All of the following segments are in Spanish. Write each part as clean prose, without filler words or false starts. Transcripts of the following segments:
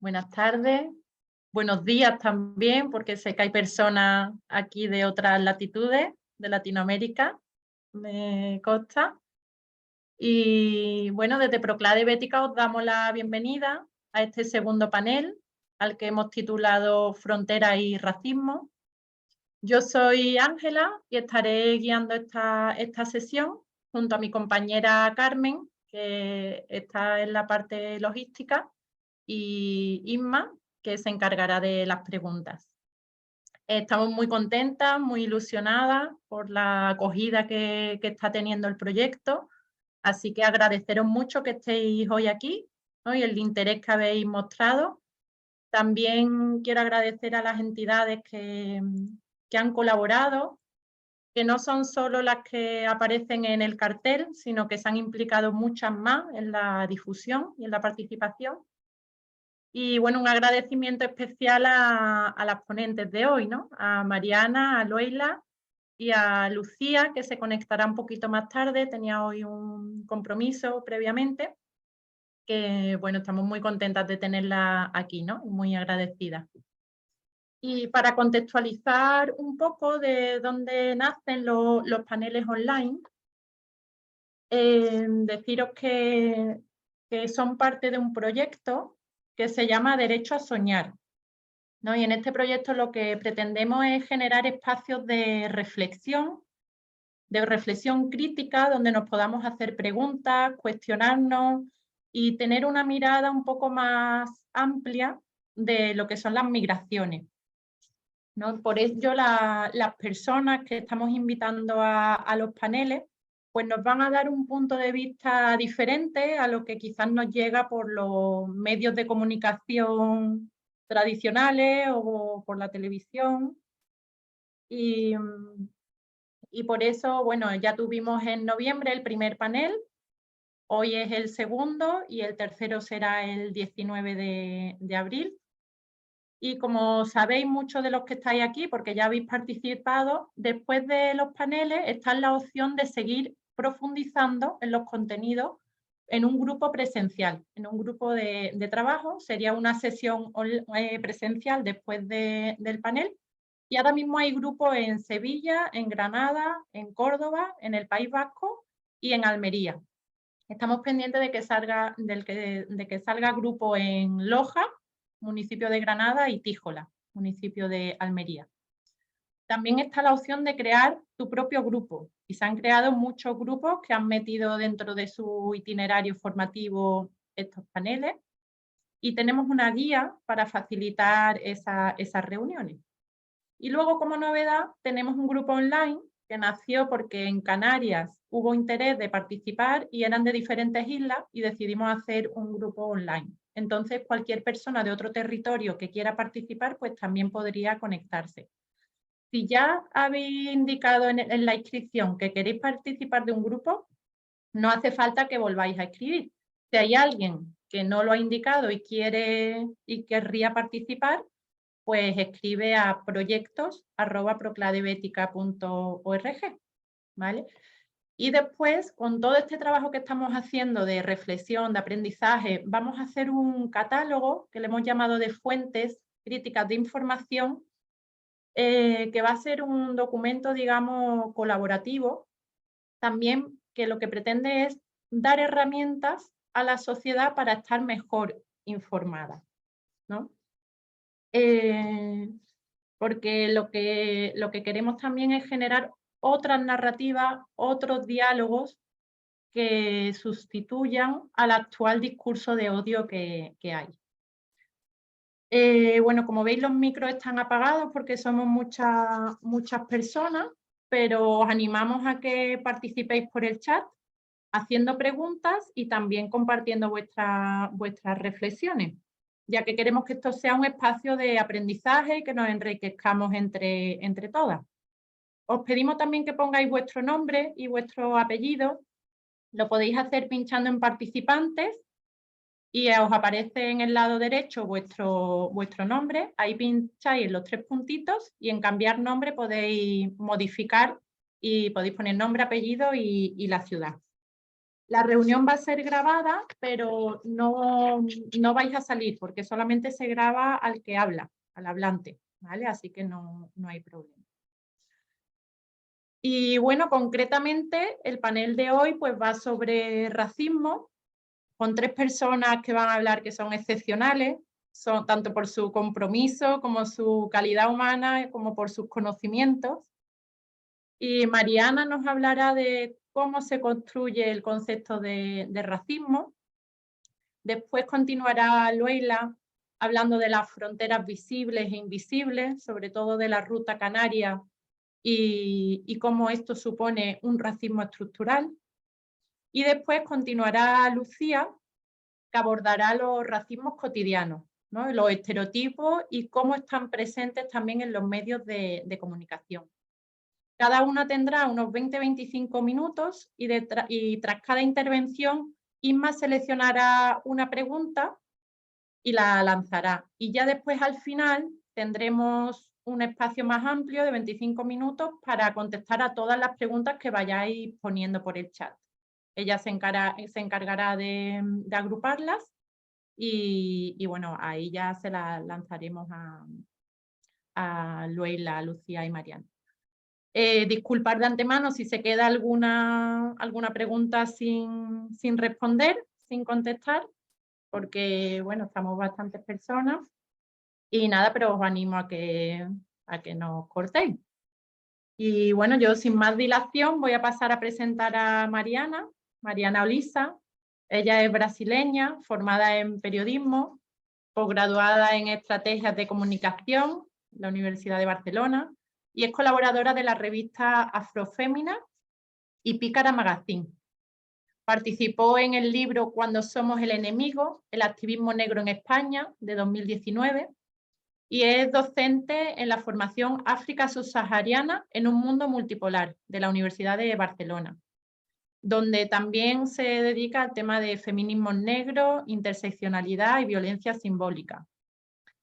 Buenas tardes, buenos días también, porque sé que hay personas aquí de otras latitudes de Latinoamérica, me consta. Y bueno, desde Proclade Bética os damos la bienvenida a este segundo panel, al que hemos titulado Frontera y Racismo. Yo soy Ángela y estaré guiando esta sesión junto a mi compañera Carmen, que está en la parte logística, y Isma, que se encargará de las preguntas. Estamos muy contentas, muy ilusionadas por la acogida que está teniendo el proyecto, así que agradeceros mucho que estéis hoy aquí, ¿no? Y el interés que habéis mostrado. También quiero agradecer a las entidades que han colaborado, que no son solo las que aparecen en el cartel, sino que se han implicado muchas más en la difusión y en la participación. Y bueno, un agradecimiento especial a las ponentes de hoy, ¿no? A Mariana, a Loila y a Lucía, que se conectará un poquito más tarde, tenía hoy un compromiso previamente, que bueno, estamos muy contentas de tenerla aquí, ¿no? Muy agradecidas. Y para contextualizar un poco de dónde nacen los paneles online, deciros que son parte de un proyecto que se llama Derecho a Soñar, ¿no? Y en este proyecto lo que pretendemos es generar espacios de reflexión crítica, donde nos podamos hacer preguntas, cuestionarnos y tener una mirada un poco más amplia de lo que son las migraciones, ¿no? Por ello, las personas que estamos invitando a los paneles, pues nos van a dar un punto de vista diferente a lo que quizás nos llega por los medios de comunicación tradicionales o por la televisión. Y por eso, bueno, ya tuvimos en noviembre el primer panel, hoy es el segundo y el tercero será el 19 de abril. Y como sabéis muchos de los que estáis aquí, porque ya habéis participado, después de los paneles está la opción de seguir profundizando en los contenidos en un grupo presencial, en un grupo de trabajo. Sería una sesión presencial después del panel. Y ahora mismo hay grupos en Sevilla, en Granada, en Córdoba, en el País Vasco y en Almería. Estamos pendientes de que salga grupo en Loja, municipio de Granada, y Tíjola, municipio de Almería. También está la opción de crear tu propio grupo, y se han creado muchos grupos que han metido dentro de su itinerario formativo estos paneles, y tenemos una guía para facilitar esas reuniones. Y luego, como novedad, tenemos un grupo online que nació porque en Canarias hubo interés de participar y eran de diferentes islas y decidimos hacer un grupo online. Entonces, cualquier persona de otro territorio que quiera participar, pues también podría conectarse. Si ya habéis indicado en la inscripción que queréis participar de un grupo, no hace falta que volváis a escribir. Si hay alguien que no lo ha indicado y querría participar, pues escribe a proyectos@procladebetica.org, ¿vale? Y después, con todo este trabajo que estamos haciendo de reflexión, de aprendizaje, vamos a hacer un catálogo que le hemos llamado de fuentes críticas de información, que va a ser un documento, digamos, colaborativo, también que lo que pretende es dar herramientas a la sociedad para estar mejor informada, ¿no? Porque lo que queremos también es generar otras narrativas, otros diálogos que sustituyan al actual discurso de odio que hay. Bueno, como veis, los micros están apagados porque somos muchas personas, pero os animamos a que participéis por el chat, haciendo preguntas y también compartiendo vuestras reflexiones, ya que queremos que esto sea un espacio de aprendizaje y que nos enriquezcamos entre todas. Os pedimos también que pongáis vuestro nombre y vuestro apellido. Lo podéis hacer pinchando en participantes y os aparece en el lado derecho vuestro nombre. Ahí pincháis en los 3 puntitos y en cambiar nombre podéis modificar y podéis poner nombre, apellido y la ciudad. La reunión va a ser grabada, pero no vais a salir porque solamente se graba al que habla, al hablante, ¿vale? Así que no hay problema. Y bueno, concretamente el panel de hoy pues va sobre racismo, con 3 personas que van a hablar que son excepcionales, son tanto por su compromiso como su calidad humana, como por sus conocimientos. Y Mariana nos hablará de cómo se construye el concepto de racismo. Después continuará Luela hablando de las fronteras visibles e invisibles, sobre todo de la ruta canaria y cómo esto supone un racismo estructural. Y después continuará Lucía, que abordará los racismos cotidianos, ¿no? Los estereotipos y cómo están presentes también en los medios de comunicación. Cada una tendrá unos 20-25 minutos y tras cada intervención Inma seleccionará una pregunta y la lanzará. Y ya después al final tendremos un espacio más amplio de 25 minutos para contestar a todas las preguntas que vayáis poniendo por el chat. Ella se encargará de agruparlas y bueno, ahí ya se la lanzaremos a Luela, Lucía y Mariana. Disculpar de antemano si se queda alguna pregunta sin responder, sin contestar, porque bueno, estamos bastantes personas y nada, pero os animo a que nos cortéis. Y bueno, yo sin más dilación voy a pasar a presentar a Mariana Olisa. Ella es brasileña, formada en periodismo, posgraduada en estrategias de comunicación en la Universidad de Barcelona y es colaboradora de la revista Afrofémina y Pícara Magazine. Participó en el libro Cuando somos el enemigo, el activismo negro en España, de 2019, y es docente en la formación África subsahariana en un mundo multipolar, de la Universidad de Barcelona, donde también se dedica al tema de feminismos negros, interseccionalidad y violencia simbólica.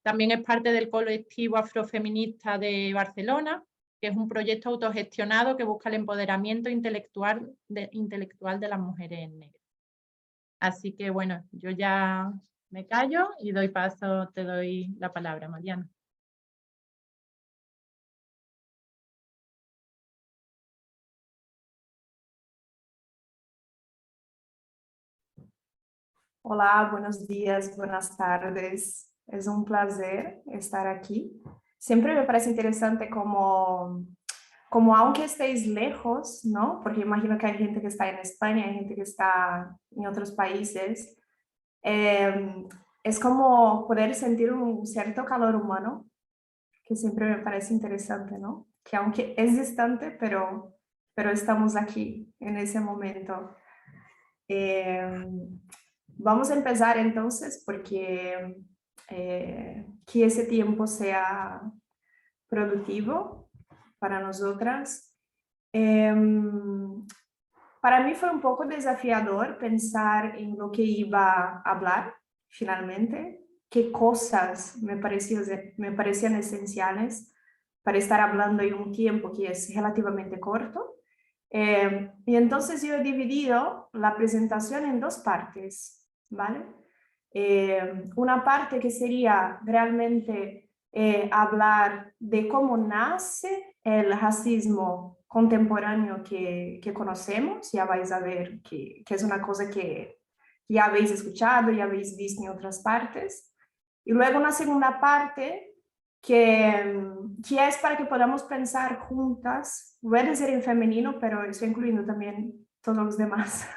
También es parte del colectivo afrofeminista de Barcelona, que es un proyecto autogestionado que busca el empoderamiento intelectual de las mujeres negras. Así que bueno, yo ya me callo y te doy la palabra, Mariana. Olá, buenos días, buenas tardes. Es un placer estar aquí. Siempre me parece interesante como aunque estéis lejos, ¿no? Porque imagino que hay gente que está en España, hay gente que está en otros países. Es como poder sentir un cierto calor humano, que siempre me parece interesante, ¿no? Que aunque es distante, pero estamos aquí en ese momento. Vamos a empezar entonces porque que ese tiempo sea productivo para nosotras. Para mí fue un poco desafiador pensar en lo que iba a hablar finalmente, qué cosas me parecían esenciales para estar hablando en un tiempo que es relativamente corto. Y entonces yo he dividido la presentación en 2 partes, ¿vale? Una parte que sería realmente hablar de cómo nace el racismo contemporáneo que conocemos. Ya vais a ver que es una cosa que ya habéis escuchado, ya habéis visto en otras partes. Y luego una segunda parte que es para que podamos pensar juntas. Voy a decir en femenino, pero estoy incluyendo también todos los demás.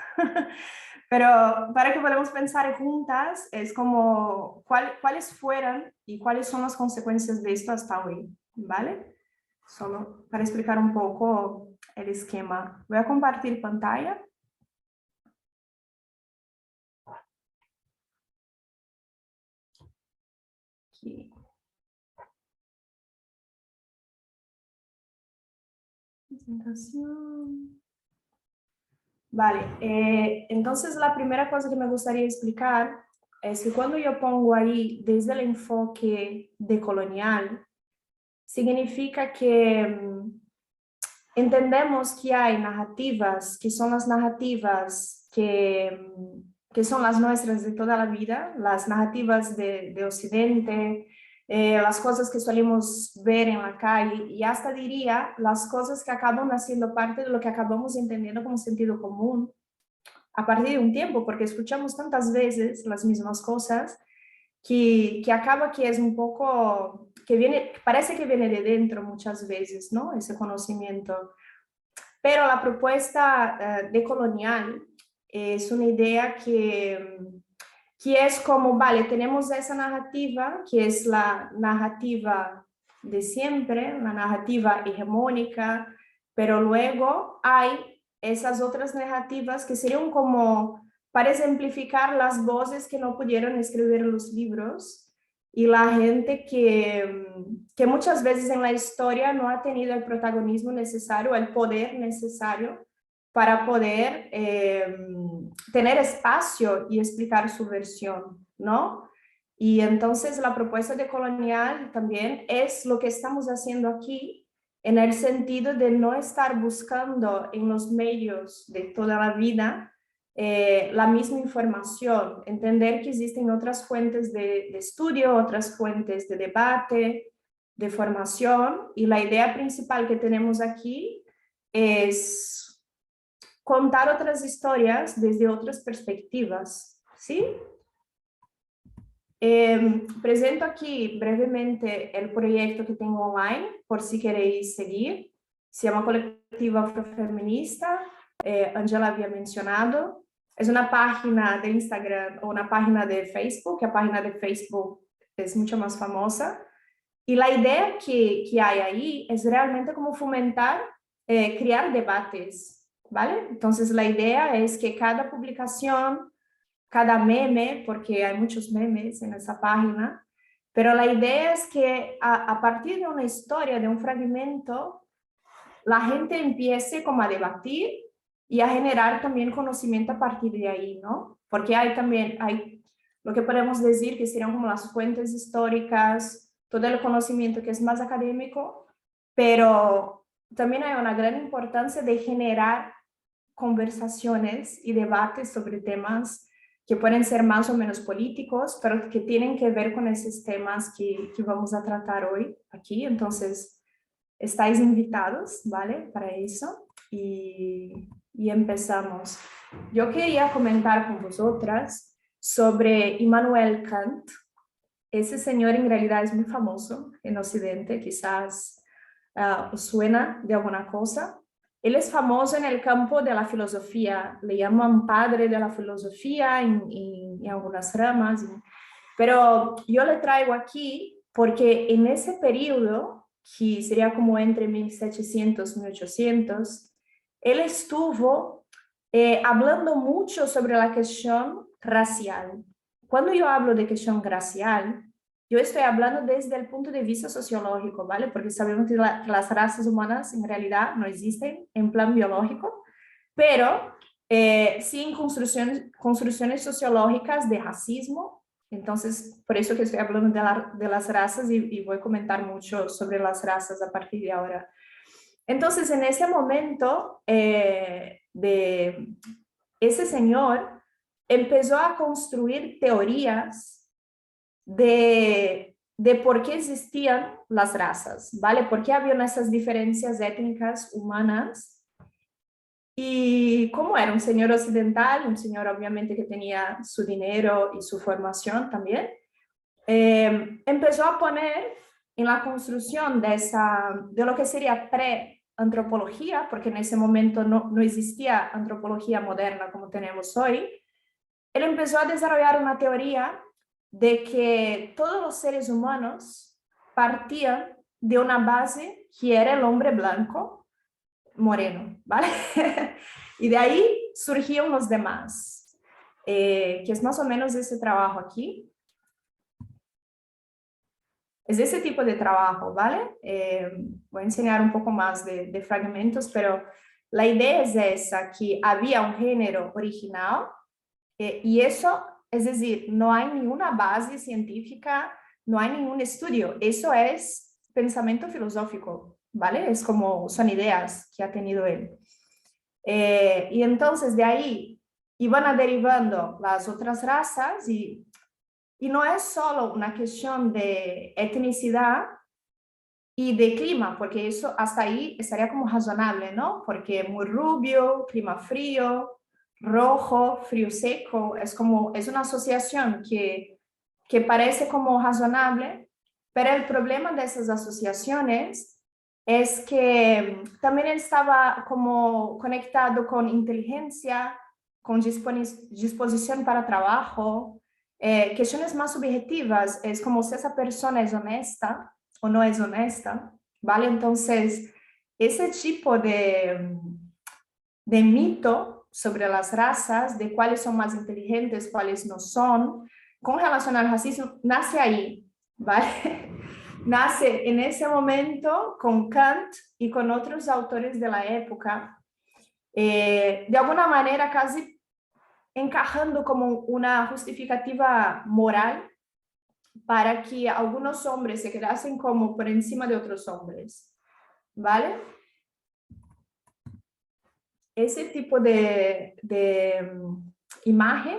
Pero para que podamos pensar juntas es como cuáles fueran y cuáles son las consecuencias de esto hasta hoy, ¿vale? Solo para explicar un poco el esquema. Voy a compartir pantalla. Aquí. Presentación. Vale, entonces la primera cosa que me gustaría explicar es que cuando yo pongo ahí desde el enfoque decolonial, significa que entendemos que hay narrativas que son las narrativas que son las nuestras de toda la vida, las narrativas de Occidente, las cosas que solemos ver en la calle y hasta diría las cosas que acaban haciendo parte de lo que acabamos entendiendo como sentido común a partir de un tiempo, porque escuchamos tantas veces las mismas cosas que acaba que es un poco, que viene, parece que viene de dentro muchas veces, ¿no? Ese conocimiento. Pero la propuesta decolonial es una idea que es como, vale, tenemos esa narrativa, que es la narrativa de siempre, la narrativa hegemónica, pero luego hay esas otras narrativas que serían como para ejemplificar las voces que no pudieron escribir los libros y la gente que muchas veces en la historia no ha tenido el protagonismo necesario, el poder necesario para poder tener espacio y explicar su versión, ¿no? Y entonces la propuesta decolonial también es lo que estamos haciendo aquí, en el sentido de no estar buscando en los medios de toda la vida la misma información, entender que existen otras fuentes de estudio, otras fuentes de debate, de formación, y la idea principal que tenemos aquí es contar otras historias desde otras perspectivas, ¿sí? Presento aquí brevemente el proyecto que tengo online, por si queréis seguir. Se llama Colectivo Afrofeminista, Angela había mencionado. Es una página de Instagram o una página de Facebook, que la página de Facebook es mucho más famosa. Y la idea que hay ahí es realmente como fomentar, crear debates, ¿vale? Entonces la idea es que cada publicación, cada meme, porque hay muchos memes en esa página, pero la idea es que a partir de una historia, de un fragmento, la gente empiece como a debatir y a generar también conocimiento a partir de ahí, ¿no? Porque hay también, hay lo que podemos decir que serían como las fuentes históricas, todo el conocimiento que es más académico, pero también hay una gran importancia de generar conversaciones y debates sobre temas que pueden ser más o menos políticos, pero que tienen que ver con esos temas que vamos a tratar hoy aquí. Entonces, estáis invitados, ¿vale? Para eso. Y empezamos. Yo quería comentar con vosotras sobre Immanuel Kant. Ese señor en realidad es muy famoso en Occidente, quizás os suena de alguna cosa. Él es famoso en el campo de la filosofía, le llaman padre de la filosofía en algunas ramas, pero yo le traigo aquí porque en ese periodo, que sería como entre 1700 y 1800, él estuvo hablando mucho sobre la cuestión racial. Cuando yo hablo de cuestión racial, yo estoy hablando desde el punto de vista sociológico, ¿vale? Porque sabemos que las razas humanas en realidad no existen en plan biológico, pero sí en construcciones sociológicas de racismo. Entonces, por eso que estoy hablando de las razas y voy a comentar mucho sobre las razas a partir de ahora. Entonces, en ese momento, ese señor empezó a construir teorías de por qué existían las razas, ¿vale? ¿Por qué habían esas diferencias étnicas humanas? Y como era un señor occidental, un señor obviamente que tenía su dinero y su formación también, empezó a poner en la construcción de lo que sería pre-antropología, porque en ese momento no existía antropología moderna como tenemos hoy. Él empezó a desarrollar una teoría de que todos los seres humanos partían de una base que era el hombre blanco moreno, ¿vale? Y de ahí surgieron los demás, que es más o menos ese trabajo aquí. Es ese tipo de trabajo, ¿vale? Voy a enseñar un poco más de fragmentos, pero la idea es esa, que había un género original, y eso, es decir, no hay ninguna base científica, no hay ningún estudio, eso es pensamiento filosófico, ¿vale? Es como son ideas que ha tenido él. Y entonces de ahí y van derivando las otras razas y no es solo una cuestión de etnicidad y de clima, porque eso hasta ahí estaría como razonable, ¿no? Porque muy rubio, clima frío, rojo, frío seco, es una asociación que parece como razonable, pero el problema de esas asociaciones es que también estaba como conectado con inteligencia, con disposición para trabajo, cuestiones más subjetivas, es como si esa persona es honesta o no es honesta, ¿vale? Entonces, ese tipo de mito sobre las razas, de cuáles son más inteligentes, cuáles no son, con relación al racismo, nace ahí, ¿vale? Nace en ese momento con Kant y con otros autores de la época, de alguna manera casi encajando como una justificativa moral para que algunos hombres se quedasen como por encima de otros hombres, ¿vale? Ese tipo de imagen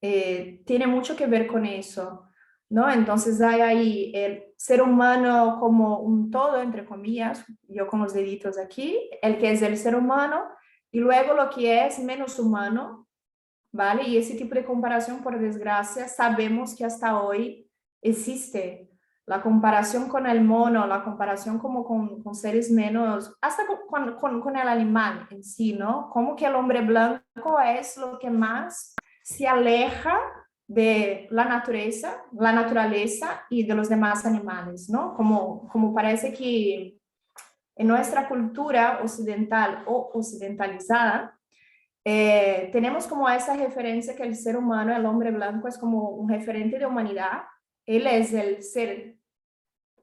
tiene mucho que ver con eso, ¿no? Entonces hay ahí el ser humano como un todo, entre comillas, yo con los deditos aquí, el que es el ser humano, y luego lo que es menos humano, ¿vale? Y ese tipo de comparación, por desgracia, sabemos que hasta hoy existe. La comparación con el mono, la comparación como con seres menos, hasta con el animal en sí, ¿no? Como que el hombre blanco es lo que más se aleja de la naturaleza y de los demás animales, ¿no? Como parece que en nuestra cultura occidental o occidentalizada, tenemos como esa referencia que el ser humano, el hombre blanco, es como un referente de humanidad. Él es el ser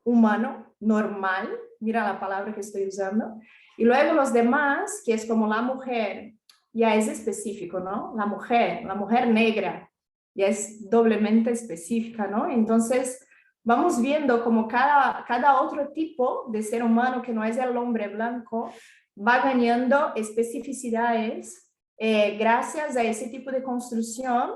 humano normal, mira la palabra que estoy usando, y luego los demás, que es como la mujer, ya es específico, ¿no? La mujer negra, ya es doblemente específica, ¿no? Entonces, vamos viendo como cada otro tipo de ser humano que no es el hombre blanco va ganando especificidades gracias a ese tipo de construcción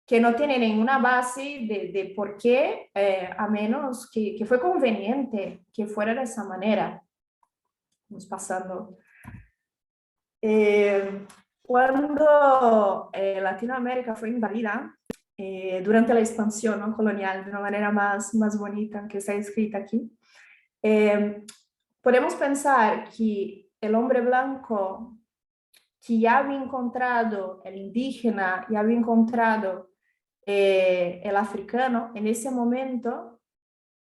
que no tiene ninguna base de por qué, a menos que fue conveniente que fuera de esa manera. Vamos pasando. Cuando Latinoamérica fue invadida, durante la expansión, ¿no?, colonial, de una manera más bonita que está escrita aquí, podemos pensar que el hombre blanco que ya había encontrado, el indígena, ya había encontrado el africano, en ese momento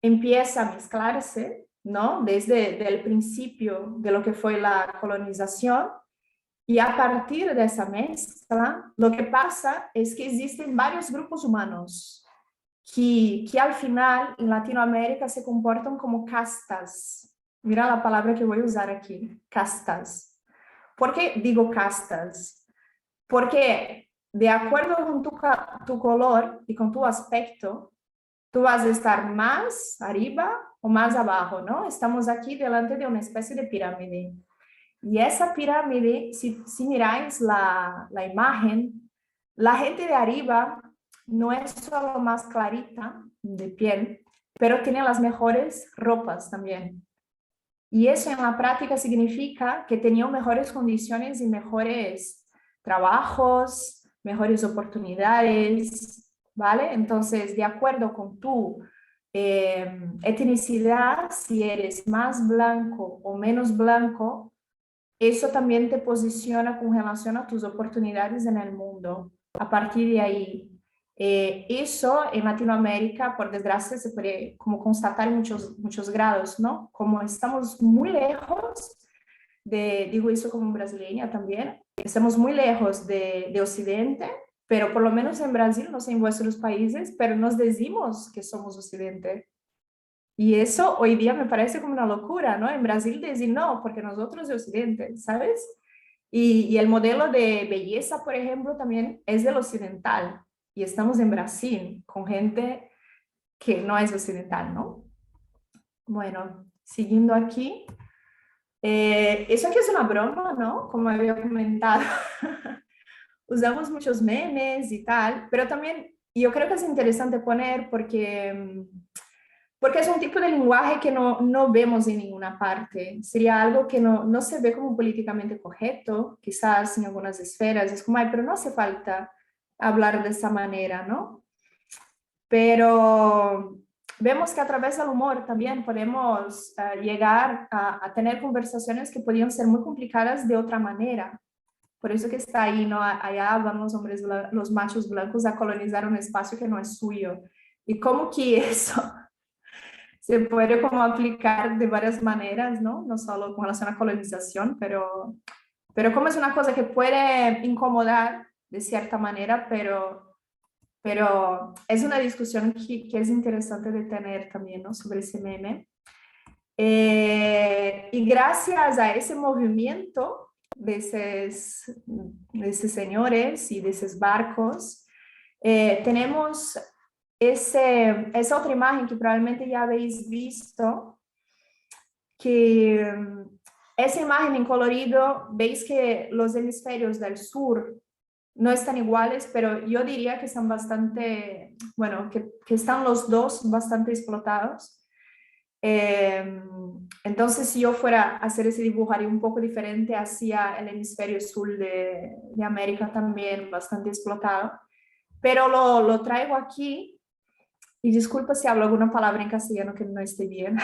empieza a mezclarse, ¿no? Desde el principio de lo que fue la colonización, y a partir de esa mezcla, lo que pasa es que existen varios grupos humanos que al final en Latinoamérica se comportan como castas. Mira la palabra que voy a usar aquí, castas. ¿Por qué digo castas? Porque de acuerdo con tu color y con tu aspecto, tú vas a estar más arriba o más abajo, ¿no? Estamos aquí delante de una especie de pirámide. Y esa pirámide, si miráis la imagen, la gente de arriba no es solo más clarita de piel, pero tiene las mejores ropas también. Y eso en la práctica significa que tenían mejores condiciones y mejores trabajos, mejores oportunidades, ¿vale? Entonces, de acuerdo con tu etnicidad, si eres más blanco o menos blanco, eso también te posiciona con relación a tus oportunidades en el mundo. A partir de ahí, eso en Latinoamérica, por desgracia, se puede como constatar en muchos grados, ¿no? Como estamos muy lejos digo eso como brasileña también, estamos muy lejos de Occidente, pero por lo menos en Brasil, no sé en vuestros países, pero nos decimos que somos Occidente. Y eso hoy día me parece como una locura, ¿no? En Brasil decir no, porque nosotros de Occidente, ¿sabes? Y el modelo de belleza, por ejemplo, también es del occidental. Y estamos en Brasil con gente que no es occidental, ¿no? Bueno, siguiendo aquí. Eso aquí es una broma, ¿no? Como había comentado. usamos muchos memes y tal, pero también yo creo que es interesante poner porque es un tipo de lenguaje que no vemos en ninguna parte. Sería algo que no se ve como políticamente correcto, quizás en algunas esferas. Es como, ay, pero no hace falta hablar de esa manera, ¿no? Pero vemos que a través del humor también podemos llegar a tener conversaciones que podrían ser muy complicadas de otra manera. Por eso que está ahí, ¿no? Allá van los hombres, los machos blancos a colonizar un espacio que no es suyo. Y cómo que eso se puede como aplicar de varias maneras, ¿no? No solo con relación a colonización, pero como es una cosa que puede incomodar de cierta manera, pero es una discusión que es interesante de tener también, ¿no? Sobre ese meme. Y gracias a ese movimiento de esos señores y de esos barcos, tenemos esa otra imagen que probablemente ya habéis visto, que esa imagen en colorido, veis que los hemisferios del sur no están iguales, pero yo diría que están bastante, bueno, que están los dos bastante explotados. Entonces, si yo fuera a hacer ese dibujo, haría un poco diferente hacia el hemisferio sur de América también, bastante explotado. Pero lo traigo aquí, y disculpa si hablo alguna palabra en castellano que no esté bien,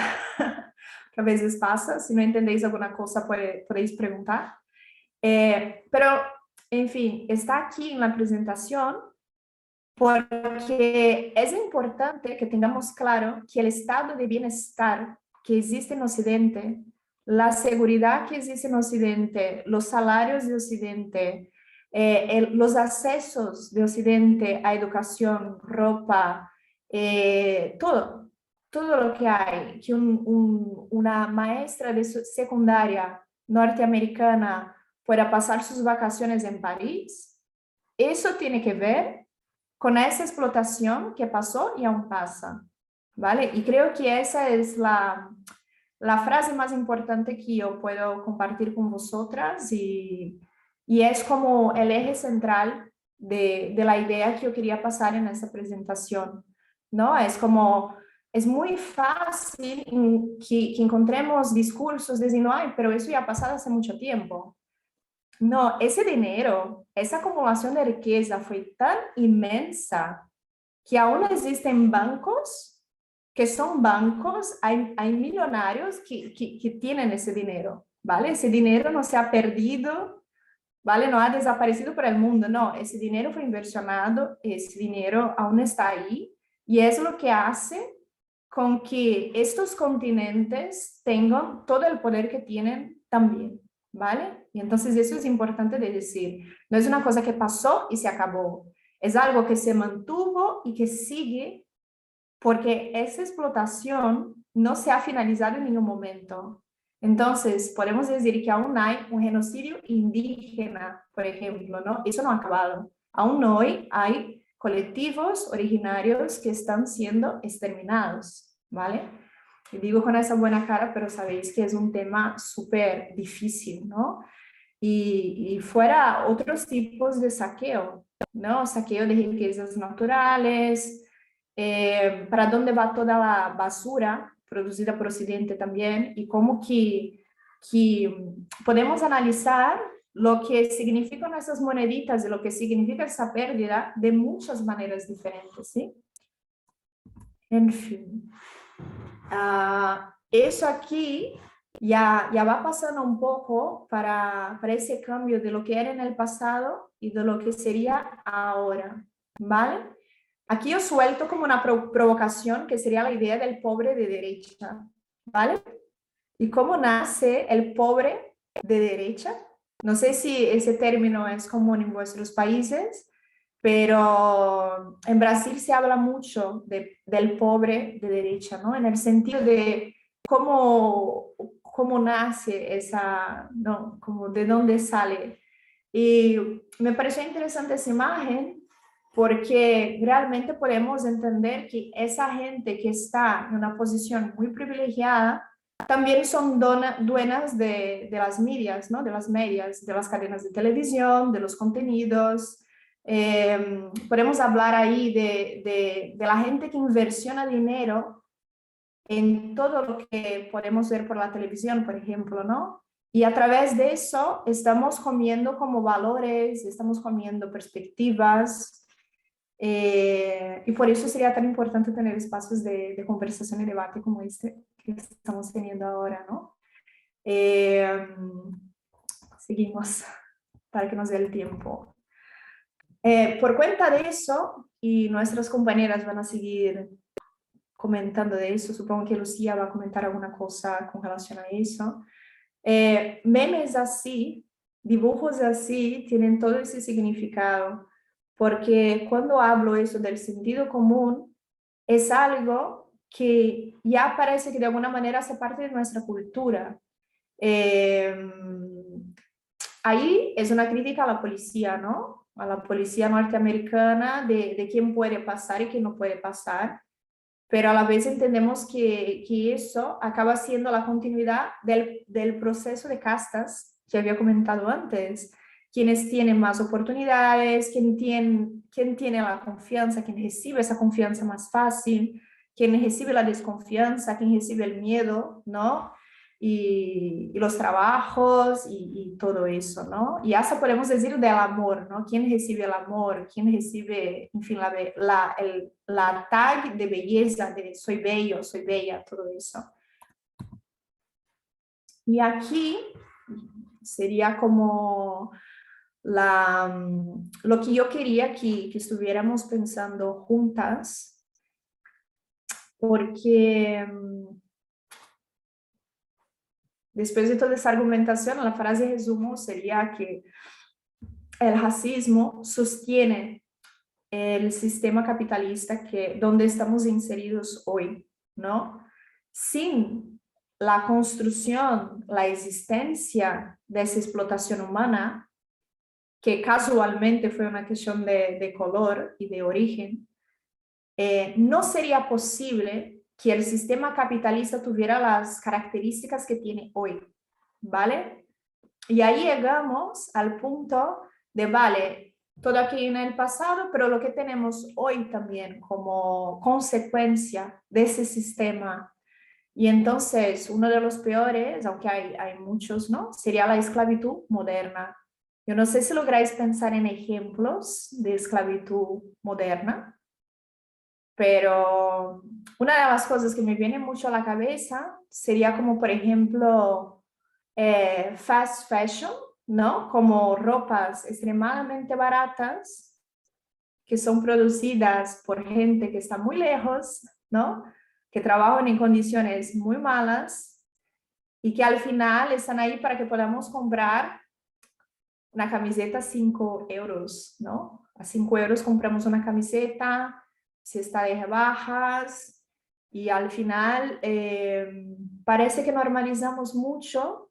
que a veces pasa. Si no entendéis alguna cosa, podéis preguntar. Pero, en fin, está aquí en la presentación porque es importante que tengamos claro que el estado de bienestar que existe en Occidente, la seguridad que existe en Occidente, los salarios de Occidente, los accesos de Occidente a educación, ropa, todo lo que hay, que una maestra de secundaria norteamericana pueda pasar sus vacaciones en París, eso tiene que ver con esa explotación que pasó y aún pasa, ¿vale? Y creo que esa es la frase más importante que yo puedo compartir con vosotras y es como el eje central de la idea que yo quería pasar en esta presentación, ¿no? Es como, es muy fácil que encontremos discursos diciendo, ay, pero eso ya ha pasado hace mucho tiempo. No, ese dinero, esa acumulación de riqueza fue tan inmensa que aún existen bancos que son bancos, hay millonarios que tienen ese dinero, ¿vale? Ese dinero no se ha perdido, ¿vale? No ha desaparecido por el mundo, no, ese dinero fue inversionado, ese dinero aún está ahí y es lo que hace con que estos continentes tengan todo el poder que tienen también, ¿vale? Y entonces eso es importante de decir, no es una cosa que pasó y se acabó, es algo que se mantuvo y que sigue porque esa explotación no se ha finalizado en ningún momento. Entonces, podemos decir que aún hay un genocidio indígena, por ejemplo, ¿no? Eso no ha acabado. Aún hoy hay colectivos originarios que están siendo exterminados, ¿vale? Y digo con esa buena cara, pero sabéis que es un tema súper difícil, ¿no? Y fuera otros tipos de saqueo, ¿no? Saqueo de riquezas naturales, para dónde va toda la basura producida por Occidente también, y cómo que podemos analizar lo que significan esas moneditas y lo que significa esa pérdida de muchas maneras diferentes, ¿sí? En fin. Eso aquí ya va pasando un poco para ese cambio de lo que era en el pasado y de lo que sería ahora, ¿vale? Aquí os suelto como una provocación que sería la idea del pobre de derecha, ¿vale? ¿Y cómo nace el pobre de derecha? No sé si ese término es común en vuestros países, pero en Brasil se habla mucho del pobre de derecha, ¿no? En el sentido de cómo nace esa, ¿no? Como de dónde sale. Y me pareció interesante esa imagen porque realmente podemos entender que esa gente que está en una posición muy privilegiada también son dueñas de las medias, ¿no? De las medias, de las cadenas de televisión, de los contenidos. Podemos hablar ahí de la gente que inversiona dinero en todo lo que podemos ver por la televisión, por ejemplo, ¿no? Y a través de eso estamos comiendo como valores, estamos comiendo perspectivas, y por eso sería tan importante tener espacios de conversación y debate como este que estamos teniendo ahora, ¿no? Seguimos para que nos dé el tiempo. Por cuenta de eso, y nuestras compañeras van a seguir comentando de eso, supongo que Lucía va a comentar alguna cosa con relación a eso. Memes así, dibujos así, tienen todo ese significado, porque cuando hablo eso del sentido común, es algo que ya parece que de alguna manera hace parte de nuestra cultura. Ahí es una crítica a la policía, ¿no? A la policía norteamericana de quién puede pasar y quién no puede pasar, pero a la vez entendemos que eso acaba siendo la continuidad del proceso de castas que había comentado antes. Quienes tienen más oportunidades, quién tiene la confianza, quién recibe esa confianza más fácil, quién recibe la desconfianza, quién recibe el miedo, ¿no? Y los trabajos y todo eso, ¿no? Y hasta podemos decir del amor, ¿no? ¿Quién recibe el amor? ¿Quién recibe, en fin, la tag de belleza, de soy bello, soy bella, todo eso? Y aquí sería como lo que yo quería que estuviéramos pensando juntas, porque después de toda esa argumentación, la frase de resumo sería que el racismo sostiene el sistema capitalista donde estamos inseridos hoy, ¿no? Sin la construcción, la existencia de esa explotación humana, que casualmente fue una cuestión de color y de origen, no sería posible que el sistema capitalista tuviera las características que tiene hoy, ¿vale? Y ahí llegamos al punto de, vale, todo aquí en el pasado, pero lo que tenemos hoy también como consecuencia de ese sistema. Y entonces, uno de los peores, aunque hay muchos, ¿no? Sería la esclavitud moderna. Yo no sé si lográis pensar en ejemplos de esclavitud moderna, pero una de las cosas que me viene mucho a la cabeza sería como, por ejemplo, fast fashion, ¿no? Como ropas extremadamente baratas que son producidas por gente que está muy lejos, ¿no? Que trabajan en condiciones muy malas y que al final están ahí para que podamos comprar una camiseta a 5 euros, ¿no? A 5 euros compramos una camiseta, si está de rebajas, y al final parece que normalizamos mucho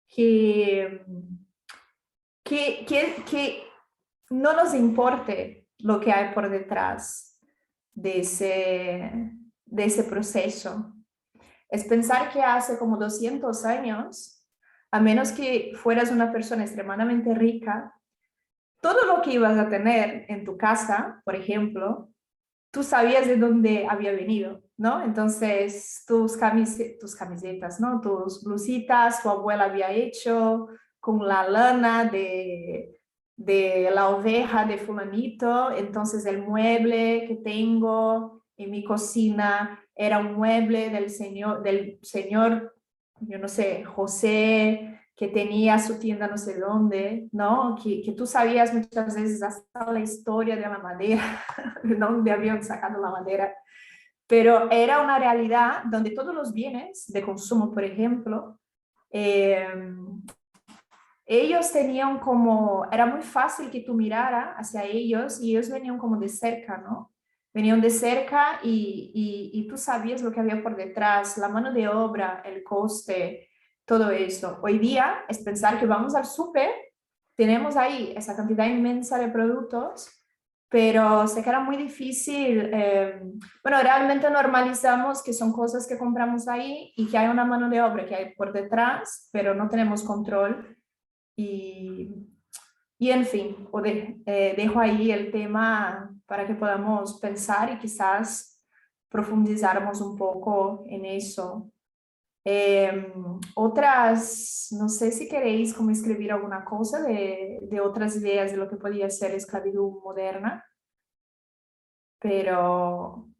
que no nos importe lo que hay por detrás de ese proceso. Es pensar que hace como 200 años, a menos que fueras una persona extremadamente rica, todo lo que ibas a tener en tu casa, por ejemplo, tú sabías de dónde había venido, ¿no? Entonces, tus camisetas, ¿no? Tus blusitas, tu abuela había hecho con la lana de la oveja de fulanito, entonces el mueble que tengo en mi cocina era un mueble del señor, yo no sé, José, que tenía su tienda no sé dónde, ¿no? Que tú sabías muchas veces hasta la historia de la madera, de dónde habían sacado la madera, pero era una realidad donde todos los bienes de consumo, por ejemplo, ellos tenían como, era muy fácil que tú mirara hacia ellos y ellos venían como de cerca, ¿no? Venían de cerca y tú sabías lo que había por detrás, la mano de obra, el coste, todo eso. Hoy día es pensar que vamos al súper, tenemos ahí esa cantidad inmensa de productos, pero sé que era muy difícil. Bueno, realmente normalizamos que son cosas que compramos ahí y que hay una mano de obra que hay por detrás, pero no tenemos control. Y en fin, dejo ahí el tema para que podamos pensar y quizás profundizarmos un poco en eso. Otras, no sé si queréis como escribir alguna cosa de otras ideas de lo que podría ser esclavitud moderna, pero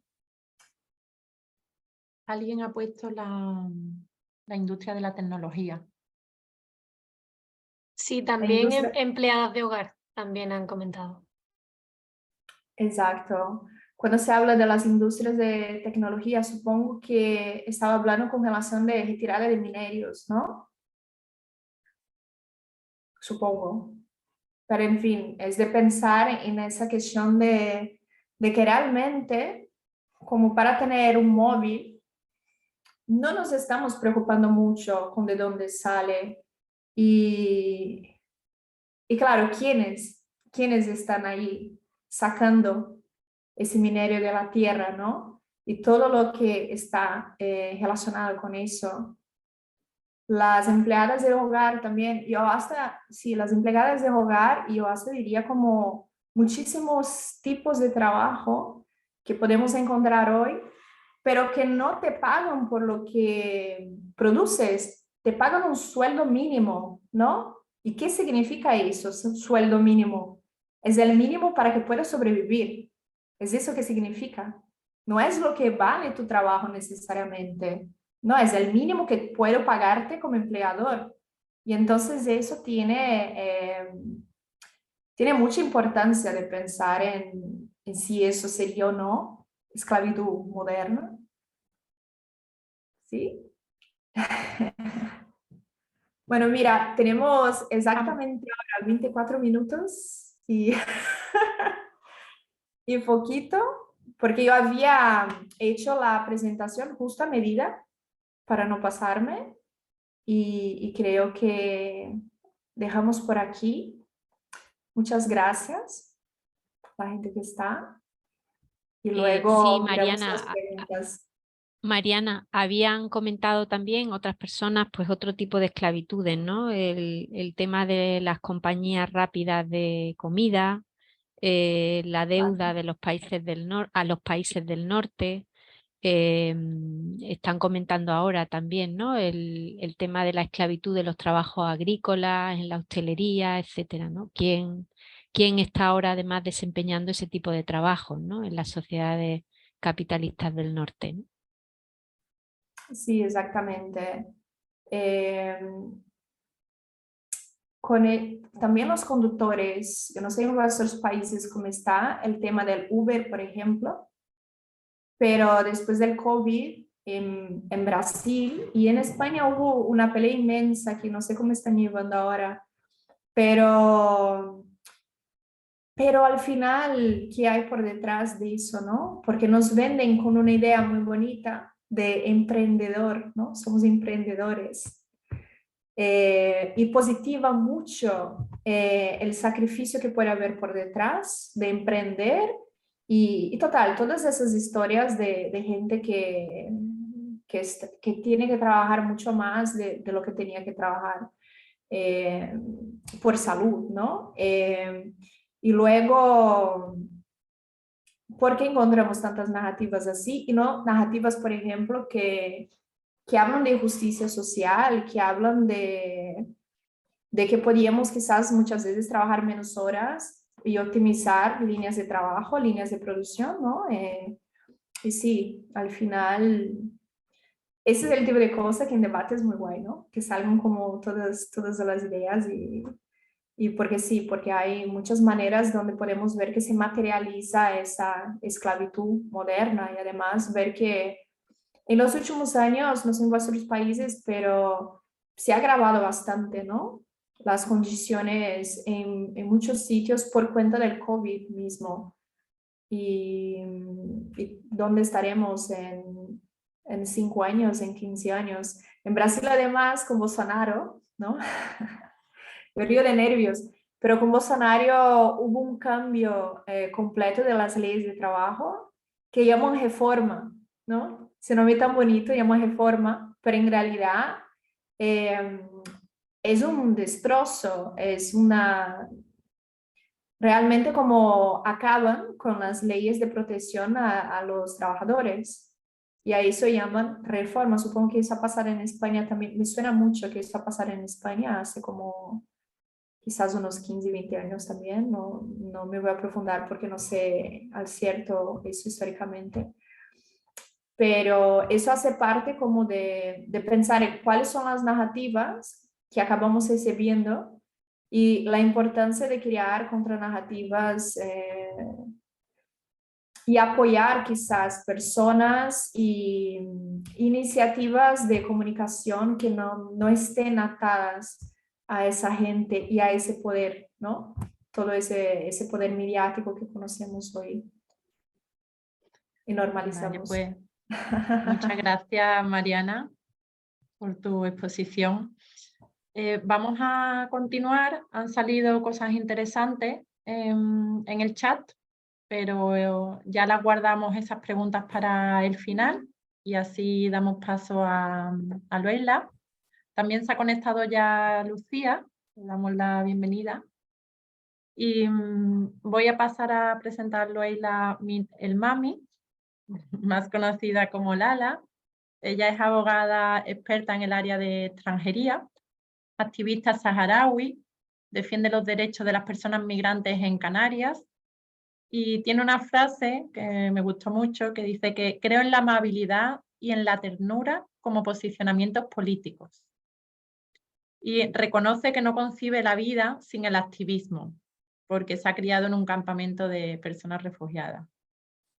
Alguien ha puesto la industria de la tecnología. Sí, la también industria, empleadas de hogar también han comentado. exacto. Cuando se habla de las industrias de tecnología, supongo que estaba hablando con relación de retirada de minerios, ¿no? Supongo. Pero en fin, es de pensar en esa cuestión de que realmente, como para tener un móvil, no nos estamos preocupando mucho con de dónde sale y, y claro, quiénes están ahí sacando ese minerio de la tierra, ¿no? Y todo lo que está relacionado con eso. Las empleadas de hogar también, yo hasta, sí, las empleadas de hogar, yo hasta diría como muchísimos tipos de trabajo que podemos encontrar hoy, pero que no te pagan por lo que produces, te pagan un sueldo mínimo, ¿no? ¿Y qué significa eso, sueldo mínimo? Es el mínimo para que puedas sobrevivir. Es eso que significa. No es lo que vale tu trabajo necesariamente. No, es el mínimo que puedo pagarte como empleador. Y entonces eso tiene mucha importancia de pensar en si eso sería o no esclavitud moderna. ¿Sí? Bueno, mira, tenemos exactamente ahora 24 minutos y poquito, porque yo había hecho la presentación justo a medida para no pasarme. Y creo que dejamos por aquí. Muchas gracias a la gente que está. Y Sí, luego miramos las Mariana, preguntas. Mariana, habían comentado también otras personas, pues otro tipo de esclavitudes, ¿no? El tema de las compañías rápidas de comida, la deuda de los países del a los países del norte. Están comentando ahora también, ¿no? El tema de la esclavitud de los trabajos agrícolas, en la hostelería, etcétera, ¿no? ¿Quién está ahora además desempeñando ese tipo de trabajos, ¿no? En las sociedades capitalistas del norte, ¿no? Sí, exactamente. También los conductores, yo no sé en vuestros países cómo está el tema del Uber, por ejemplo, pero después del COVID en Brasil y en España hubo una pelea inmensa que no sé cómo están llevando ahora, pero al final, ¿qué hay por detrás de eso, no? Porque nos venden con una idea muy bonita de emprendedor, ¿no? Somos emprendedores. Y positiva mucho el sacrificio que puede haber por detrás de emprender y total, todas esas historias de gente que tiene que trabajar mucho más de lo que tenía que trabajar por salud, ¿no? Y luego, ¿por qué encontramos tantas narrativas así y no narrativas, por ejemplo, que hablan de justicia social, que hablan de que podíamos quizás muchas veces trabajar menos horas y optimizar líneas de trabajo, líneas de producción, ¿no? Y sí, al final, ese es el tipo de cosa que en debate es muy guay, ¿no? Que salgan como todas las ideas y porque sí, porque hay muchas maneras donde podemos ver que se materializa esa esclavitud moderna y además ver que en los últimos años, no sé en vuestros países, pero se ha agravado bastante, ¿no? Las condiciones en muchos sitios por cuenta del COVID mismo. Y dónde estaremos en 5 años, en 15 años. En Brasil, además, con Bolsonaro, ¿no? Me río de nervios, pero con Bolsonaro hubo un cambio completo de las leyes de trabajo que llaman reforma, ¿no? Ese nombre tan bonito, llaman reforma, pero en realidad es un destrozo, es una... Realmente como acaban con las leyes de protección a los trabajadores. Y a eso llaman reforma. Supongo que eso va a pasar en España también. Me suena mucho que eso va a pasar en España hace como quizás unos 15, 20 años también. No me voy a aprofundar porque no sé al cierto eso históricamente. Pero eso hace parte como de pensar en cuáles son las narrativas que acabamos recibiendo y la importancia de crear contranarrativas y apoyar quizás personas y iniciativas de comunicación que no estén atadas a esa gente y a ese poder, ¿no? Todo ese poder mediático que conocemos hoy y Vale, normalizamos. pues muchas gracias, Mariana, por tu exposición. Vamos a continuar. Han salido cosas interesantes en el chat, pero ya las guardamos esas preguntas para el final y así damos paso a Loela. También se ha conectado ya Lucía, le damos la bienvenida. Y voy a pasar a presentar a Loela el Mami, más conocida como Lala. Ella es abogada experta en el área de extranjería, activista saharaui, defiende los derechos de las personas migrantes en Canarias y tiene una frase que me gustó mucho que dice que creo en la amabilidad y en la ternura como posicionamientos políticos. Y reconoce que no concibe la vida sin el activismo, porque se ha criado en un campamento de personas refugiadas.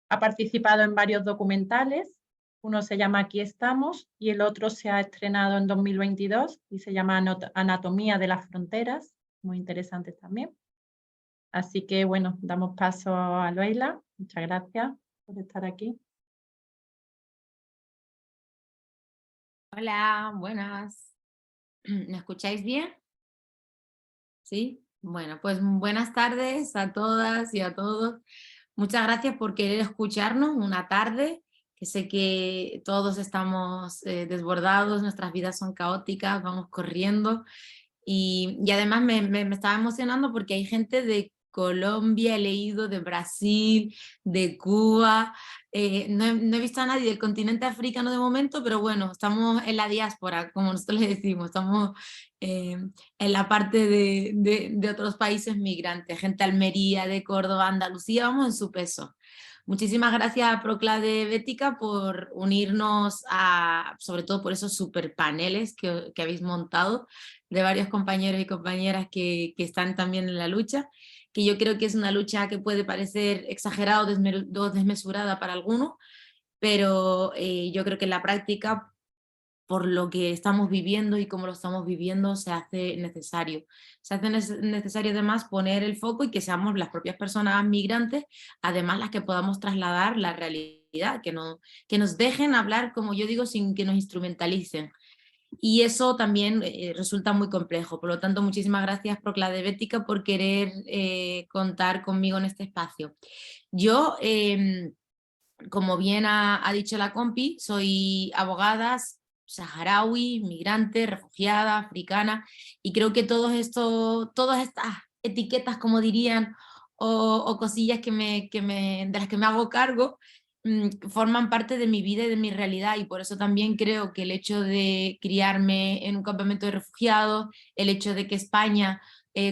Ha participado en varios documentales, uno se llama Aquí estamos y el otro se ha estrenado en 2022 y se llama Anatomía de las fronteras, muy interesante también. Así que bueno, damos paso a Loela. Muchas gracias por estar aquí. Hola, buenas. ¿Me escucháis bien? ¿Sí? Bueno, pues buenas tardes a todas y a todos. Muchas gracias por querer escucharnos una tarde, que sé que todos estamos desbordados, nuestras vidas son caóticas, vamos corriendo. Y además me estaba emocionando porque hay gente de Colombia, he leído de Brasil, de Cuba, no he visto a nadie del continente africano de momento, pero bueno, estamos en la diáspora, como nosotros le decimos, estamos en la parte de otros países migrantes, gente de Almería, de Córdoba, Andalucía, vamos en su peso. Muchísimas gracias a Proclade Bética por unirnos a, sobre todo por esos super paneles que habéis montado, de varios compañeros y compañeras que están también en la lucha, que yo creo que es una lucha que puede parecer exagerada o desmesurada para algunos, pero yo creo que en la práctica, por lo que estamos viviendo y cómo lo estamos viviendo, se hace necesario. Se hace necesario además poner el foco y que seamos las propias personas migrantes, además las que podamos trasladar la realidad, que nos dejen hablar, como yo digo, sin que nos instrumentalicen. Y eso también resulta muy complejo. Por lo tanto, muchísimas gracias Proclade Bética por querer contar conmigo en este espacio. Yo, como bien ha dicho la compi, soy abogada saharaui, migrante, refugiada, africana, y creo que todas estas etiquetas, como dirían, o cosillas de las que me hago cargo, forman parte de mi vida y de mi realidad, y por eso también creo que el hecho de criarme en un campamento de refugiados, el hecho de que España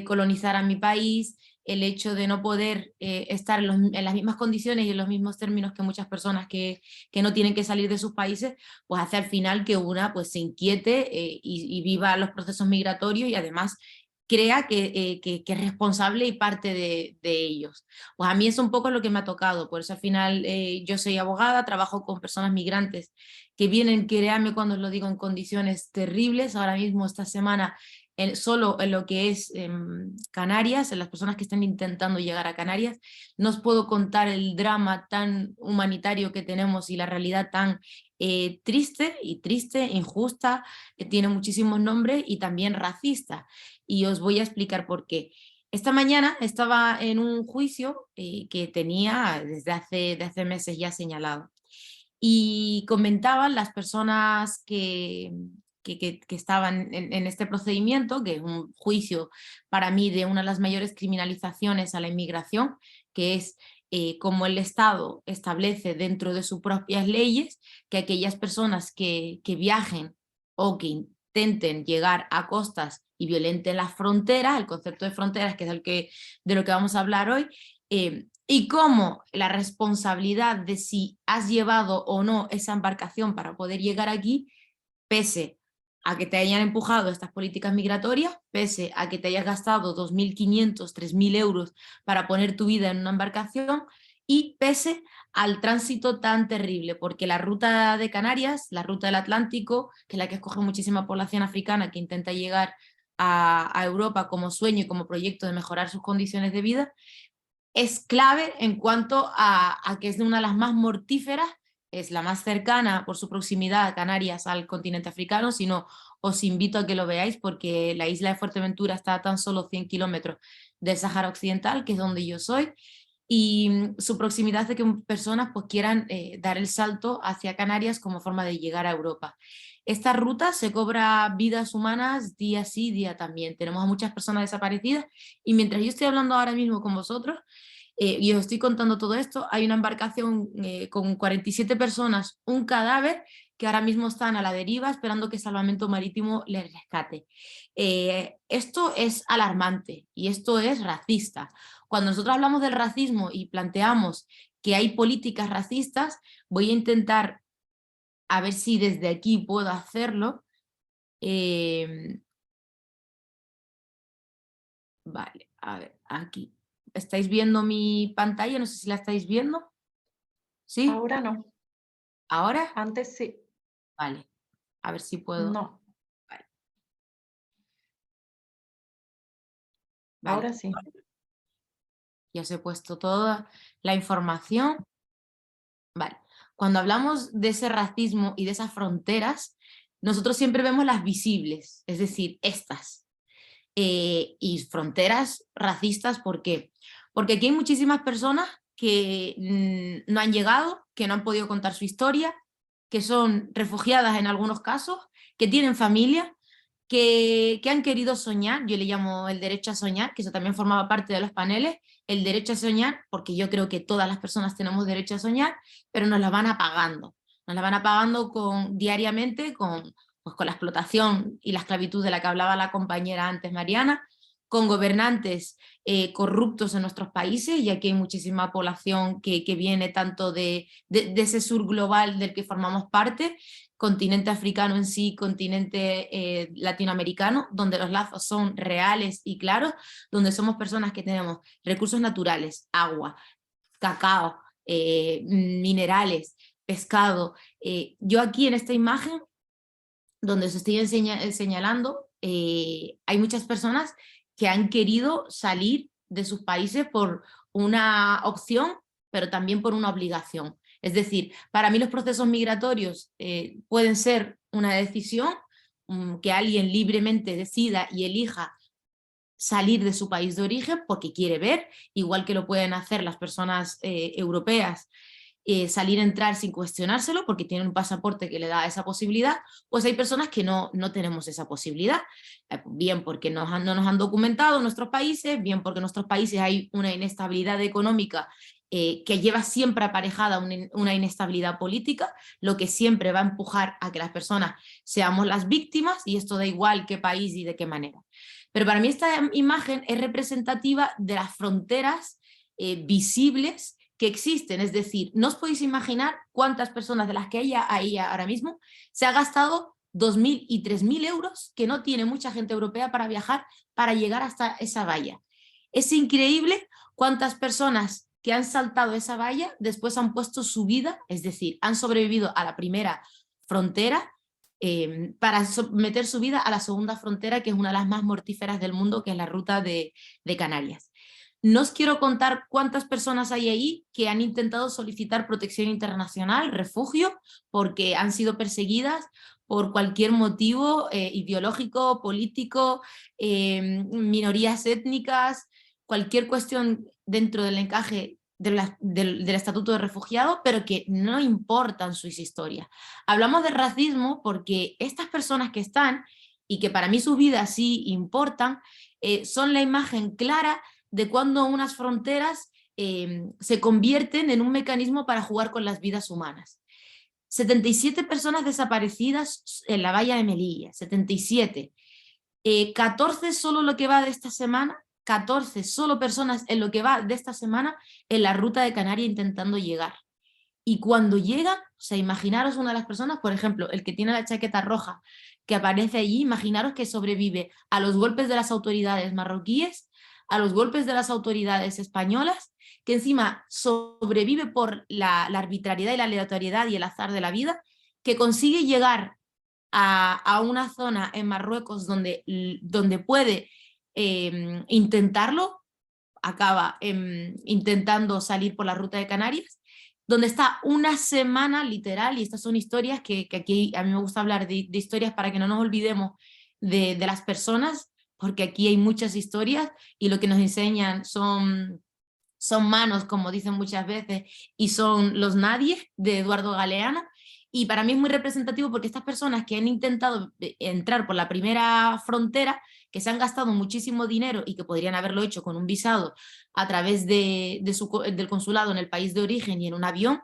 colonizara mi país, el hecho de no poder estar en las mismas condiciones y en los mismos términos que muchas personas que no tienen que salir de sus países, pues hace al final que una pues se inquiete y viva los procesos migratorios y además crea que es responsable y parte de ellos. Pues a mí es un poco lo que me ha tocado, por eso al final yo soy abogada, trabajo con personas migrantes que vienen, créanme cuando os lo digo, en condiciones terribles. Ahora mismo, esta semana, solo en lo que es Canarias, en las personas que están intentando llegar a Canarias, no os puedo contar el drama tan humanitario que tenemos y la realidad tan triste, injusta, que tiene muchísimos nombres y también racista. Y os voy a explicar por qué. Esta mañana estaba en un juicio que tenía desde hace meses ya señalado, y comentaban las personas que estaban en este procedimiento, que es un juicio para mí de una de las mayores criminalizaciones a la inmigración, que es como el Estado establece dentro de sus propias leyes que aquellas personas que viajen o que intenten llegar a costas y violenten las fronteras, el concepto de fronteras, que es de lo que vamos a hablar hoy, y cómo la responsabilidad de si has llevado o no esa embarcación para poder llegar aquí, pese a que te hayan empujado estas políticas migratorias, pese a que te hayas gastado 2.500, 3.000 euros para poner tu vida en una embarcación, y pese al tránsito tan terrible, porque la ruta de Canarias, la ruta del Atlántico, que es la que escoge muchísima población africana que intenta llegar a Europa como sueño y como proyecto de mejorar sus condiciones de vida, es clave en cuanto a que es una de las más mortíferas, es la más cercana por su proximidad a Canarias al continente africano, sino os invito a que lo veáis porque la isla de Fuerteventura está a tan solo 100 kilómetros del Sáhara Occidental, que es donde yo soy, y su proximidad hace que personas pues quieran dar el salto hacia Canarias como forma de llegar a Europa. Esta ruta se cobra vidas humanas día sí, día también. Tenemos a muchas personas desaparecidas, y mientras yo estoy hablando ahora mismo con vosotros y os estoy contando todo esto, hay una embarcación con 47 personas, un cadáver, que ahora mismo están a la deriva esperando que Salvamento Marítimo les rescate. Esto es alarmante y esto es racista. Cuando nosotros hablamos del racismo y planteamos que hay políticas racistas, voy a intentar a ver si desde aquí puedo hacerlo. Vale, a ver, aquí. ¿Estáis viendo mi pantalla? No sé si la estáis viendo. ¿Sí? Ahora no. ¿Ahora? Antes sí. Vale, a ver si puedo. No. Vale. Vale. Ahora sí. Ya os he puesto toda la información. Vale. Cuando hablamos de ese racismo y de esas fronteras, nosotros siempre vemos las visibles, es decir, estas. Y fronteras racistas, ¿por qué? Porque aquí hay muchísimas personas que no han llegado, que no han podido contar su historia, que son refugiadas en algunos casos, que tienen familia, que han querido soñar. Yo le llamo el derecho a soñar, que eso también formaba parte de los paneles, el derecho a soñar, porque yo creo que todas las personas tenemos derecho a soñar, pero nos la van apagando. Nos la van apagando diariamente con la explotación y la esclavitud de la que hablaba la compañera antes, Mariana, con gobernantes corruptos en nuestros países, ya que hay muchísima población que viene tanto de ese sur global del que formamos parte, continente africano en sí, continente latinoamericano, donde los lazos son reales y claros, donde somos personas que tenemos recursos naturales, agua, cacao, minerales, pescado. Yo aquí en esta imagen, donde os estoy señalando, hay muchas personas que han querido salir de sus países por una opción, pero también por una obligación. Es decir, para mí los procesos migratorios pueden ser una decisión, que alguien libremente decida y elija salir de su país de origen porque quiere ver, igual que lo pueden hacer las personas europeas, salir a entrar sin cuestionárselo porque tienen un pasaporte que le da esa posibilidad. Pues hay personas que no tenemos esa posibilidad, bien porque no nos han documentado en nuestros países, bien porque en nuestros países hay una inestabilidad económica que lleva siempre aparejada una inestabilidad política, lo que siempre va a empujar a que las personas seamos las víctimas, y esto da igual qué país y de qué manera. Pero para mí esta imagen es representativa de las fronteras visibles que existen, es decir, no os podéis imaginar cuántas personas de las que hay ahí ahora mismo se ha gastado 2.000 y 3.000 euros, que no tiene mucha gente europea para viajar, para llegar hasta esa valla. Es increíble cuántas personas que han saltado esa valla después han puesto su vida, es decir, han sobrevivido a la primera frontera para meter su vida a la segunda frontera, que es una de las más mortíferas del mundo, que es la ruta de Canarias. No os quiero contar cuántas personas hay ahí que han intentado solicitar protección internacional, refugio, porque han sido perseguidas por cualquier motivo ideológico, político, minorías étnicas, cualquier cuestión dentro del encaje del Estatuto de Refugiado, pero que no importan sus historias. Hablamos de racismo porque estas personas que están, y que para mí sus vidas sí importan, son la imagen clara de cuando unas fronteras se convierten en un mecanismo para jugar con las vidas humanas. 77 personas desaparecidas en la valla de Melilla, 77. 14 solo lo que va de esta semana, 14 solo personas en lo que va de esta semana en la ruta de Canarias intentando llegar. Y cuando llegan, o sea, imaginaros una de las personas, por ejemplo, el que tiene la chaqueta roja que aparece allí, imaginaros que sobrevive a los golpes de las autoridades marroquíes, a los golpes de las autoridades españolas, que encima sobrevive por la arbitrariedad y la aleatoriedad y el azar de la vida, que consigue llegar a una zona en Marruecos donde puede intentarlo, acaba intentando salir por la ruta de Canarias, donde está una semana literal, y estas son historias que aquí a mí me gusta hablar de historias para que no nos olvidemos de las personas, porque aquí hay muchas historias y lo que nos enseñan son manos, como dicen muchas veces, y son los nadie de Eduardo Galeano. Y para mí es muy representativo porque estas personas que han intentado entrar por la primera frontera, que se han gastado muchísimo dinero y que podrían haberlo hecho con un visado a través del consulado en el país de origen y en un avión,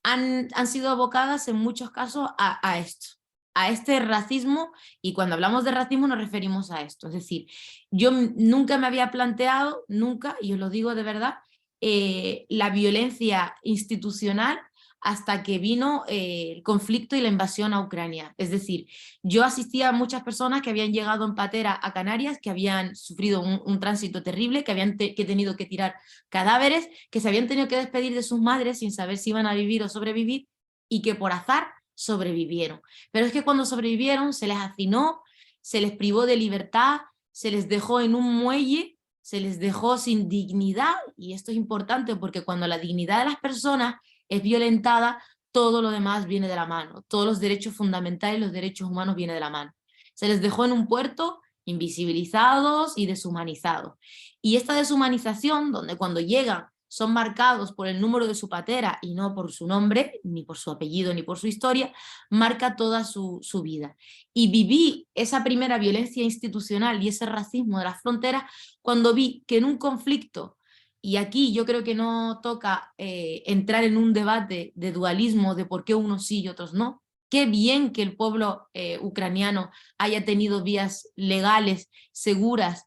han sido abocadas en muchos casos a esto, a este racismo, y cuando hablamos de racismo nos referimos a esto. Es decir, yo nunca me había planteado, nunca, y os lo digo de verdad, la violencia institucional hasta que vino el conflicto y la invasión a Ucrania. Es decir, yo asistía a muchas personas que habían llegado en patera a Canarias, que habían sufrido un tránsito terrible, que habían tenido que tirar cadáveres, que se habían tenido que despedir de sus madres sin saber si iban a vivir o sobrevivir, y que por azar sobrevivieron. Pero es que cuando sobrevivieron se les hacinó, se les privó de libertad, se les dejó en un muelle, se les dejó sin dignidad, y esto es importante porque cuando la dignidad de las personas es violentada, todo lo demás viene de la mano, todos los derechos fundamentales, los derechos humanos vienen de la mano. Se les dejó en un puerto invisibilizados y deshumanizados. Y esta deshumanización, donde cuando llegan son marcados por el número de su patera y no por su nombre, ni por su apellido, ni por su historia, marca toda su vida. Y viví esa primera violencia institucional y ese racismo de las fronteras cuando vi que en un conflicto, y aquí yo creo que no toca entrar en un debate de dualismo de por qué unos sí y otros no. Qué bien que el pueblo ucraniano haya tenido vías legales, seguras,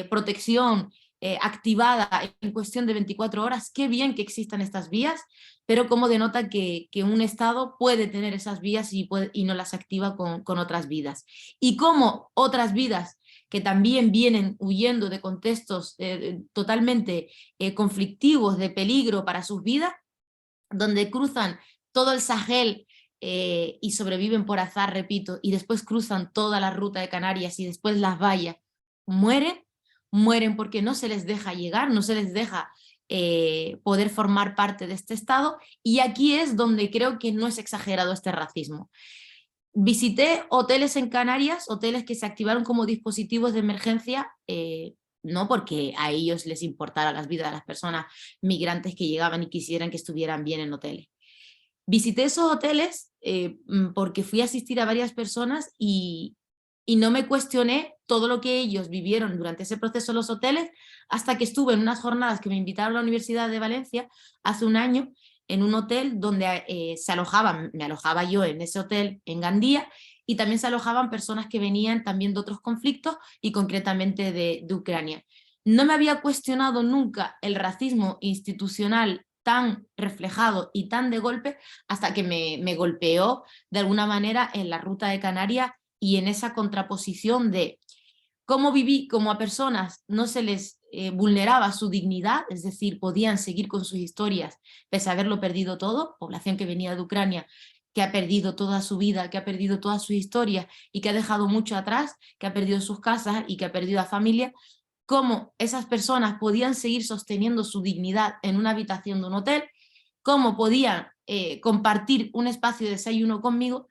protección activada en cuestión de 24 horas. Qué bien que existan estas vías, pero como denota que un Estado puede tener esas vías y no las activa con otras vidas. Y cómo otras vidas que también vienen huyendo de contextos totalmente conflictivos, de peligro para sus vidas, donde cruzan todo el Sahel y sobreviven por azar, repito, y después cruzan toda la ruta de Canarias y después las vallas, mueren porque no se les deja llegar, no se les deja poder formar parte de este Estado, y aquí es donde creo que no es exagerado este racismo. Visité hoteles en Canarias, hoteles que se activaron como dispositivos de emergencia, no porque a ellos les importara las vidas de las personas migrantes que llegaban y quisieran que estuvieran bien en hoteles. Visité esos hoteles porque fui a asistir a varias personas y no me cuestioné todo lo que ellos vivieron durante ese proceso en los hoteles, hasta que estuve en unas jornadas que me invitaron a la Universidad de Valencia hace un año, en un hotel donde me alojaba yo en ese hotel en Gandía, y también se alojaban personas que venían también de otros conflictos y concretamente de Ucrania. No me había cuestionado nunca el racismo institucional tan reflejado y tan de golpe hasta que me golpeó de alguna manera en la ruta de Canarias, y en esa contraposición de cómo viví, como a personas no se les vulneraba su dignidad, es decir, podían seguir con sus historias pese a haberlo perdido todo, población que venía de Ucrania, que ha perdido toda su vida, que ha perdido toda su historia y que ha dejado mucho atrás, que ha perdido sus casas y que ha perdido a familia, cómo esas personas podían seguir sosteniendo su dignidad en una habitación de un hotel, cómo podían compartir un espacio de desayuno conmigo,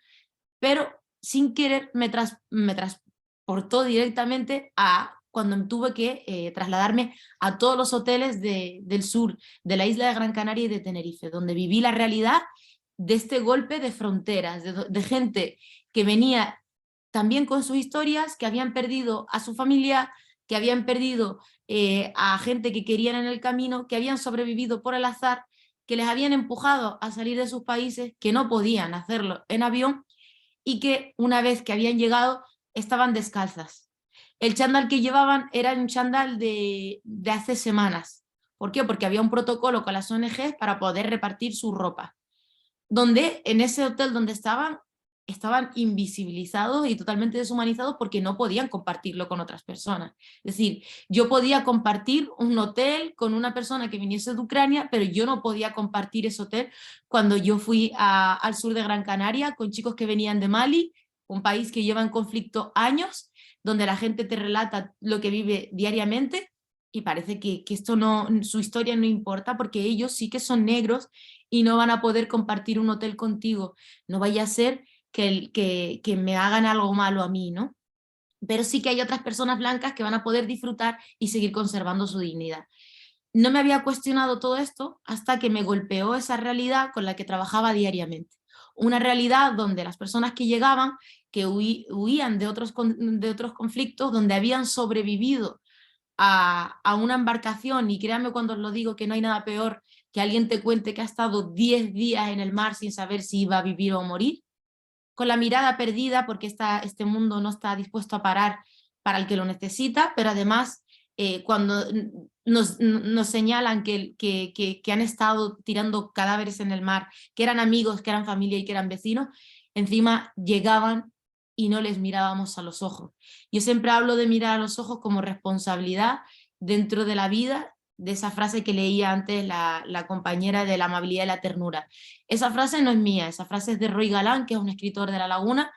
pero sin querer me transportó directamente a cuando tuve que trasladarme a todos los hoteles del sur, de la isla de Gran Canaria y de Tenerife, donde viví la realidad de este golpe de fronteras, de gente que venía también con sus historias, que habían perdido a su familia, que habían perdido a gente que querían en el camino, que habían sobrevivido por el azar, que les habían empujado a salir de sus países, que no podían hacerlo en avión y que una vez que habían llegado estaban descalzas. El chándal que llevaban era un chándal de hace semanas. ¿Por qué? Porque había un protocolo con las ONGs para poder repartir su ropa. Donde en ese hotel donde estaban invisibilizados y totalmente deshumanizados porque no podían compartirlo con otras personas. Es decir, yo podía compartir un hotel con una persona que viniese de Ucrania, pero yo no podía compartir ese hotel cuando yo fui al sur de Gran Canaria con chicos que venían de Mali, un país que lleva en conflicto años, donde la gente te relata lo que vive diariamente y parece que esto no, su historia no importa porque ellos sí que son negros y no van a poder compartir un hotel contigo. No vaya a ser que me hagan algo malo a mí, ¿no? Pero sí que hay otras personas blancas que van a poder disfrutar y seguir conservando su dignidad. No me había cuestionado todo esto hasta que me golpeó esa realidad con la que trabajaba diariamente. Una realidad donde las personas que llegaban, que huían de otros conflictos, donde habían sobrevivido a una embarcación, y créanme cuando os lo digo que no hay nada peor que alguien te cuente que ha estado 10 días en el mar sin saber si iba a vivir o morir, con la mirada perdida porque este mundo no está dispuesto a parar para el que lo necesita, pero además cuando nos señalan que han estado tirando cadáveres en el mar, que eran amigos, que eran familia y que eran vecinos, encima llegaban y no les mirábamos a los ojos. Yo siempre hablo de mirar a los ojos como responsabilidad dentro de la vida, de esa frase que leía antes la compañera de la amabilidad y la ternura. Esa frase no es mía, esa frase es de Roy Galán, que es un escritor de La Laguna,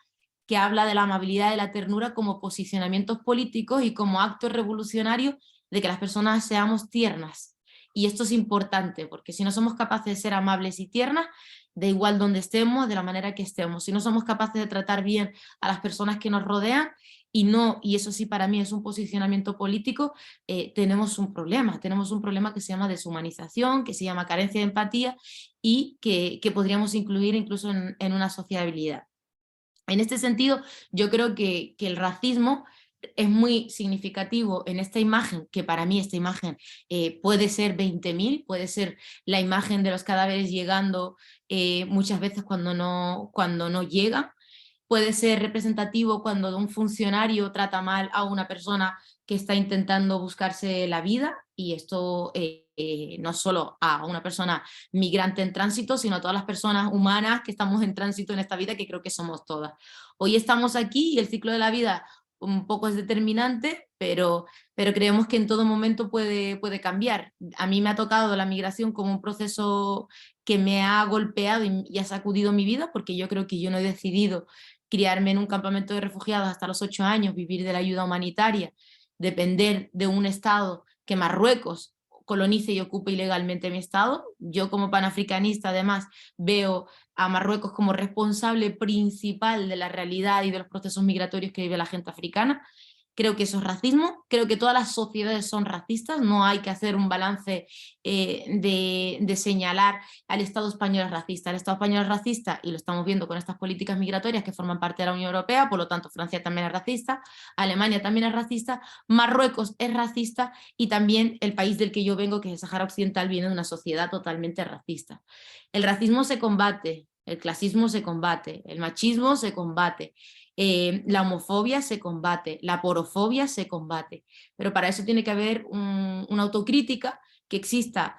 que habla de la amabilidad y la ternura como posicionamientos políticos y como actos revolucionarios de que las personas seamos tiernas. Y esto es importante, porque si no somos capaces de ser amables y tiernas, da igual donde estemos, de la manera que estemos, si no somos capaces de tratar bien a las personas que nos rodean, y eso sí para mí es un posicionamiento político, tenemos un problema que se llama deshumanización, que se llama carencia de empatía y que podríamos incluir incluso en una sociabilidad. En este sentido, yo creo que el racismo es muy significativo en esta imagen, que para mí esta imagen puede ser 20.000, puede ser la imagen de los cadáveres llegando muchas veces cuando no llegan, puede ser representativo cuando un funcionario trata mal a una persona que está intentando buscarse la vida, y esto no solo a una persona migrante en tránsito, sino a todas las personas humanas que estamos en tránsito en esta vida, que creo que somos todas. Hoy estamos aquí y el ciclo de la vida un poco es determinante, pero creemos que en todo momento puede cambiar. A mí me ha tocado la migración como un proceso que me ha golpeado y ha sacudido mi vida, porque yo creo que yo no he decidido criarme en un campamento de refugiados hasta los 8 años, vivir de la ayuda humanitaria, depender de un Estado que Marruecos colonice y ocupe ilegalmente mi Estado. Yo como panafricanista además veo a Marruecos como responsable principal de la realidad y de los procesos migratorios que vive la gente africana. Creo que eso es racismo, creo que todas las sociedades son racistas, no hay que hacer un balance de señalar al Estado español es racista. El Estado español es racista y lo estamos viendo con estas políticas migratorias que forman parte de la Unión Europea, por lo tanto Francia también es racista, Alemania también es racista, Marruecos es racista y también el país del que yo vengo, que es el Sahara Occidental, viene de una sociedad totalmente racista. El racismo se combate, el clasismo se combate, el machismo se combate, la homofobia se combate, la porofobia se combate, pero para eso tiene que haber una autocrítica que exista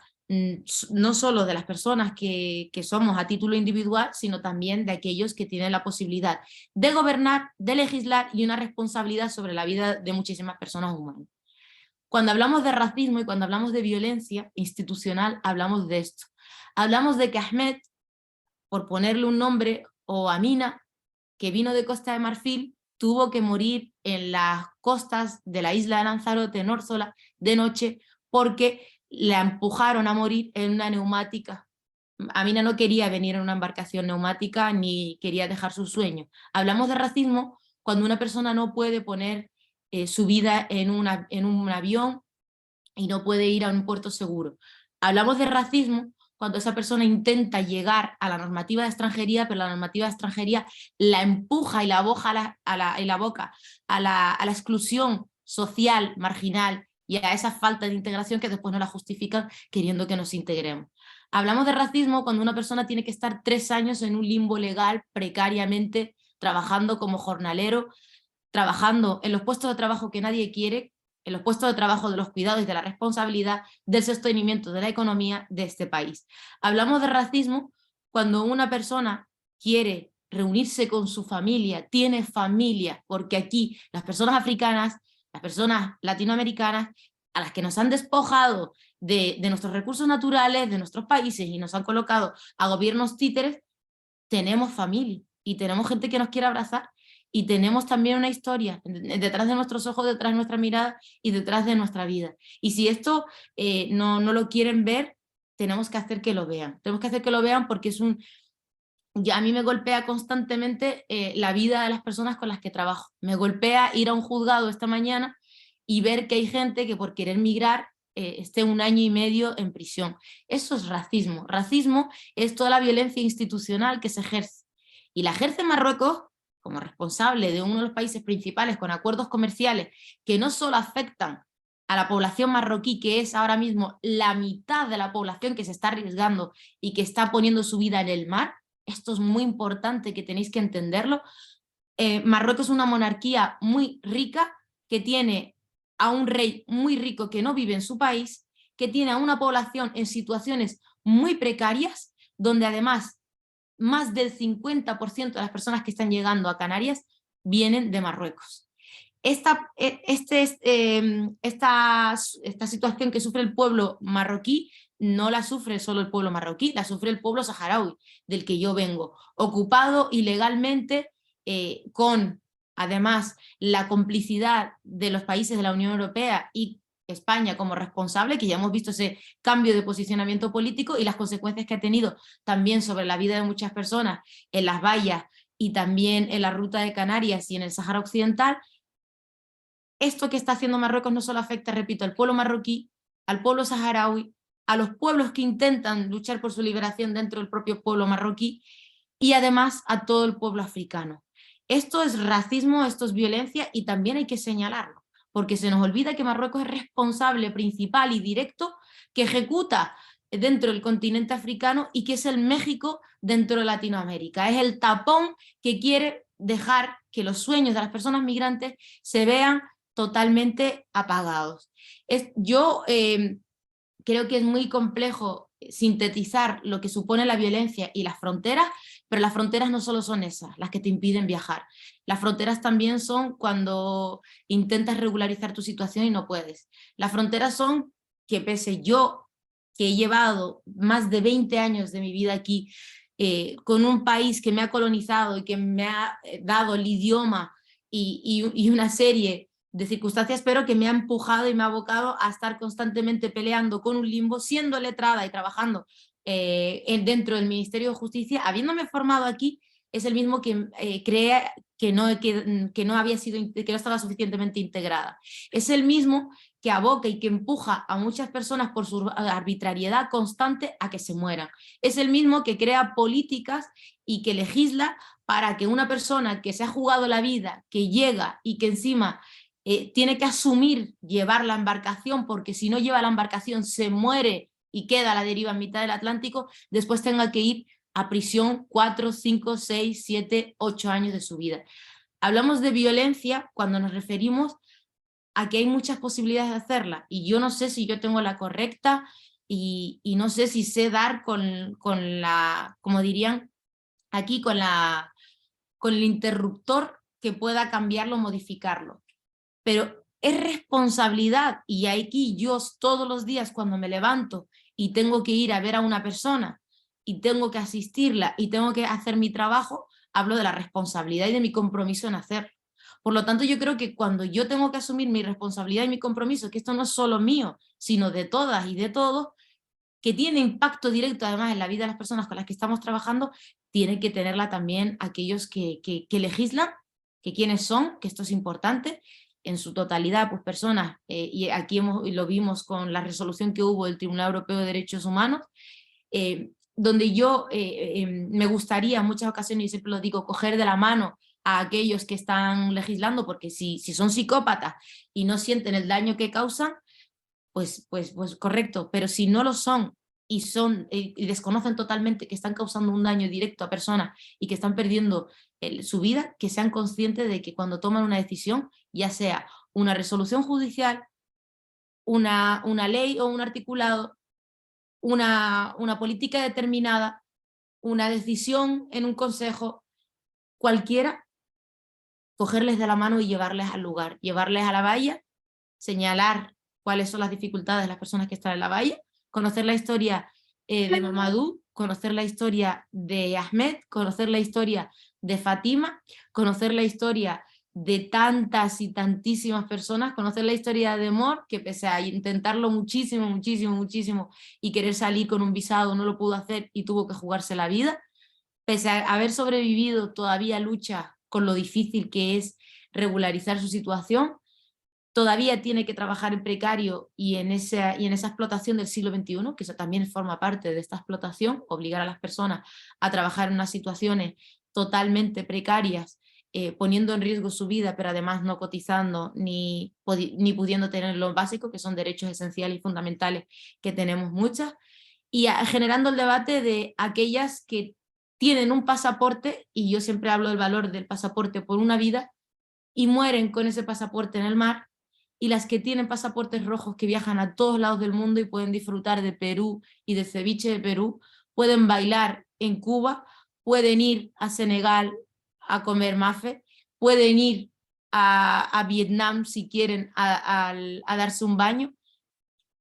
no solo de las personas que somos a título individual, sino también de aquellos que tienen la posibilidad de gobernar, de legislar y una responsabilidad sobre la vida de muchísimas personas humanas. Cuando hablamos de racismo y cuando hablamos de violencia institucional, hablamos de esto. Hablamos de que Ahmed, por ponerle un nombre, o Amina, que vino de Costa de Marfil, tuvo que morir en las costas de la isla de Lanzarote, en Órsola, de noche, porque la empujaron a morir en una neumática. Amina no quería venir en una embarcación neumática ni quería dejar su sueño. Hablamos de racismo cuando una persona no puede poner su vida en un avión y no puede ir a un puerto seguro. Hablamos de racismo cuando esa persona intenta llegar a la normativa de extranjería, pero la normativa de extranjería la empuja y la aboca a la exclusión social, marginal, y a esa falta de integración que después no la justifican queriendo que nos integremos. Hablamos de racismo cuando una persona tiene que estar 3 años en un limbo legal, precariamente, trabajando como jornalero, trabajando en los puestos de trabajo que nadie quiere, en los puestos de trabajo de los cuidados y de la responsabilidad del sostenimiento de la economía de este país. Hablamos de racismo cuando una persona quiere reunirse con su familia, tiene familia, porque aquí las personas africanas, las personas latinoamericanas, a las que nos han despojado de nuestros recursos naturales, de nuestros países y nos han colocado a gobiernos títeres, tenemos familia y tenemos gente que nos quiere abrazar. Y tenemos también una historia detrás de nuestros ojos, detrás de nuestra mirada y detrás de nuestra vida. Y si esto no lo quieren ver, tenemos que hacer que lo vean. Tenemos que hacer que lo vean porque ya a mí me golpea constantemente la vida de las personas con las que trabajo. Me golpea ir a un juzgado esta mañana y ver que hay gente que por querer migrar esté 1 año y medio en prisión. Eso es racismo. Racismo es toda la violencia institucional que se ejerce. Y la ejerce Marruecos como responsable de uno de los países principales con acuerdos comerciales que no solo afectan a la población marroquí, que es ahora mismo la mitad de la población que se está arriesgando y que está poniendo su vida en el mar. Esto es muy importante, que tenéis que entenderlo. Marruecos es una monarquía muy rica, que tiene a un rey muy rico que no vive en su país, que tiene a una población en situaciones muy precarias, donde además más del 50% de las personas que están llegando a Canarias vienen de Marruecos. Esta situación que sufre el pueblo marroquí no la sufre solo el pueblo marroquí, la sufre el pueblo saharaui, del que yo vengo, ocupado ilegalmente, con además la complicidad de los países de la Unión Europea y España como responsable, que ya hemos visto ese cambio de posicionamiento político y las consecuencias que ha tenido también sobre la vida de muchas personas en las vallas y también en la ruta de Canarias y en el Sáhara Occidental. Esto que está haciendo Marruecos no solo afecta, repito, al pueblo marroquí, al pueblo saharaui, a los pueblos que intentan luchar por su liberación dentro del propio pueblo marroquí y además a todo el pueblo africano. Esto es racismo, esto es violencia y también hay que señalarlo, porque se nos olvida que Marruecos es responsable principal y directo que ejecuta dentro del continente africano y que es el México dentro de Latinoamérica. Es el tapón que quiere dejar que los sueños de las personas migrantes se vean totalmente apagados. Yo creo que es muy complejo sintetizar lo que supone la violencia y las fronteras, pero las fronteras no solo son esas, las que te impiden viajar. Las fronteras también son cuando intentas regularizar tu situación y no puedes. Las fronteras son que pese yo, que he llevado más de 20 años de mi vida aquí, con un país que me ha colonizado y que me ha dado el idioma y una serie de circunstancias, pero que me ha empujado y me ha abocado a estar constantemente peleando con un limbo, siendo letrada y trabajando dentro del Ministerio de Justicia, habiéndome formado aquí, es el mismo que crea que no estaba suficientemente integrada. Es el mismo que aboca y que empuja a muchas personas por su arbitrariedad constante a que se mueran. Es el mismo que crea políticas y que legisla para que una persona que se ha jugado la vida, que llega y que encima tiene que asumir llevar la embarcación, porque si no lleva la embarcación se muere y queda a la deriva en mitad del Atlántico, después tenga que ir a prisión 4, 5, 6, 7, 8 años de su vida. Hablamos de violencia cuando nos referimos a que hay muchas posibilidades de hacerla, y yo no sé si yo tengo la correcta y no sé si sé dar con la, como dirían aquí, con el interruptor que pueda cambiarlo, modificarlo. Pero es responsabilidad, y aquí yo todos los días cuando me levanto y tengo que ir a ver a una persona y tengo que asistirla y tengo que hacer mi trabajo, hablo de la responsabilidad y de mi compromiso en hacerlo. Por lo tanto, yo creo que cuando yo tengo que asumir mi responsabilidad y mi compromiso, que esto no es solo mío, sino de todas y de todos, que tiene impacto directo además en la vida de las personas con las que estamos trabajando, tiene que tenerla también aquellos que legislan, que quiénes son, que esto es importante, en su totalidad, pues personas, y aquí lo vimos con la resolución que hubo del Tribunal Europeo de Derechos Humanos, donde yo me gustaría en muchas ocasiones, y siempre lo digo, coger de la mano a aquellos que están legislando, porque si son psicópatas y no sienten el daño que causan, pues correcto, pero si no lo son y desconocen totalmente que están causando un daño directo a personas y que están perdiendo su vida, que sean conscientes de que cuando toman una decisión, ya sea una resolución judicial, una ley o un articulado, una política determinada, una decisión en un consejo, cualquiera, cogerles de la mano y llevarles al lugar, llevarles a la valla, señalar cuáles son las dificultades de las personas que están en la valla, conocer la historia de Mamadou, conocer la historia de Ahmed, conocer la historia de Fatima, conocer la historia de tantas y tantísimas personas, conocer la historia de Mor, que pese a intentarlo muchísimo y querer salir con un visado, no lo pudo hacer y tuvo que jugarse la vida, pese a haber sobrevivido, todavía lucha con lo difícil que es regularizar su situación, todavía tiene que trabajar en precario y en esa explotación del siglo XXI, que eso también forma parte de esta explotación, obligar a las personas a trabajar en unas situaciones totalmente precarias, poniendo en riesgo su vida, pero además no cotizando ni pudiendo tener lo básico, que son derechos esenciales y fundamentales que tenemos muchas, y generando el debate de aquellas que tienen un pasaporte, y yo siempre hablo del valor del pasaporte por una vida, y mueren con ese pasaporte en el mar, y las que tienen pasaportes rojos que viajan a todos lados del mundo y pueden disfrutar de Perú y de ceviche de Perú, pueden bailar en Cuba, pueden ir a Senegal a comer mafe, pueden ir a Vietnam si quieren a darse un baño,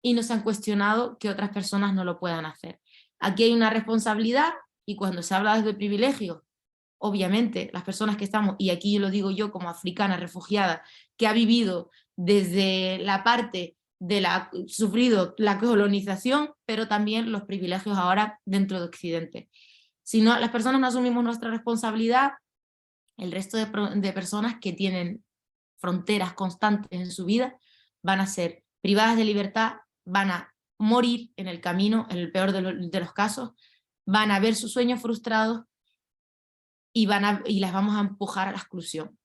y no se han cuestionado que otras personas no lo puedan hacer. Aquí hay una responsabilidad, y cuando se habla desde privilegio, obviamente las personas que estamos, y aquí lo digo yo como africana refugiada, que ha vivido desde la parte de sufrido la colonización, pero también los privilegios ahora dentro de Occidente. Si no, las personas no asumimos nuestra responsabilidad, el resto de personas que tienen fronteras constantes en su vida van a ser privadas de libertad, van a morir en el camino, en el peor de los casos, van a ver sus sueños frustrados y las vamos a empujar a la exclusión.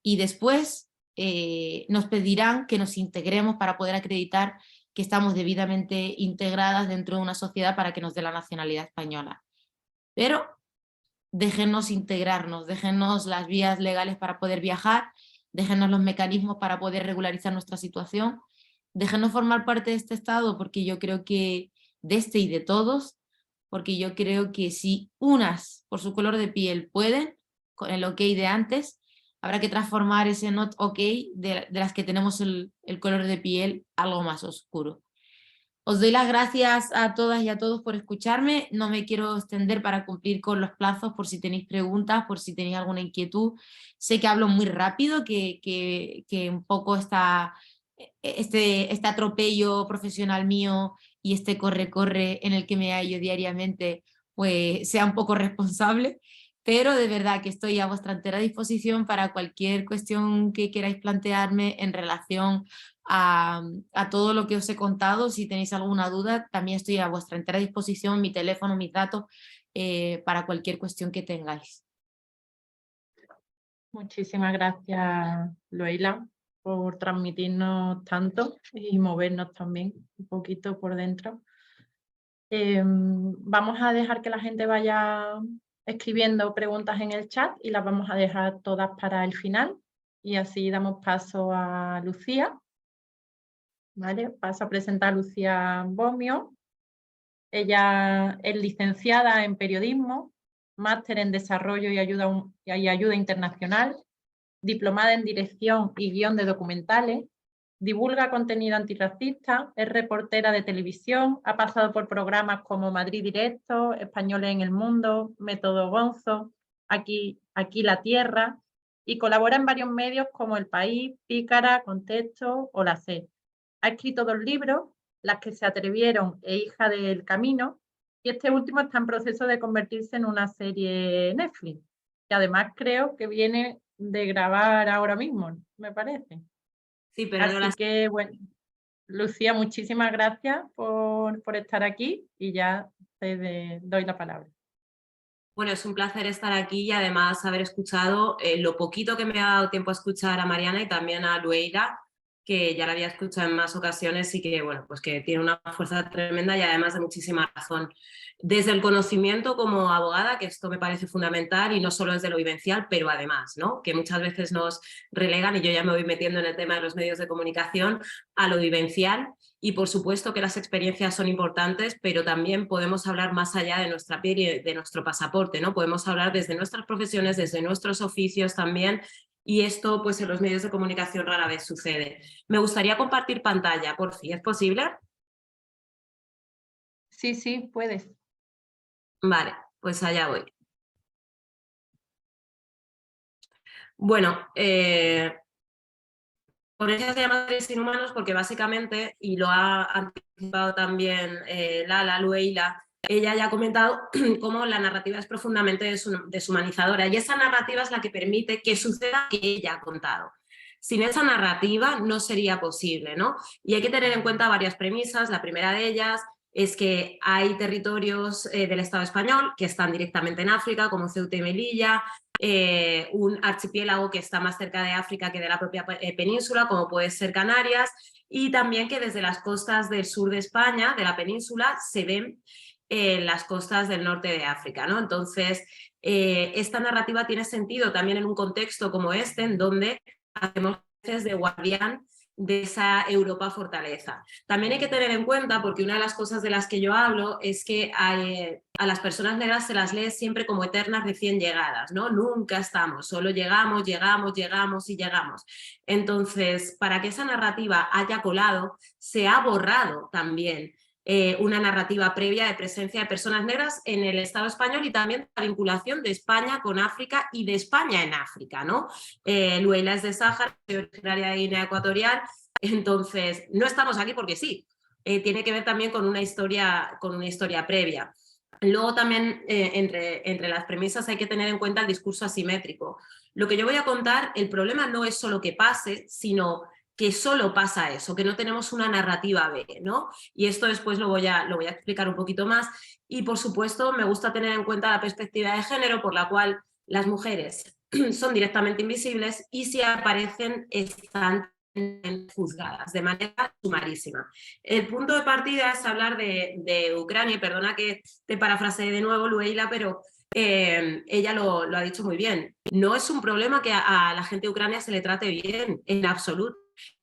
Y después nos pedirán que nos integremos para poder acreditar que estamos debidamente integradas dentro de una sociedad para que nos dé la nacionalidad española. Pero déjenos integrarnos, déjenos las vías legales para poder viajar, déjenos los mecanismos para poder regularizar nuestra situación, déjenos formar parte de este Estado, porque yo creo que de este y de todos, porque yo creo que si unas por su color de piel pueden, con el ok de antes, habrá que transformar ese not ok de las que tenemos el color de piel algo más oscuro. Os doy las gracias a todas y a todos por escucharme. No me quiero extender para cumplir con los plazos, por si tenéis preguntas, por si tenéis alguna inquietud. Sé que hablo muy rápido, que un poco este atropello profesional mío y este corre-corre en el que me hallo diariamente, pues sea un poco responsable, pero de verdad que estoy a vuestra entera disposición para cualquier cuestión que queráis plantearme en relación a todo lo que os he contado. Si tenéis alguna duda, también estoy a vuestra entera disposición, mi teléfono, mis datos, para cualquier cuestión que tengáis. Muchísimas gracias, Loela, por transmitirnos tanto y movernos también un poquito por dentro. Vamos a dejar que la gente vaya escribiendo preguntas en el chat y las vamos a dejar todas para el final, y así damos paso a Lucía. ¿Vale? Paso a presentar a Lucía Bomio. Ella es licenciada en periodismo, máster en desarrollo y ayuda internacional, diplomada en dirección y guión de documentales, divulga contenido antirracista, es reportera de televisión, ha pasado por programas como Madrid Directo, Españoles en el Mundo, Método Gonzo, Aquí la Tierra, y colabora en varios medios como El País, Pícara, Contexto o La SER. Ha escrito 2 libros, Las que se atrevieron e Hija del Camino, y este último está en proceso de convertirse en una serie Netflix, que además creo que viene de grabar ahora mismo, me parece. Sí, pero Así que, bueno, Lucía, muchísimas gracias por estar aquí y ya te doy la palabra. Bueno, es un placer estar aquí y además haber escuchado lo poquito que me ha dado tiempo a escuchar a Mariana y también a Lueila, que ya la había escuchado en más ocasiones y que, bueno, pues que tiene una fuerza tremenda y además de muchísima razón. Desde el conocimiento como abogada, que esto me parece fundamental y no solo desde lo vivencial, pero además, ¿no? Que muchas veces nos relegan, y yo ya me voy metiendo en el tema de los medios de comunicación, a lo vivencial. Y por supuesto que las experiencias son importantes, pero también podemos hablar más allá de nuestra piel y de nuestro pasaporte, ¿no? Podemos hablar desde nuestras profesiones, desde nuestros oficios también, y esto pues en los medios de comunicación rara vez sucede. Me gustaría compartir pantalla, por fin, ¿es posible? Sí, sí, puedes. Vale, pues allá voy. Bueno, por eso se llama Seres Inhumanos porque básicamente, y lo ha anticipado también Lala, Lueila, ella ya ha comentado cómo la narrativa es profundamente deshumanizadora y esa narrativa es la que permite que suceda lo que ella ha contado. Sin esa narrativa no sería posible, ¿no? Y hay que tener en cuenta varias premisas. La primera de ellas es que hay territorios del Estado español que están directamente en África, como Ceuta y Melilla, un archipiélago que está más cerca de África que de la propia península, como puede ser Canarias, y también que desde las costas del sur de España, de la península, se ven las costas del norte de África, ¿no? Entonces, esta narrativa tiene sentido también en un contexto como este, en donde hacemos veces de guardián de esa Europa fortaleza. También hay que tener en cuenta, porque una de las cosas de las que yo hablo es que a las personas negras se las lee siempre como eternas recién llegadas, ¿no? Nunca estamos, solo llegamos, llegamos, llegamos y llegamos. Entonces, para que esa narrativa haya colado, se ha borrado también una narrativa previa de presencia de personas negras en el Estado español y también la vinculación de España con África y de España en África, ¿no? Lueila es de Sáhara, originaria de Guinea Ecuatorial, entonces no estamos aquí porque sí, tiene que ver también con una historia previa. Luego también entre las premisas hay que tener en cuenta el discurso asimétrico. Lo que yo voy a contar, el problema no es solo que pase, sino que solo pasa eso, que no tenemos una narrativa B, ¿no? Y esto después lo voy a explicar un poquito más. Y por supuesto me gusta tener en cuenta la perspectiva de género por la cual las mujeres son directamente invisibles y si aparecen están juzgadas de manera sumarísima. El punto de partida es hablar de Ucrania, y perdona que te parafrasee de nuevo, Lueila, pero ella lo ha dicho muy bien. No es un problema que a la gente de Ucrania se le trate bien, en absoluto.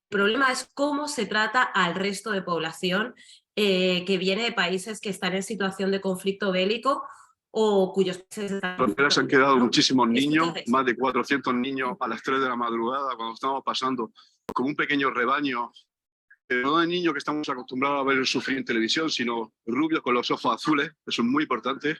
El problema es cómo se trata al resto de población que viene de países que están en situación de conflicto bélico o cuyos países están... Se han quedado muchísimos niños, más de 400 niños a las 3 de la madrugada cuando estamos pasando como un pequeño rebaño, no de niños que estamos acostumbrados a ver sufrir en televisión, sino rubios con los ojos azules, eso es muy importante.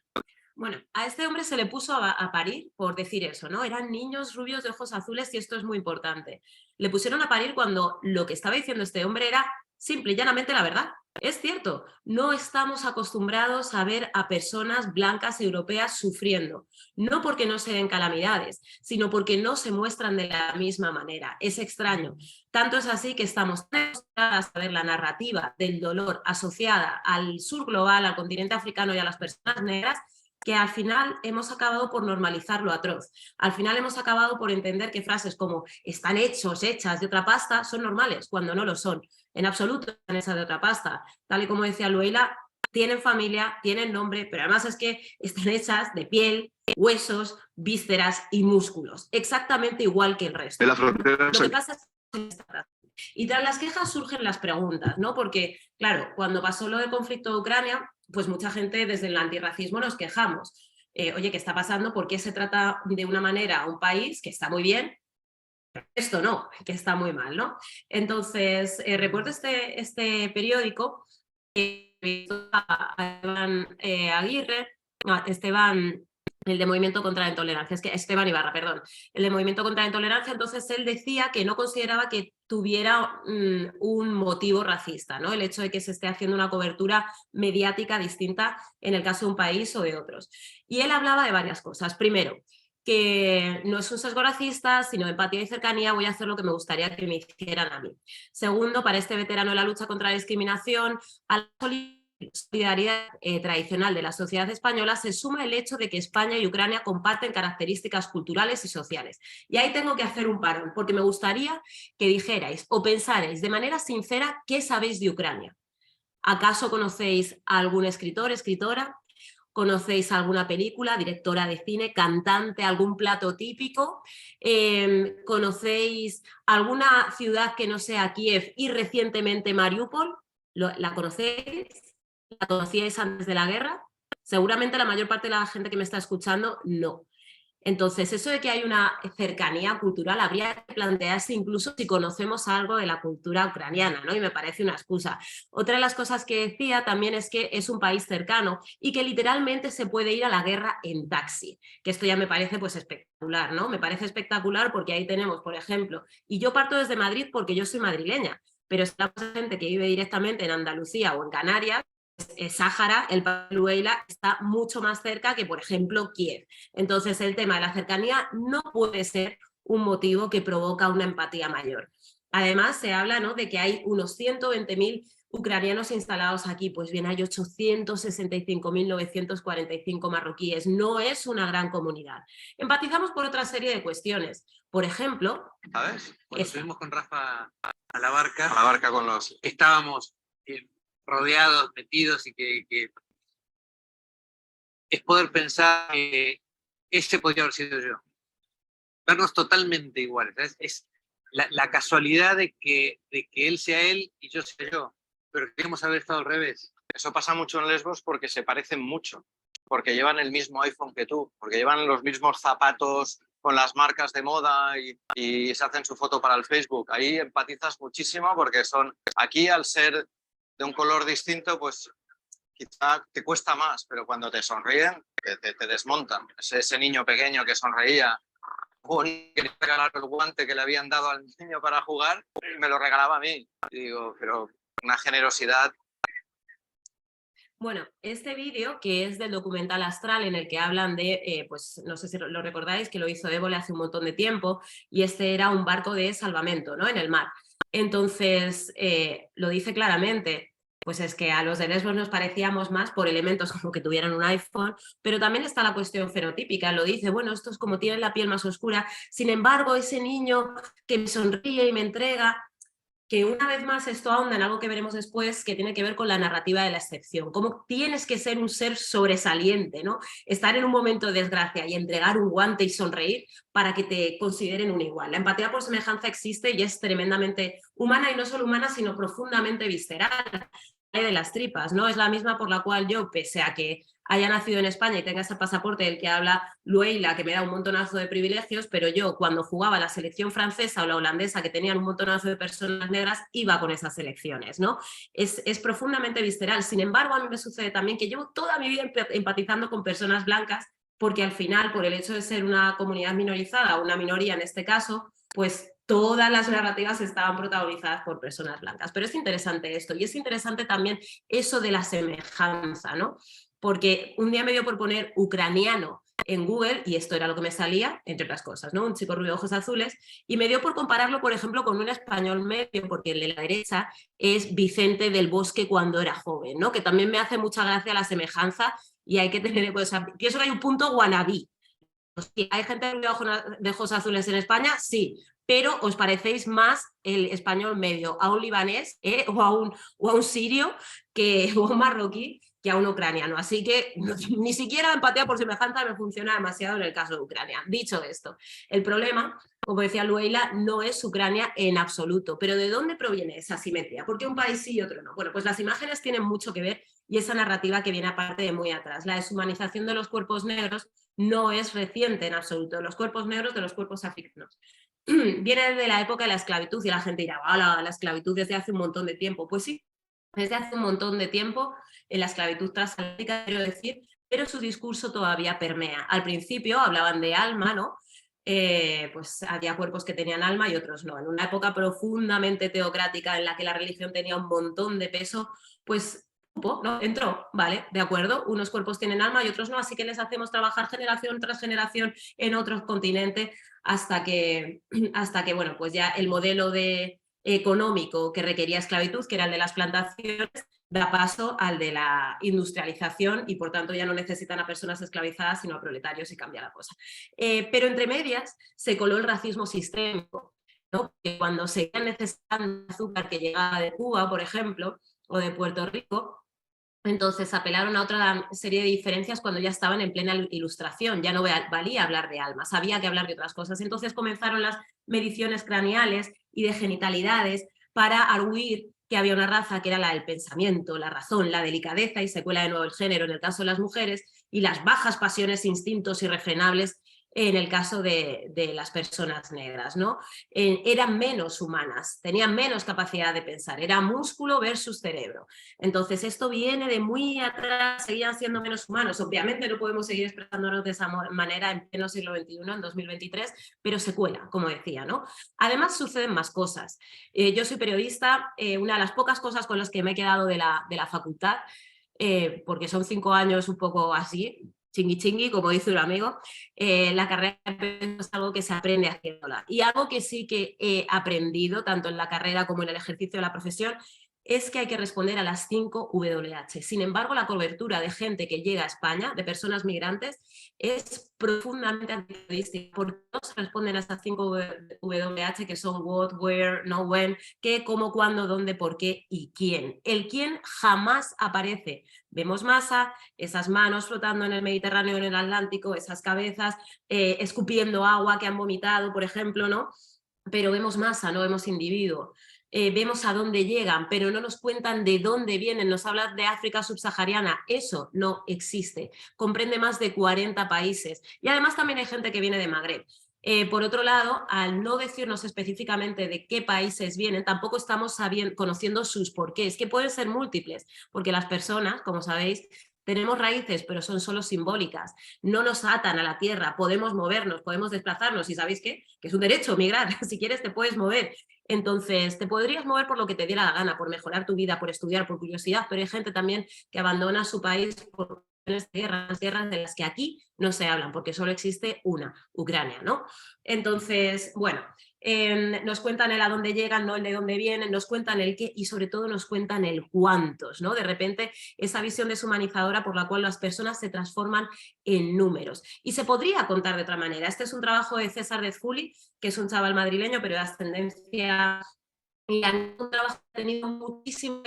Bueno, a este hombre se le puso a parir por decir eso, ¿no? Eran niños rubios de ojos azules y esto es muy importante. Le pusieron a parir cuando lo que estaba diciendo este hombre era simple y llanamente la verdad. Es cierto, no estamos acostumbrados a ver a personas blancas europeas sufriendo, no porque no se den calamidades, sino porque no se muestran de la misma manera. Es extraño. Tanto es así que estamos acostumbrados a ver la narrativa del dolor asociada al sur global, al continente africano y a las personas negras, que al final hemos acabado por normalizar lo atroz. Al final hemos acabado por entender que frases como están hechas de otra pasta son normales, cuando no lo son. En absoluto están hechas de otra pasta. Tal y como decía Lueila, tienen familia, tienen nombre, pero además es que están hechas de piel, huesos, vísceras y músculos. Exactamente igual que el resto. En la frontera Lo que pasa es que y tras las quejas surgen las preguntas, ¿no? Porque, claro, cuando pasó lo del conflicto de Ucrania, pues mucha gente desde el antirracismo nos quejamos. Oye, ¿qué está pasando? ¿Por qué se trata de una manera a un país que está muy bien? Esto no, que está muy mal, ¿no? Entonces, recuerdo este periódico que Esteban, el de Movimiento contra la Intolerancia, es que Esteban Ibarra, perdón, el de Movimiento contra la Intolerancia, entonces él decía que no consideraba que tuviera un motivo racista, ¿no? El hecho de que se esté haciendo una cobertura mediática distinta en el caso de un país o de otros. Y él hablaba de varias cosas. Primero, que no es un sesgo racista, sino empatía y cercanía, voy a hacer lo que me gustaría que me hicieran a mí. Segundo, para este veterano de la lucha contra la discriminación, a la solidaridad tradicional de la sociedad española se suma el hecho de que España y Ucrania comparten características culturales y sociales. Y ahí tengo que hacer un parón, porque me gustaría que dijerais o pensarais de manera sincera qué sabéis de Ucrania. ¿Acaso conocéis a algún escritor, escritora? ¿Conocéis alguna película, directora de cine, cantante, algún plato típico? ¿Conocéis alguna ciudad que no sea Kiev y recientemente Mariupol? ¿La conocéis? ¿La conocíais antes de la guerra? Seguramente la mayor parte de la gente que me está escuchando no. Entonces, eso de que hay una cercanía cultural habría que plantearse incluso si conocemos algo de la cultura ucraniana, ¿no? Y me parece una excusa. Otra de las cosas que decía también es que es un país cercano y que literalmente se puede ir a la guerra en taxi, que esto ya me parece pues espectacular, ¿no? Me parece espectacular porque ahí tenemos, por ejemplo, y yo parto desde Madrid porque yo soy madrileña, pero es la gente que vive directamente en Andalucía o en Canarias, Sáhara, el país de Lueila, está mucho más cerca que, por ejemplo, Kiev. Entonces, el tema de la cercanía no puede ser un motivo que provoca una empatía mayor. Además, se habla, ¿no?, de que hay unos 120.000 ucranianos instalados aquí. Pues bien, hay 865.945 marroquíes. No es una gran comunidad. Empatizamos por otra serie de cuestiones. Por ejemplo... ¿Sabes? Cuando estuvimos con Rafa a la barca con los... Estábamos... rodeados, metidos, y que es poder pensar que ese podría haber sido yo. Vernos totalmente iguales. Es la casualidad de que él sea él y yo sea yo, pero queríamos haber estado al revés. Eso pasa mucho en Lesbos porque se parecen mucho, porque llevan el mismo iPhone que tú, porque llevan los mismos zapatos con las marcas de moda y se hacen su foto para el Facebook. Ahí empatizas muchísimo porque aquí, al ser de un color distinto, pues quizá te cuesta más, pero cuando te sonríen, te desmontan. Ese niño pequeño que sonreía, quería regalar el guante que le habían dado al niño para jugar, me lo regalaba a mí. Y digo, pero una generosidad. Bueno, este vídeo, que es del documental Astral, en el que hablan de, pues no sé si lo recordáis, que lo hizo Évole hace un montón de tiempo, y este era un barco de salvamento, ¿no?, en el mar. Entonces, lo dice claramente, pues es que a los de Lesbos nos parecíamos más por elementos como que tuvieran un iPhone, pero también está la cuestión fenotípica, lo dice, bueno, estos como tienen la piel más oscura, sin embargo, ese niño que me sonríe y me entrega, que una vez más esto ahonda en algo que veremos después, que tiene que ver con la narrativa de la excepción, cómo tienes que ser un ser sobresaliente, ¿no? Estar en un momento de desgracia y entregar un guante y sonreír para que te consideren un igual. La empatía por semejanza existe y es tremendamente humana, y no solo humana, sino profundamente visceral, de las tripas, ¿no? Es la misma por la cual yo, pese a que haya nacido en España y tenga ese pasaporte del que habla Lueila, que me da un montonazo de privilegios, pero yo cuando jugaba la selección francesa o la holandesa, que tenían un montonazo de personas negras, iba con esas selecciones, ¿no? Es profundamente visceral. Sin embargo, a mí me sucede también que llevo toda mi vida empatizando con personas blancas, porque al final, por el hecho de ser una comunidad minorizada, una minoría en este caso, pues todas las narrativas estaban protagonizadas por personas blancas. Pero es interesante esto, y es interesante también eso de la semejanza, ¿no? Porque un día me dio por poner ucraniano en Google, y esto era lo que me salía, entre otras cosas, ¿no? Un chico rubio de ojos azules, y me dio por compararlo, por ejemplo, con un español medio, porque el de la derecha es Vicente del Bosque cuando era joven, ¿no? Que también me hace mucha gracia la semejanza, y hay que tener, pues, pienso que hay un punto guanabí. ¿Hay gente de ojos azules en España? Sí, pero os parecéis más el español medio a un libanés o a un sirio o a un marroquí que a un ucraniano. Así que ni siquiera la empatía por semejanza me funciona demasiado en el caso de Ucrania. Dicho esto, el problema, como decía Lueila, no es Ucrania en absoluto. Pero ¿de dónde proviene esa asimetría? ¿Por qué un país sí y otro no? Bueno, pues las imágenes tienen mucho que ver, y esa narrativa que viene aparte de muy atrás. La deshumanización de los cuerpos negros no es reciente en absoluto, los cuerpos negros de los cuerpos africanos. Viene de la época de la esclavitud, y la gente dirá, la esclavitud desde hace un montón de tiempo. Pues sí, desde hace un montón de tiempo en la esclavitud transatlántica, quiero decir, pero su discurso todavía permea. Al principio hablaban de alma, ¿no? Pues había cuerpos que tenían alma y otros no. En una época profundamente teocrática en la que la religión tenía un montón de peso, pues ¿no? Entró, vale, de acuerdo, unos cuerpos tienen alma y otros no, así que les hacemos trabajar generación tras generación en otro continente hasta que bueno, pues ya el modelo económico que requería esclavitud, que era el de las plantaciones, da paso al de la industrialización y por tanto ya no necesitan a personas esclavizadas sino a proletarios y cambia la cosa. Pero entre medias se coló el racismo sistémico, ¿no? Que cuando seguían necesitando azúcar que llegaba de Cuba, por ejemplo, o de Puerto Rico, entonces apelaron a otra serie de diferencias cuando ya estaban en plena ilustración, ya no valía hablar de almas, había que hablar de otras cosas. Entonces comenzaron las mediciones craneales y de genitalidades para arguir que había una raza que era la del pensamiento, la razón, la delicadeza, y se cuela de nuevo el género en el caso de las mujeres, y las bajas pasiones, instintos irrefrenables en el caso de las personas negras, ¿no? Eran menos humanas, tenían menos capacidad de pensar, era músculo versus cerebro. Entonces esto viene de muy atrás, seguían siendo menos humanos. Obviamente no podemos seguir expresándonos de esa manera en pleno siglo XXI, en 2023, pero se cuela, como decía, ¿no? Además suceden más cosas. Yo soy periodista, una de las pocas cosas con las que me he quedado de la facultad, porque son 5 años un poco así, chingui chingui, como dice un amigo, la carrera es algo que se aprende haciéndola. Y algo que sí que he aprendido, tanto en la carrera como en el ejercicio de la profesión, es que hay que responder a las 5 WH. Sin embargo, la cobertura de gente que llega a España, de personas migrantes, es profundamente antiperiodística, porque no se responden a esas 5 WH, que son what, where, no, when, qué, cómo, cuándo, dónde, por qué y quién. El quién jamás aparece. Vemos masa, esas manos flotando en el Mediterráneo, en el Atlántico, esas cabezas escupiendo agua que han vomitado, por ejemplo, ¿no? Pero vemos masa, no vemos individuo. Vemos a dónde llegan, pero no nos cuentan de dónde vienen, nos hablan de África subsahariana, eso no existe, comprende más de 40 países y además también hay gente que viene de Magreb. Por otro lado, al no decirnos específicamente de qué países vienen, tampoco estamos conociendo sus porqués, que pueden ser múltiples, porque las personas, como sabéis, tenemos raíces, pero son solo simbólicas, no nos atan a la tierra, podemos movernos, podemos desplazarnos y ¿sabéis qué? Que es un derecho migrar, si quieres te puedes mover. Entonces, te podrías mover por lo que te diera la gana, por mejorar tu vida, por estudiar, por curiosidad, pero hay gente también que abandona su país por tierras de las que aquí no se hablan, porque solo existe una, Ucrania, ¿no? Entonces, bueno, nos cuentan el a dónde llegan, no el de dónde vienen, nos cuentan el qué y sobre todo nos cuentan el cuántos, ¿no? De repente, esa visión deshumanizadora por la cual las personas se transforman en números. Y se podría contar de otra manera. Este es un trabajo de César Dezfuli, que es un chaval madrileño, pero de ascendencia iraní, un trabajo que ha tenido muchísimo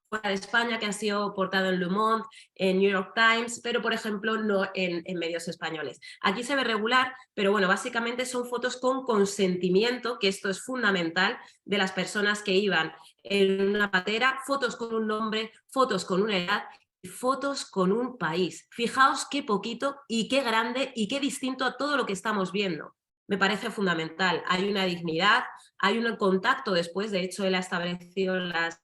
fuera de España, que ha sido portado en Le Monde, en New York Times, pero por ejemplo no en medios españoles. Aquí se ve regular, pero bueno, básicamente son fotos con consentimiento, que esto es fundamental, de las personas que iban en una patera, fotos con un nombre, fotos con una edad y fotos con un país. Fijaos qué poquito y qué grande y qué distinto a todo lo que estamos viendo. Me parece fundamental. Hay una dignidad, hay un contacto después, de hecho él ha establecido las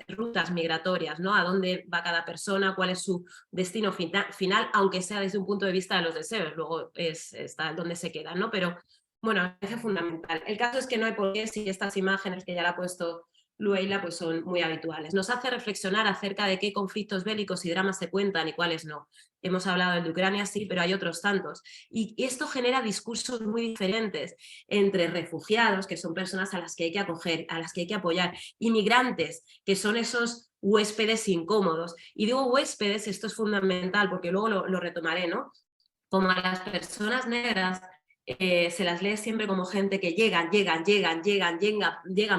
rutas migratorias, ¿no? A dónde va cada persona, cuál es su destino final, aunque sea desde un punto de vista de los deseos, luego está donde se quedan, ¿no? Pero bueno, me parece fundamental. El caso es que no hay por qué, si estas imágenes que ya la ha puesto Lueila pues son muy habituales. Nos hace reflexionar acerca de qué conflictos bélicos y dramas se cuentan y cuáles no. Hemos hablado del de Ucrania, sí, pero hay otros tantos. Y esto genera discursos muy diferentes entre refugiados, que son personas a las que hay que acoger, a las que hay que apoyar, inmigrantes, que son esos huéspedes incómodos. Y digo huéspedes, esto es fundamental porque luego lo retomaré, ¿no? Como a las personas negras se las lee siempre como gente que llegan,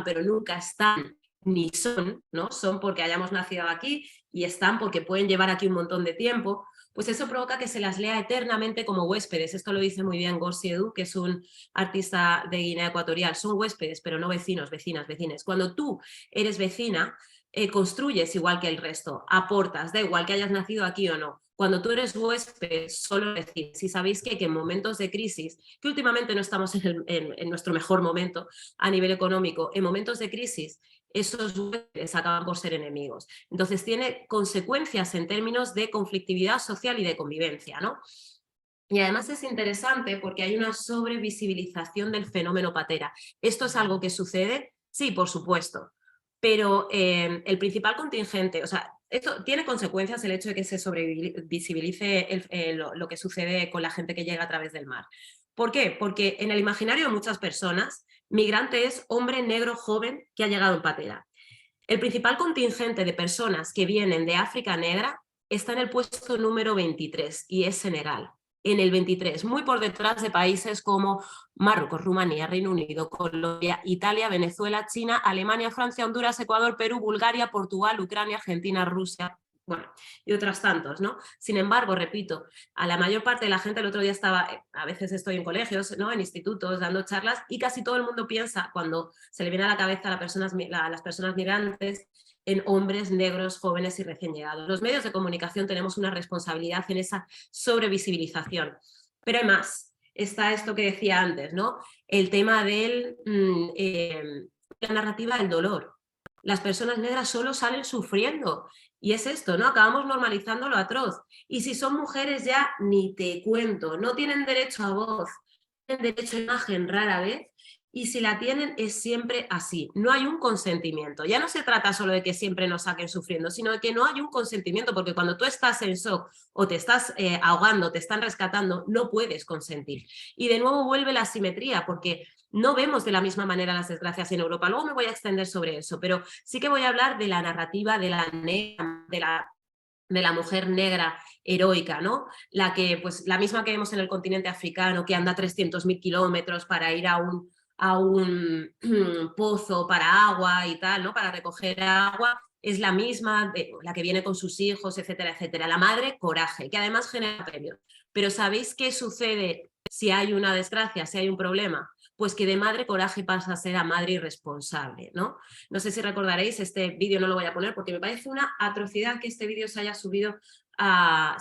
pero nunca están ni son, ¿no? Son porque hayamos nacido aquí y están porque pueden llevar aquí un montón de tiempo, pues eso provoca que se las lea eternamente como huéspedes. Esto lo dice muy bien Gorsi Edu, que es un artista de Guinea Ecuatorial. Son huéspedes, pero no vecinos, vecinas, vecines. Cuando tú eres vecina, construyes igual que el resto, aportas, da igual que hayas nacido aquí o no. Cuando tú eres huésped, solo decir, si sabéis que en momentos de crisis, que últimamente no estamos en nuestro mejor momento a nivel económico, en momentos de crisis, esos huéspedes acaban por ser enemigos. Entonces tiene consecuencias en términos de conflictividad social y de convivencia, ¿no? Y además es interesante porque hay una sobrevisibilización del fenómeno patera. ¿Esto es algo que sucede? Sí, por supuesto. pero el principal contingente, o sea, esto tiene consecuencias el hecho de que se sobrevisibilice lo que sucede con la gente que llega a través del mar. ¿Por qué? Porque en el imaginario de muchas personas, migrante es hombre negro joven que ha llegado en patera. El principal contingente de personas que vienen de África negra está en el puesto número 23 y es Senegal. En el 23, muy por detrás de países como Marruecos, Rumanía, Reino Unido, Colombia, Italia, Venezuela, China, Alemania, Francia, Honduras, Ecuador, Perú, Bulgaria, Portugal, Ucrania, Argentina, Rusia, bueno, y otros tantos, ¿no? Sin embargo, repito, a la mayor parte de la gente, el otro día estaba, a veces estoy en colegios, ¿no? En institutos, dando charlas, y casi todo el mundo piensa, cuando se le viene a la cabeza a las personas migrantes, en hombres negros, jóvenes y recién llegados. Los medios de comunicación tenemos una responsabilidad en esa sobrevisibilización. Pero hay más. Está esto que decía antes, ¿no? El tema de la narrativa del dolor. Las personas negras solo salen sufriendo. Y es esto, ¿no? Acabamos normalizando lo atroz. Y si son mujeres ya, ni te cuento. No tienen derecho a voz, tienen derecho a imagen rara vez. Y si la tienen es siempre así, no hay un consentimiento. Ya no se trata solo de que siempre nos saquen sufriendo, sino de que no hay un consentimiento, porque cuando tú estás en shock o te estás ahogando, te están rescatando, no puedes consentir. Y de nuevo vuelve la asimetría, porque no vemos de la misma manera las desgracias en Europa. Luego me voy a extender sobre eso, pero sí que voy a hablar de la narrativa de la mujer negra heroica, ¿no? La que, pues, la misma que vemos en el continente africano, que anda 300.000 kilómetros para ir a un pozo para agua y tal, ¿no? Para recoger agua, es la misma, la que viene con sus hijos, etcétera, etcétera. La madre, coraje, que además genera premios. Pero ¿sabéis qué sucede si hay una desgracia, si hay un problema? Pues que de madre coraje pasa a ser a madre irresponsable, ¿no? No sé si recordaréis, este vídeo no lo voy a poner porque me parece una atrocidad que este vídeo se haya subido,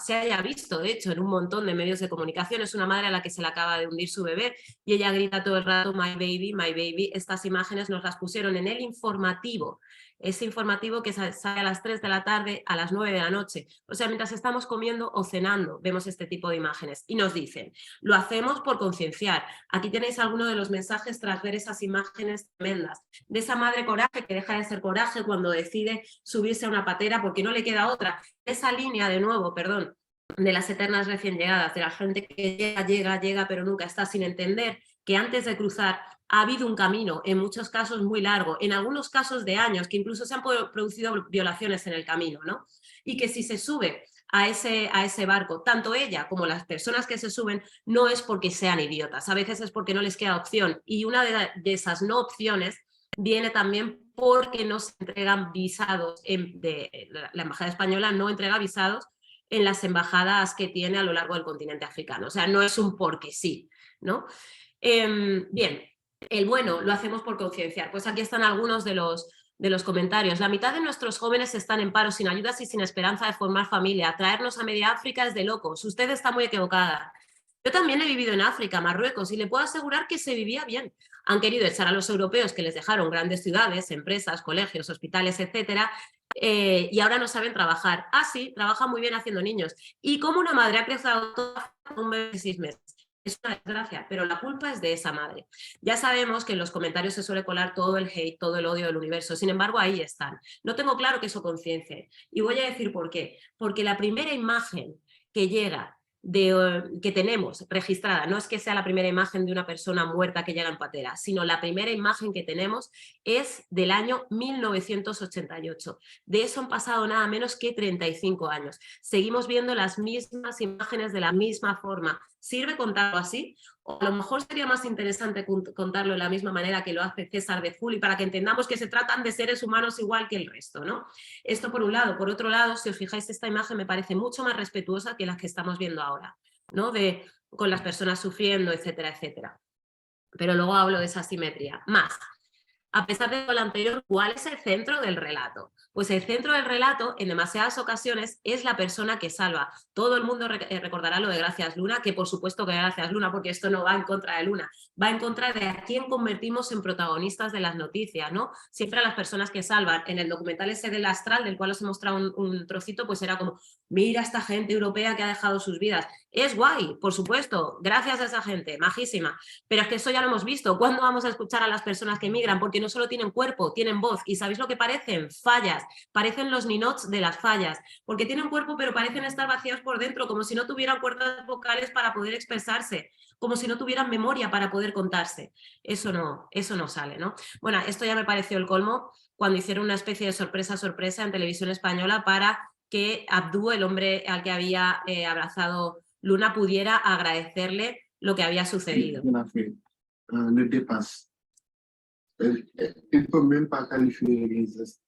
se haya visto, de hecho, en un montón de medios de comunicación. Es una madre a la que se le acaba de hundir su bebé y ella grita todo el rato, my baby, my baby. Estas imágenes nos las pusieron en el informativo, ese informativo que sale a las 3 de la tarde, a las 9 de la noche. O sea, mientras estamos comiendo o cenando, vemos este tipo de imágenes y nos dicen, lo hacemos por concienciar. Aquí tenéis algunos de los mensajes tras ver esas imágenes tremendas. De esa madre coraje que deja de ser coraje cuando decide subirse a una patera porque no le queda otra. Esa línea, de nuevo, perdón, de las eternas recién llegadas, de la gente que llega, pero nunca está, sin entender que antes de cruzar ha habido un camino, en muchos casos muy largo, en algunos casos de años, que incluso se han producido violaciones en el camino, ¿no? Y que si se sube a ese barco, tanto ella como las personas que se suben, no es porque sean idiotas, a veces es porque no les queda opción. Y una de esas no opciones viene también porque no se entregan visados, la Embajada Española no entrega visados en las embajadas que tiene a lo largo del continente africano. O sea, no es un porque sí, ¿no? Bien, bueno, lo hacemos por concienciar. Pues aquí están algunos de los comentarios. La mitad de nuestros jóvenes están en paro, sin ayudas y sin esperanza de formar familia. Traernos a media África es de locos. Usted está muy equivocada. Yo también he vivido en África, Marruecos, y le puedo asegurar que se vivía bien. Han querido echar a los europeos que les dejaron grandes ciudades, empresas, colegios, hospitales, etcétera, y ahora no saben trabajar. Ah, sí, trabajan muy bien haciendo niños. Y como una madre ha crecido toda un bebé de 6 meses. Es una desgracia, pero la culpa es de esa madre. Ya sabemos que en los comentarios se suele colar todo el hate, todo el odio del universo. Sin embargo, ahí están. No tengo claro que eso conciencie. Y voy a decir por qué. Porque la primera imagen que llega, que tenemos registrada, no es que sea la primera imagen de una persona muerta que llega en patera, sino la primera imagen que tenemos es del año 1988. De eso han pasado nada menos que 35 años. Seguimos viendo las mismas imágenes de la misma forma. ¿Sirve contarlo así? O a lo mejor sería más interesante contarlo de la misma manera que lo hace César de Juli, para que entendamos que se tratan de seres humanos igual que el resto, ¿no? Esto por un lado. Por otro lado, si os fijáis, esta imagen me parece mucho más respetuosa que las que estamos viendo ahora, ¿no? Con las personas sufriendo, etcétera, etcétera. Pero luego hablo de esa simetría. Más, a pesar de lo anterior, ¿cuál es el centro del relato? Pues el centro del relato, en demasiadas ocasiones, es la persona que salva. Todo el mundo recordará lo de Gracias Luna, que por supuesto que Gracias Luna, porque esto no va en contra de Luna, va en contra de a quién convertimos en protagonistas de las noticias, ¿no? Siempre a las personas que salvan. En el documental ese del Astral, del cual os he mostrado un trocito, pues era como, mira esta gente europea que ha dejado sus vidas. Es guay, por supuesto, gracias a esa gente, majísima, pero es que eso ya lo hemos visto. ¿Cuándo vamos a escuchar a las personas que migran? Porque no solo tienen cuerpo, tienen voz, y ¿sabéis lo que parecen? Fallas, parecen los ninots de las fallas, porque tienen cuerpo pero parecen estar vacíos por dentro, como si no tuvieran cuerdas vocales para poder expresarse, como si no tuvieran memoria para poder contarse. Eso no sale, ¿no? Bueno, esto ya me pareció el colmo cuando hicieron una especie de sorpresa en Televisión Española para que Abdú, el hombre al que había abrazado Luna, pudiera agradecerle lo que había sucedido. Le dépasse. Il ne peut même pas qualifier les gestes.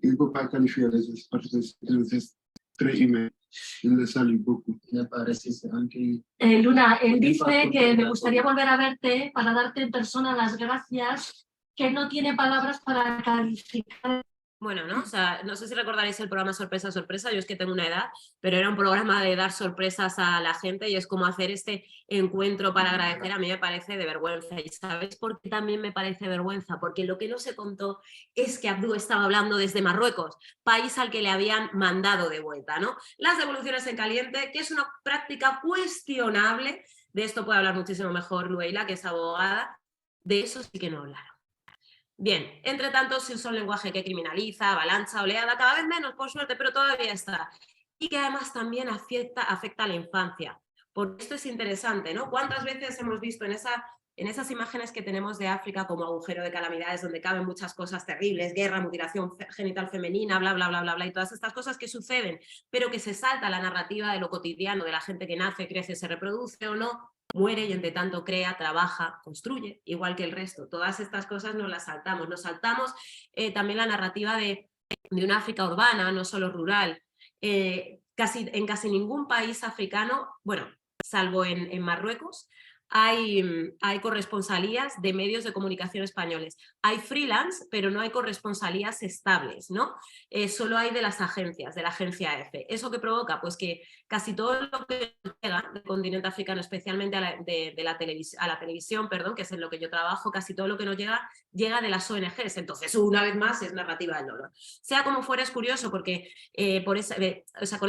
Il ne peut pas qualifier les gestes parce que c'est un geste très humain. Il le salue beaucoup. Luna, él dice que me gustaría volver a verte para darte en persona las gracias, que no tiene palabras para calificar. Bueno, ¿no? O sea, no sé si recordaréis el programa Sorpresa, Sorpresa, yo es que tengo una edad, pero era un programa de dar sorpresas a la gente y es como hacer este encuentro para agradecer. A mí me parece de vergüenza. ¿Y sabéis por qué también me parece vergüenza? Porque lo que no se contó es que Abdú estaba hablando desde Marruecos, país al que le habían mandado de vuelta, ¿no? Las devoluciones en caliente, que es una práctica cuestionable, de esto puede hablar muchísimo mejor Lueila, que es abogada, de eso sí que no hablaron. Bien, entre tanto se usa un lenguaje que criminaliza, avalancha, oleada, cada vez menos por suerte, pero todavía está. Y que además también afecta a la infancia. Porque esto es interesante, ¿no? ¿Cuántas veces hemos visto en esas imágenes que tenemos de África como agujero de calamidades donde caben muchas cosas terribles, guerra, mutilación genital femenina, bla, bla, bla, bla, bla, y todas estas cosas que suceden, pero que se salta la narrativa de lo cotidiano, de la gente que nace, crece, se reproduce o no, muere y entre tanto crea, trabaja, construye, igual que el resto. Todas estas cosas nos las saltamos. Nos saltamos también la narrativa de una África urbana, no solo rural. En casi ningún país africano, bueno, salvo en Marruecos, hay corresponsalías de medios de comunicación españoles. Hay freelance, pero no hay corresponsalías estables, ¿no? Solo hay de las agencias, de la agencia EFE. ¿Eso qué provoca? Pues que casi todo lo que llega del continente africano, especialmente a la televisión, perdón, que es en lo que yo trabajo, casi todo lo que nos llega de las ONGs. Entonces, una vez más, es narrativa del dolor. Sea como fuera, es curioso porque con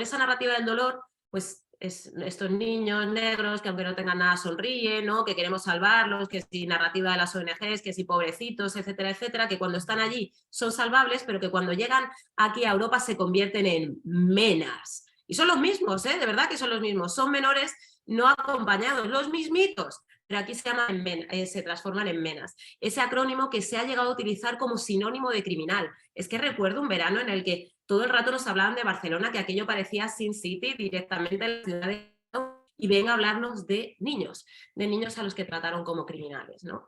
esa narrativa del dolor, pues estos niños negros que aunque no tengan nada sonríen, ¿no? Que queremos salvarlos, que si narrativa de las ONGs, que si pobrecitos, etcétera, etcétera, que cuando están allí son salvables, pero que cuando llegan aquí a Europa se convierten en menas. Y son los mismos, de verdad que son los mismos, son menores no acompañados, los mismitos, pero aquí se transforman en menas. Ese acrónimo que se ha llegado a utilizar como sinónimo de criminal. Es que recuerdo un verano en el que todo el rato nos hablaban de Barcelona, que aquello parecía Sin City, directamente en la ciudad de... Y ven a hablarnos de niños a los que trataron como criminales, ¿no?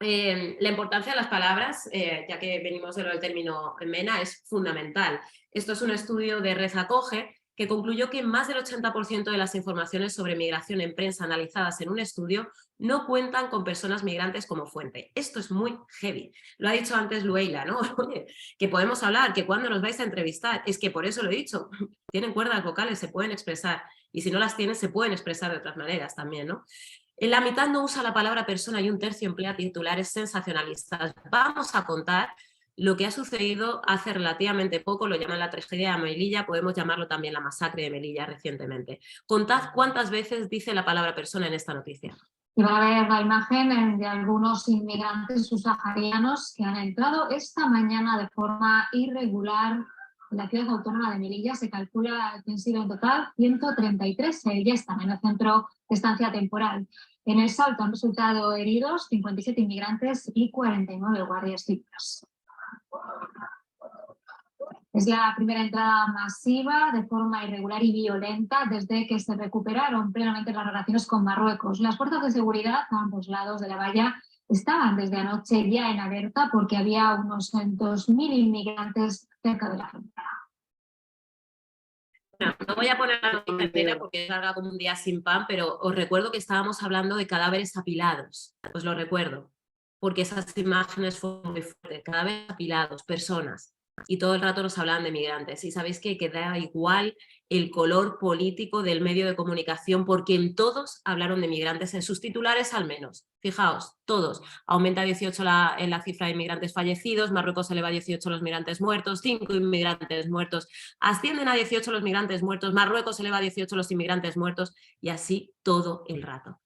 La importancia de las palabras, ya que venimos de lo del término mena, es fundamental. Esto es un estudio de Red Acoge que concluyó que más del 80% de las informaciones sobre migración en prensa analizadas en un estudio no cuentan con personas migrantes como fuente. Esto es muy heavy. Lo ha dicho antes Lueila, ¿no? Oye, que podemos hablar, que cuando nos vais a entrevistar, es que por eso lo he dicho, tienen cuerdas vocales, se pueden expresar, y si no las tienen, se pueden expresar de otras maneras también, ¿no? En la mitad no usa la palabra persona y un tercio emplea titulares sensacionalistas. Vamos a contar lo que ha sucedido hace relativamente poco, lo llaman la tragedia de Melilla, podemos llamarlo también la masacre de Melilla recientemente. Contad cuántas veces dice la palabra persona en esta noticia. Y va a ver la imagen de algunos inmigrantes subsaharianos que han entrado esta mañana de forma irregular en la ciudad autónoma de Melilla. Se calcula que han sido en total 133, ya están en el centro de estancia temporal. En el Salto han resultado heridos 57 inmigrantes y 49 guardias civiles. Es la primera entrada masiva de forma irregular y violenta desde que se recuperaron plenamente las relaciones con Marruecos. Las fuerzas de seguridad a ambos lados de la valla estaban desde anoche ya en alerta porque había unos 2.000 inmigrantes cerca de la frontera. Bueno, no voy a poner la noticia entera porque salga como un día sin pan, pero os recuerdo que estábamos hablando de cadáveres apilados. Os lo recuerdo, porque esas imágenes fueron muy fuertes. Cadáveres apilados, personas. y todo el rato nos hablaban de migrantes. Y sabéis que da igual el color político del medio de comunicación, porque en todos hablaron de migrantes, en sus titulares al menos. Fijaos, todos. Aumenta 18 la cifra de inmigrantes fallecidos, Marruecos eleva a 18 los migrantes muertos, 5 inmigrantes muertos, ascienden a 18 los migrantes muertos, Marruecos eleva a 18 los inmigrantes muertos, y así todo el rato.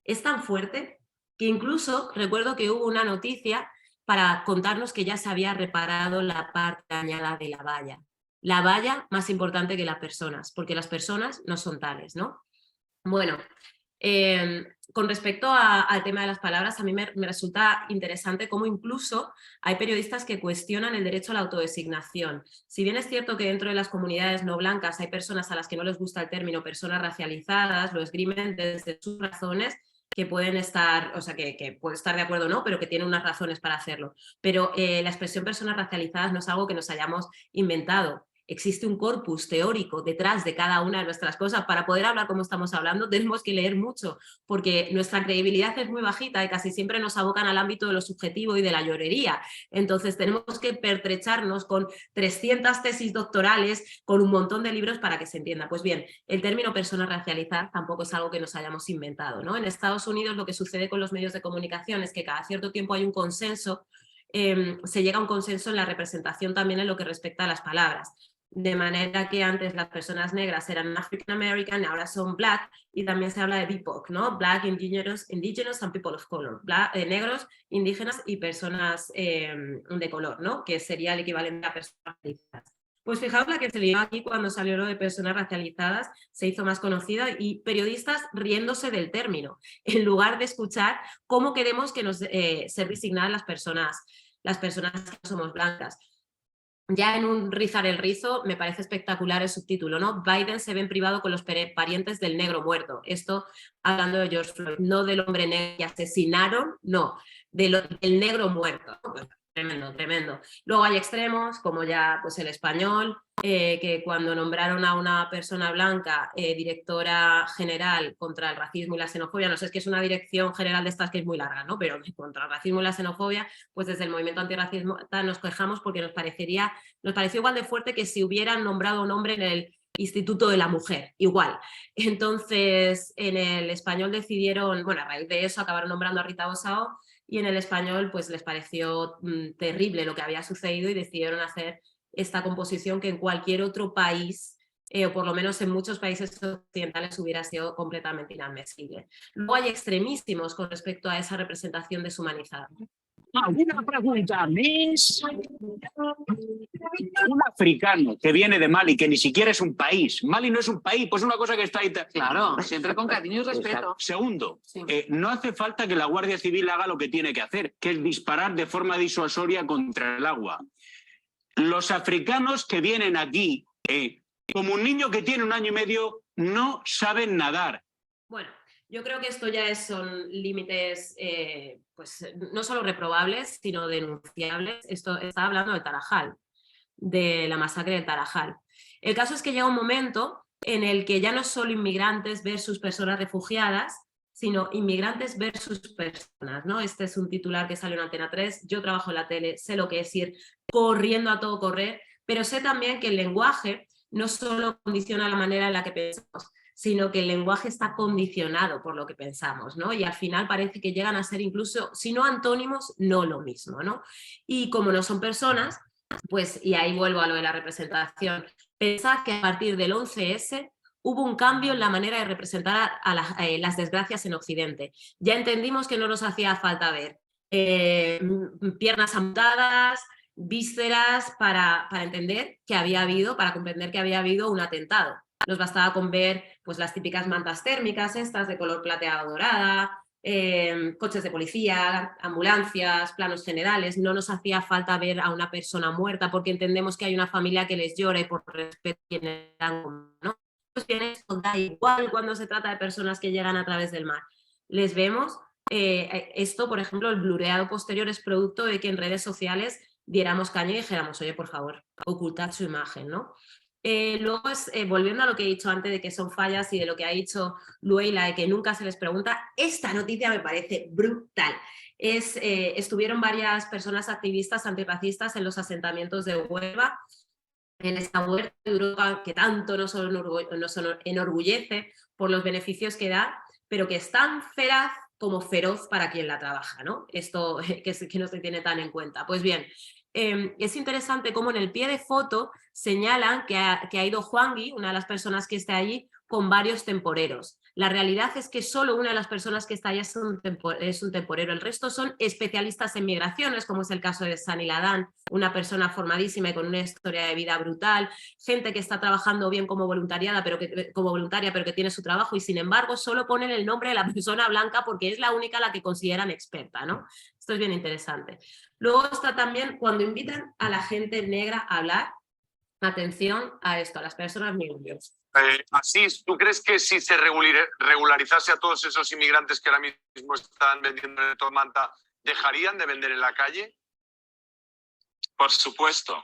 Es tan fuerte que incluso recuerdo que hubo una noticia para contarnos que ya se había reparado la parte dañada de la valla. La valla más importante que las personas, porque las personas no son tales, ¿no? Bueno, con respecto al tema de las palabras, a mí me resulta interesante cómo incluso hay periodistas que cuestionan el derecho a la autodesignación. Si bien es cierto que dentro de las comunidades no blancas hay personas a las que no les gusta el término personas racializadas, lo esgrimen desde sus razones, que pueden estar, o sea, que puede estar de acuerdo o no, pero que tienen unas razones para hacerlo. Pero la expresión personas racializadas no es algo que nos hayamos inventado. Existe un corpus teórico detrás de cada una de nuestras cosas. Para poder hablar como estamos hablando tenemos que leer mucho, porque nuestra credibilidad es muy bajita y casi siempre nos abocan al ámbito de lo subjetivo y de la llorería. Entonces tenemos que pertrecharnos con 300 tesis doctorales, con un montón de libros para que se entienda. Pues bien, el término persona racializada tampoco es algo que nos hayamos inventado, ¿no? En Estados Unidos lo que sucede con los medios de comunicación es que cada cierto tiempo hay un consenso, se llega a un consenso en la representación también en lo que respecta a las palabras. De manera que antes las personas negras eran African American, ahora son Black, y también se habla de BIPOC, ¿no? Black, Indigenous and People of Color. Negros, indígenas y personas de color, ¿no? Que sería el equivalente a personas racializadas. Pues fijaos la que se lió aquí cuando salió lo de personas racializadas, se hizo más conocida, y periodistas riéndose del término, en lugar de escuchar cómo queremos que nos ser designadas las personas que no somos blancas. Ya en un rizar el rizo me parece espectacular el subtítulo, ¿no? Biden se ve en privado con los parientes del negro muerto. Esto hablando de George Floyd, no del hombre negro que asesinaron, no, del negro muerto. Pues, tremendo, tremendo. Luego hay extremos, como ya pues el español, que cuando nombraron a una persona blanca directora general contra el racismo y la xenofobia, no sé, es que es una dirección general de estas que es muy larga, ¿no? Pero contra el racismo y la xenofobia, pues desde el movimiento antirracismo nos quejamos porque nos pareció igual de fuerte que si hubieran nombrado un hombre en el Instituto de la Mujer, igual. Entonces, en el español decidieron, bueno, a raíz de eso acabaron nombrando a Rita Bosao, y en el español pues les pareció terrible lo que había sucedido y decidieron hacer esta composición que en cualquier otro país, o por lo menos en muchos países occidentales, hubiera sido completamente inadmisible. Luego hay extremísimos con respecto a esa representación deshumanizada. Una pregunta, Miss. Un africano que viene de Mali, que ni siquiera es un país. Mali no es un país, pues una cosa que está ahí. Claro, siempre con cariño y respeto. Segundo, sí. No hace falta que la Guardia Civil haga lo que tiene que hacer, que es disparar de forma disuasoria contra el agua. Los africanos que vienen aquí, como un niño que tiene 1 año y medio, no saben nadar. Bueno, yo creo que esto ya son límites pues no solo reprobables, sino denunciables. Esto está hablando del Tarajal, de la masacre del Tarajal. El caso es que llega un momento en el que ya no es solo inmigrantes versus personas refugiadas, sino inmigrantes versus personas, ¿no? Este es un titular que salió en Antena 3, yo trabajo en la tele, sé lo que es ir corriendo a todo correr, pero sé también que el lenguaje no solo condiciona la manera en la que pensamos, sino que el lenguaje está condicionado por lo que pensamos, ¿no? Y al final parece que llegan a ser incluso, si no antónimos, no lo mismo, ¿no? Y como no son personas, pues, y ahí vuelvo a lo de la representación, pensad que a partir del 11S hubo un cambio en la manera de representar a las desgracias en Occidente. Ya entendimos que no nos hacía falta ver piernas amputadas, vísceras para entender que había habido, para comprender que había habido un atentado. Nos bastaba con ver pues, las típicas mantas térmicas estas de color plateado dorada, coches de policía, ambulancias, planos generales. No nos hacía falta ver a una persona muerta porque entendemos que hay una familia que les llora y por respeto tienen, ¿no? Pues bien, esto da igual cuando se trata de personas que llegan a través del mar. Les vemos, esto por ejemplo el blureado posterior es producto de que en redes sociales diéramos caña y dijéramos, oye por favor, ocultad su imagen, ¿no? Luego, volviendo a lo que he dicho antes de que son fallas y de lo que ha dicho Lueila, de que nunca se les pregunta, esta noticia me parece brutal. estuvieron varias personas activistas antirracistas en los asentamientos de Huelva, en esta huerta de Europa que tanto nos enorgullece por los beneficios que da, pero que es tan feraz como feroz para quien la trabaja, ¿no? Esto que no se tiene tan en cuenta. Pues bien, es interesante cómo en el pie de foto señalan que ha ido Juangui, una de las personas que está allí, con varios temporeros. La realidad es que solo una de las personas que está allí es un temporero. El resto son especialistas en migraciones, como es el caso de Sani Ladán, una persona formadísima y con una historia de vida brutal, gente que está trabajando bien como voluntaria, pero que tiene su trabajo y sin embargo solo ponen el nombre de la persona blanca porque es la única a la que consideran experta, ¿no? Esto es bien interesante. Luego está también cuando invitan a la gente negra a hablar, atención a esto, a las personas migrantes. Asís, ¿tú crees que si se regularizase a todos esos inmigrantes que ahora mismo están vendiendo en Tormenta, dejarían de vender en la calle? Por supuesto.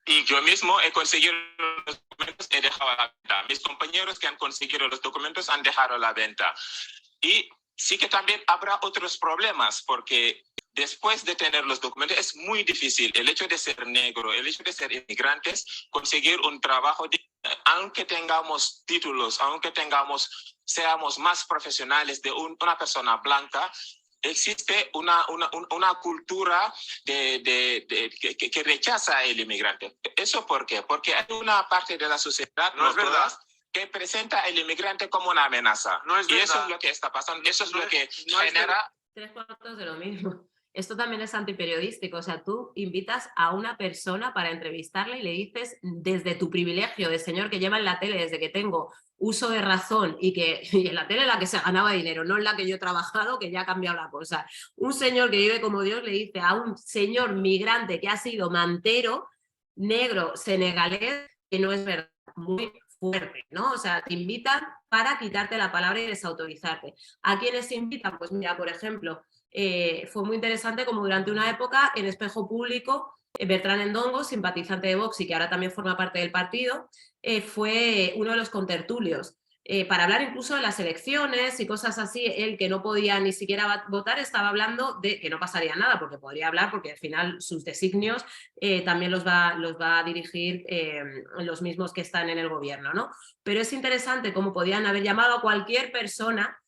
Y yo mismo he conseguido los documentos, he dejado la venta. Mis compañeros que han conseguido los documentos han dejado la venta. Y sí que también habrá otros problemas, porque después de tener los documentos es muy difícil. El hecho de ser negro, el hecho de ser inmigrantes, conseguir un trabajo, aunque tengamos títulos, aunque seamos más profesionales de una persona blanca, existe una cultura que rechaza al inmigrante. ¿Eso por qué? Porque hay una parte de la sociedad, no es verdad, que presenta al inmigrante como una amenaza. No es y verdad. eso es lo que está pasando, eso es lo que genera... 3/4 de lo mismo. Esto también es antiperiodístico, o sea, tú invitas a una persona para entrevistarla y le dices desde tu privilegio de señor que lleva en la tele desde que tengo uso de razón y en la tele en la que se ganaba dinero, no en la que yo he trabajado, que ya ha cambiado la cosa. Un señor que vive como Dios le dice a un señor migrante que ha sido mantero, negro, senegalés, que no es verdad, muy fuerte, ¿no? O sea, te invitan para quitarte la palabra y desautorizarte. ¿A quiénes se invitan? Pues mira, por ejemplo, fue muy interesante como durante una época en Espejo Público, Bertrán Endongo, simpatizante de Vox y que ahora también forma parte del partido, fue uno de los contertulios. Para hablar incluso de las elecciones y cosas así, él que no podía ni siquiera votar estaba hablando de que no pasaría nada, porque podría hablar, porque al final sus designios también los va a dirigir los mismos que están en el gobierno, ¿no? Pero es interesante cómo podían haber llamado a cualquier persona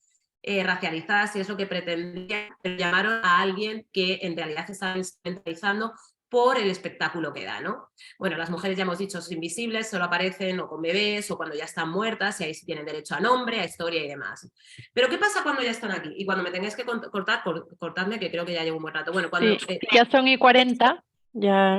racializadas, si es lo que pretendían, pero llamaron a alguien que en realidad se estaba instrumentalizando por el espectáculo que da, ¿no? Bueno, las mujeres ya hemos dicho son invisibles, solo aparecen o con bebés o cuando ya están muertas y ahí sí tienen derecho a nombre, a historia y demás. Pero ¿qué pasa cuando ya están aquí? Y cuando me tengáis que cortar, cortadme que creo que ya llevo un buen rato. Bueno, cuando... Sí, ya son y 40, ya...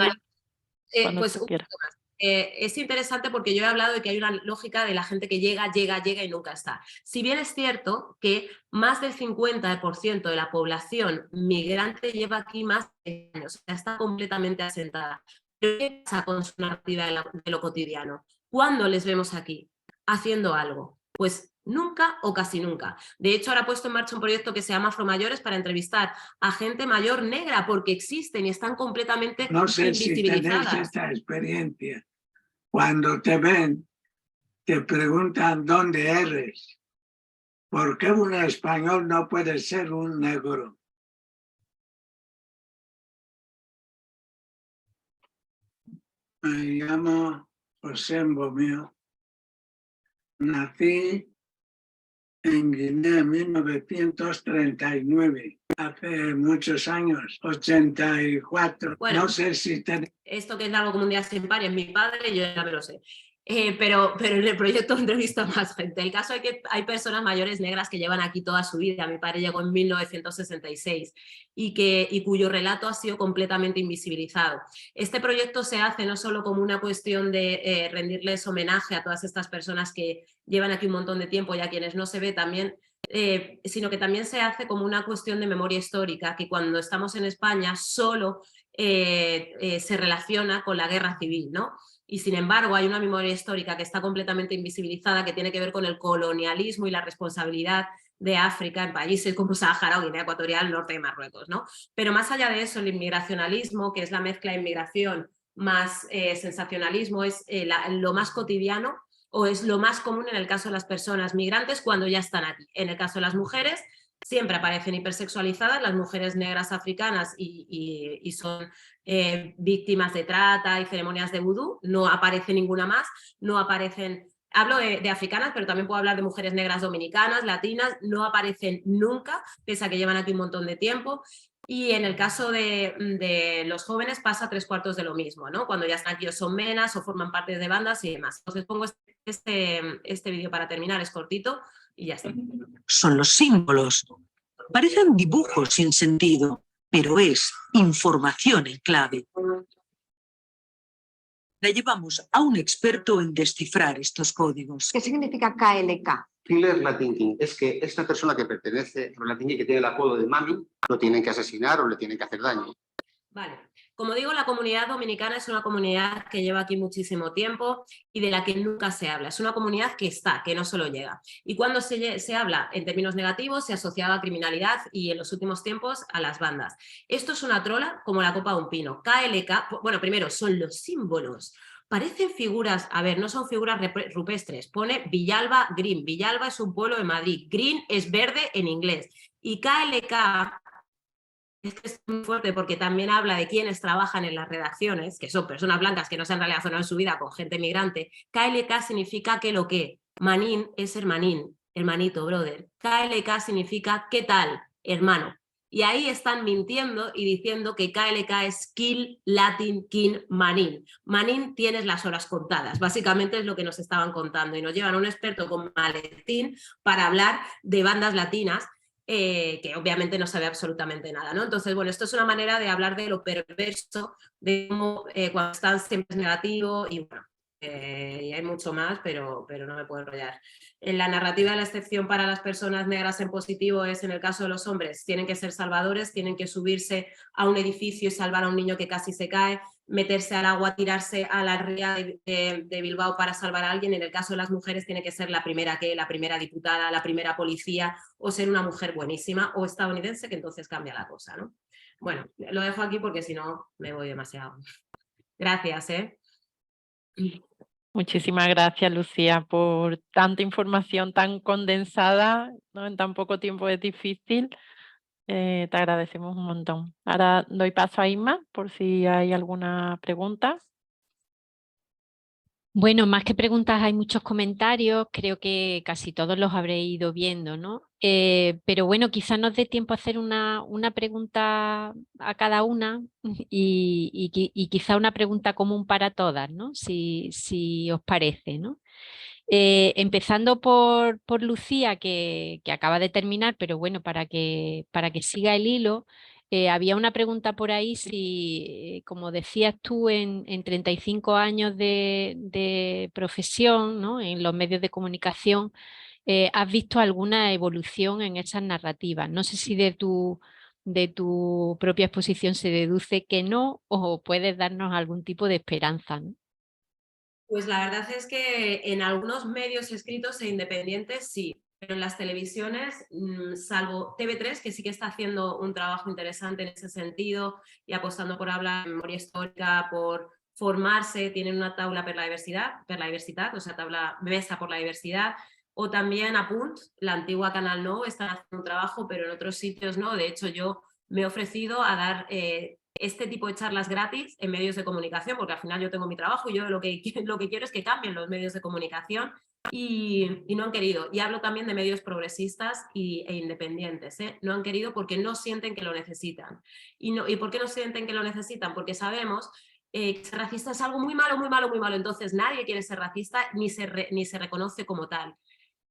pues un poquito más. Es interesante porque yo he hablado de que hay una lógica de la gente que llega y nunca está. Si bien es cierto que más del 50% de la población migrante lleva aquí más de años, o sea, está completamente asentada. ¿Pero qué pasa con su narrativa de lo cotidiano? ¿Cuándo les vemos aquí haciendo algo? Pues nunca o casi nunca. De hecho, ahora he puesto en marcha un proyecto que se llama Afromayores para entrevistar a gente mayor negra porque existen y están completamente no sé invisibilizadas. Si tenéis esta experiencia. Cuando te ven, te preguntan dónde eres. ¿Por qué un español no puede ser un negro? Me llamo José Mbomío. Nací en Guinea en 1939, hace muchos años, 84. Bueno, no sé si esto que es algo como un día sin par, es mi padre, yo ya me lo sé. Pero en el proyecto entrevisto a más gente. El caso es que hay personas mayores negras que llevan aquí toda su vida. Mi padre llegó en 1966 y cuyo relato ha sido completamente invisibilizado. Este proyecto se hace no solo como una cuestión de rendirles homenaje a todas estas personas que llevan aquí un montón de tiempo y a quienes no se ve también, sino que también se hace como una cuestión de memoria histórica, que cuando estamos en España solo se relaciona con la guerra civil, ¿no? Y sin embargo hay una memoria histórica que está completamente invisibilizada, que tiene que ver con el colonialismo y la responsabilidad de África en países como Sáhara o Guinea Ecuatorial, norte de Marruecos, ¿no? Pero más allá de eso, el inmigracionalismo, que es la mezcla de inmigración más sensacionalismo, es lo más cotidiano o es lo más común en el caso de las personas migrantes cuando ya están aquí. En el caso de las mujeres, siempre aparecen hipersexualizadas las mujeres negras africanas y son víctimas de trata y ceremonias de vudú, no aparece ninguna más, no aparecen... Hablo de africanas, pero también puedo hablar de mujeres negras dominicanas, latinas, no aparecen nunca, pese a que llevan aquí un montón de tiempo. Y en el caso de los jóvenes pasa 3/4 de lo mismo, ¿no? Cuando ya están aquí o son menas o forman parte de bandas y demás. Entonces pongo este vídeo para terminar, es cortito y ya está. Son los símbolos. Parecen dibujos sin sentido, pero es información en clave. La llevamos a un experto en descifrar estos códigos. ¿Qué significa KLK? Killer Latin King es que esta persona que pertenece a Latin King, que tiene el apodo de Mami, lo tienen que asesinar o le tienen que hacer daño. Vale. Como digo, la comunidad dominicana es una comunidad que lleva aquí muchísimo tiempo y de la que nunca se habla. Es una comunidad que está, que no solo llega. Y cuando se habla en términos negativos, se asociaba a criminalidad y en los últimos tiempos a las bandas. Esto es una trola como la copa de un pino. KLK, bueno, primero, son los símbolos. Parecen figuras, a ver, no son figuras rupestres, pone Villalba Green. Villalba es un pueblo de Madrid. Green es verde en inglés. Y KLK... Es que es muy fuerte porque también habla de quienes trabajan en las redacciones, que son personas blancas que no se han relacionado en su vida con gente migrante. KLK significa que lo que. Manín es hermanín, hermanito, brother. KLK significa qué tal, hermano. Y ahí están mintiendo y diciendo que KLK es Kill Latin King Manín. Manín tienes las horas contadas. Básicamente es lo que nos estaban contando. Y nos llevan a un experto con maletín para hablar de bandas latinas. Que obviamente no sabe absolutamente nada, ¿no? Entonces, bueno, esto es una manera de hablar de lo perverso, de cómo cuando están siempre es negativo y bueno, y hay mucho más, pero no me puedo enrollar. En la narrativa de la excepción para las personas negras en positivo es, en el caso de los hombres, tienen que ser salvadores, tienen que subirse a un edificio y salvar a un niño que casi se cae, meterse al agua, tirarse a la ría de Bilbao para salvar a alguien. En el caso de las mujeres tiene que ser la primera diputada, la primera policía, o ser una mujer buenísima o estadounidense, que entonces cambia la cosa, ¿no? Bueno, lo dejo aquí porque si no me voy demasiado. Gracias, ¿eh? Muchísimas gracias, Lucía, por tanta información tan condensada, ¿no? En tan poco tiempo es difícil. Te agradecemos un montón. Ahora doy paso a Isma por si hay alguna pregunta. Bueno, más que preguntas hay muchos comentarios, creo que casi todos los habré ido viendo, ¿no? Pero bueno, quizás nos dé tiempo a hacer una pregunta a cada una y quizá una pregunta común para todas, ¿no? Si os parece, ¿no? Empezando por Lucía, que acaba de terminar, pero bueno, para que siga el hilo. Había una pregunta por ahí si, como decías tú, en 35 años de profesión, ¿no? En los medios de comunicación, ¿has visto alguna evolución en esas narrativas? No sé si de tu propia exposición se deduce que no, o puedes darnos algún tipo de esperanza, ¿no? Pues la verdad es que en algunos medios escritos e independientes sí, pero en las televisiones, salvo TV3, que sí que está haciendo un trabajo interesante en ese sentido y apostando por hablar de memoria histórica, por formarse, tienen una tabla per la diversitat, o sea, tabla mesa por la diversidad, o también Apunt, la antigua Canal No, están haciendo un trabajo, pero en otros sitios no. De hecho, yo me he ofrecido a dar este tipo de charlas gratis en medios de comunicación, porque al final yo tengo mi trabajo y yo lo que quiero es que cambien los medios de comunicación y no han querido. Y hablo también de medios progresistas e independientes, ¿eh? No han querido porque no sienten que lo necesitan. ¿Y por qué no sienten que lo necesitan? Porque sabemos que ser racista es algo muy malo, muy malo, muy malo. Entonces nadie quiere ser racista ni se reconoce como tal.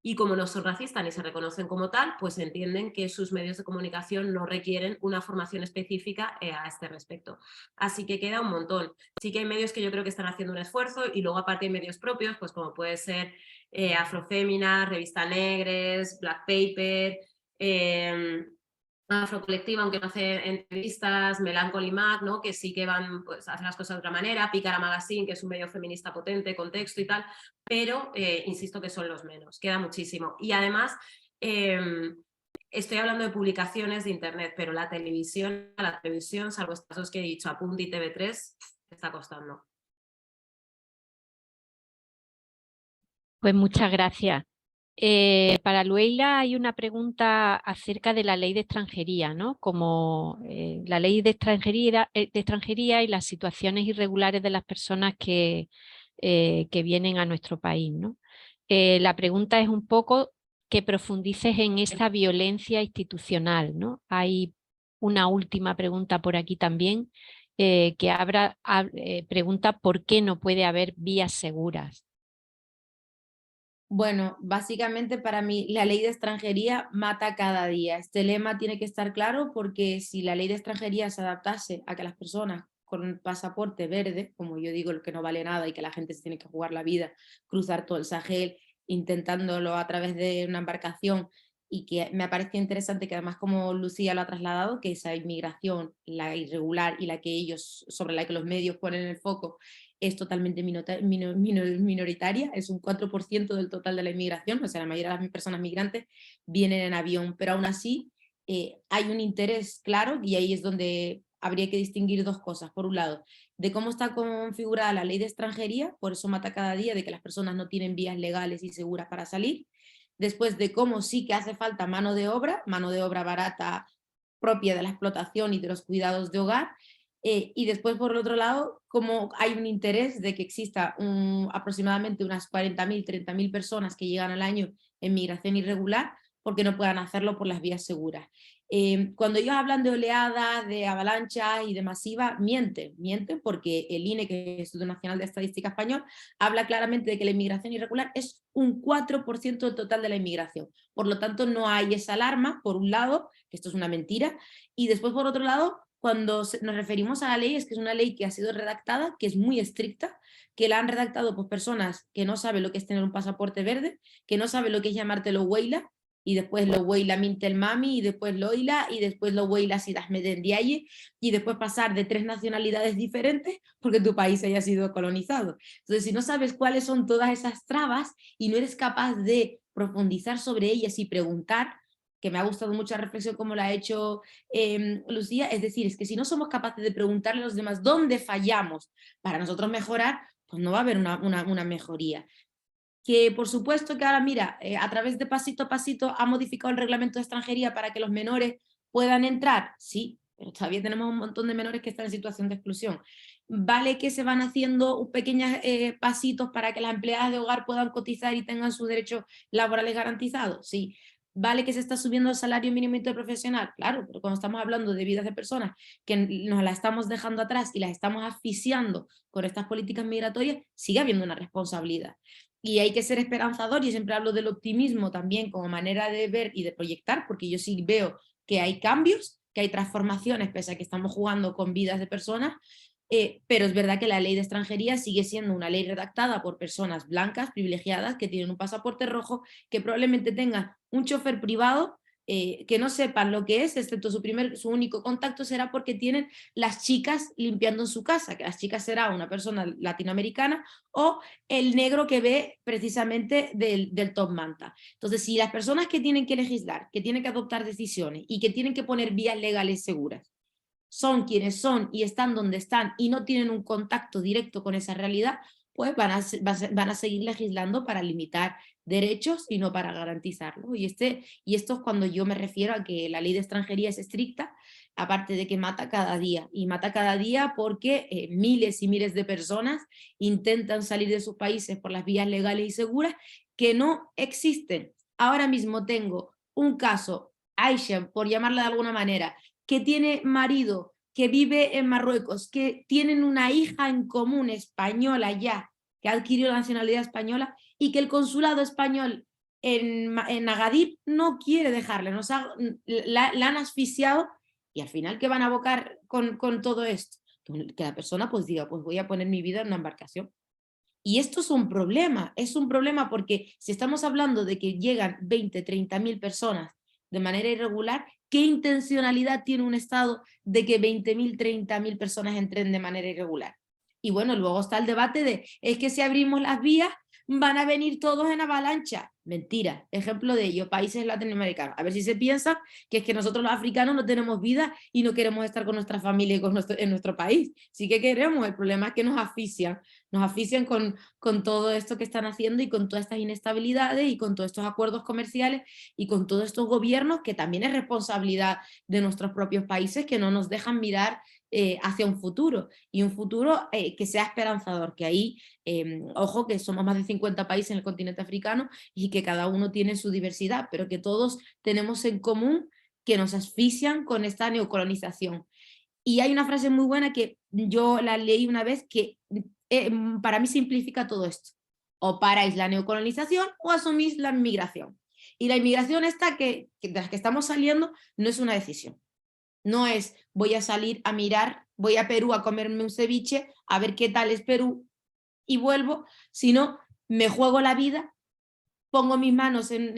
Y como no son racistas ni se reconocen como tal, pues entienden que sus medios de comunicación no requieren una formación específica a este respecto. Así que queda un montón. Sí que hay medios que yo creo que están haciendo un esfuerzo y luego aparte hay medios propios, pues como puede ser Afroféminas, Revista Negres, Black Paper, Afrocolectiva, aunque no hace entrevistas, Melancholy Mag, ¿no? Que sí que van pues, a hacer las cosas de otra manera, Pícara Magazine, que es un medio feminista potente, con texto y tal, pero insisto que son los menos, queda muchísimo. Y además, estoy hablando de publicaciones de internet, pero la televisión, salvo estos dos que he dicho, Apunt y TV3, está costando. Pues muchas gracias. Para Lueila hay una pregunta acerca de la ley de extranjería, ¿no? Como la ley de extranjería y las situaciones irregulares de las personas que vienen a nuestro país, ¿no? La pregunta es un poco que profundices en esta violencia institucional, ¿no? Hay una última pregunta por aquí también que pregunta por qué no puede haber vías seguras. Bueno, básicamente para mí la ley de extranjería mata cada día. Este lema tiene que estar claro porque si la ley de extranjería se adaptase a que las personas con un pasaporte verde, como yo digo, el que no vale nada y que la gente se tiene que jugar la vida, cruzar todo el Sahel, intentándolo a través de una embarcación, y que me parece interesante que además como Lucía lo ha trasladado, que esa inmigración, la irregular y la que ellos, sobre la que los medios ponen el foco, es totalmente minoritaria, es un 4% del total de la inmigración, o sea, la mayoría de las personas migrantes vienen en avión, pero aún así hay un interés claro, y ahí es donde habría que distinguir dos cosas. Por un lado, de cómo está configurada la ley de extranjería, por eso mata cada día, de que las personas no tienen vías legales y seguras para salir. Después de cómo sí que hace falta mano de obra barata propia de la explotación y de los cuidados de hogar. Y después, por el otro lado, como hay un interés de que exista aproximadamente unas 40.000, 30.000 personas que llegan al año en migración irregular, porque no puedan hacerlo por las vías seguras. Cuando ellos hablan de oleadas, de avalanchas y de masiva, mienten porque el INE, que es el Instituto Nacional de Estadística Español, habla claramente de que la inmigración irregular es un 4% del total de la inmigración. Por lo tanto, no hay esa alarma, por un lado, que esto es una mentira, y después, por otro lado, cuando nos referimos a la ley, es que es una ley que ha sido redactada, que es muy estricta, que la han redactado por personas que no saben lo que es tener un pasaporte verde, que no saben lo que es llamártelo Weila, y después lo Weila Mintel Mami, y después Loila, y después lo Weila Sidas Medendiaye, y después pasar de 3 nacionalidades diferentes porque tu país haya sido colonizado. Entonces, si no sabes cuáles son todas esas trabas y no eres capaz de profundizar sobre ellas y preguntar, que me ha gustado mucho la reflexión como la ha hecho Lucía, es decir, es que si no somos capaces de preguntarle a los demás dónde fallamos para nosotros mejorar, pues no va a haber una mejoría. Que por supuesto que ahora, mira, a través de pasito a pasito ha modificado el reglamento de extranjería para que los menores puedan entrar, sí, pero todavía tenemos un montón de menores que están en situación de exclusión. Vale que se van haciendo pequeños pasitos para que las empleadas de hogar puedan cotizar y tengan sus derechos laborales garantizados, sí. Vale que se está subiendo el salario mínimo interprofesional, claro, pero cuando estamos hablando de vidas de personas que nos las estamos dejando atrás y las estamos asfixiando con estas políticas migratorias, sigue habiendo una responsabilidad. Y hay que ser esperanzador, y siempre hablo del optimismo también como manera de ver y de proyectar, porque yo sí veo que hay cambios, que hay transformaciones, pese a que estamos jugando con vidas de personas, pero es verdad que la ley de extranjería sigue siendo una ley redactada por personas blancas, privilegiadas, que tienen un pasaporte rojo, que probablemente tengan un chofer privado, que no sepan lo que es, excepto su único contacto será porque tienen las chicas limpiando en su casa, que las chicas será una persona latinoamericana o el negro que ve precisamente del top manta. Entonces, si las personas que tienen que legislar, que tienen que adoptar decisiones y que tienen que poner vías legales seguras, son quienes son y están donde están y no tienen un contacto directo con esa realidad, pues van a seguir legislando para limitar derechos y no para garantizarlo. Y esto es cuando yo me refiero a que la ley de extranjería es estricta, aparte de que mata cada día. Y mata cada día porque miles y miles de personas intentan salir de sus países por las vías legales y seguras que no existen. Ahora mismo tengo un caso, Aisha, por llamarla de alguna manera, que tiene marido, que vive en Marruecos, que tienen una hija en común española ya, que ha adquirido la nacionalidad española, y que el consulado español en Agadir no quiere dejarle, la han asfixiado, y al final, ¿qué van a abocar con todo esto? Que la persona pues diga, pues voy a poner mi vida en una embarcación. Y esto es un problema porque si estamos hablando de que llegan 20, 30.000 personas de manera irregular, ¿qué intencionalidad tiene un Estado de que 20.000, 30.000 personas entren de manera irregular? Y bueno, luego está el debate de, es que si abrimos las vías van a venir todos en avalancha. Mentira. Ejemplo de ello, países latinoamericanos. A ver si se piensa que es que nosotros los africanos no tenemos vida y no queremos estar con nuestra familia y en nuestro país. Sí que queremos, el problema es que nos asfixian con todo esto que están haciendo y con todas estas inestabilidades y con todos estos acuerdos comerciales y con todos estos gobiernos que también es responsabilidad de nuestros propios países que no nos dejan mirar hacia un futuro, y un futuro que sea esperanzador, que ahí, ojo, que somos más de 50 países en el continente africano y que cada uno tiene su diversidad, pero que todos tenemos en común que nos asfixian con esta neocolonización. Y hay una frase muy buena que yo la leí una vez que para mí simplifica todo esto: o paráis la neocolonización o asumís la inmigración. Y la inmigración esta de las que estamos saliendo no es una decisión. No es voy a salir a mirar, voy a Perú a comerme un ceviche, a ver qué tal es Perú y vuelvo, sino me juego la vida, pongo mis manos en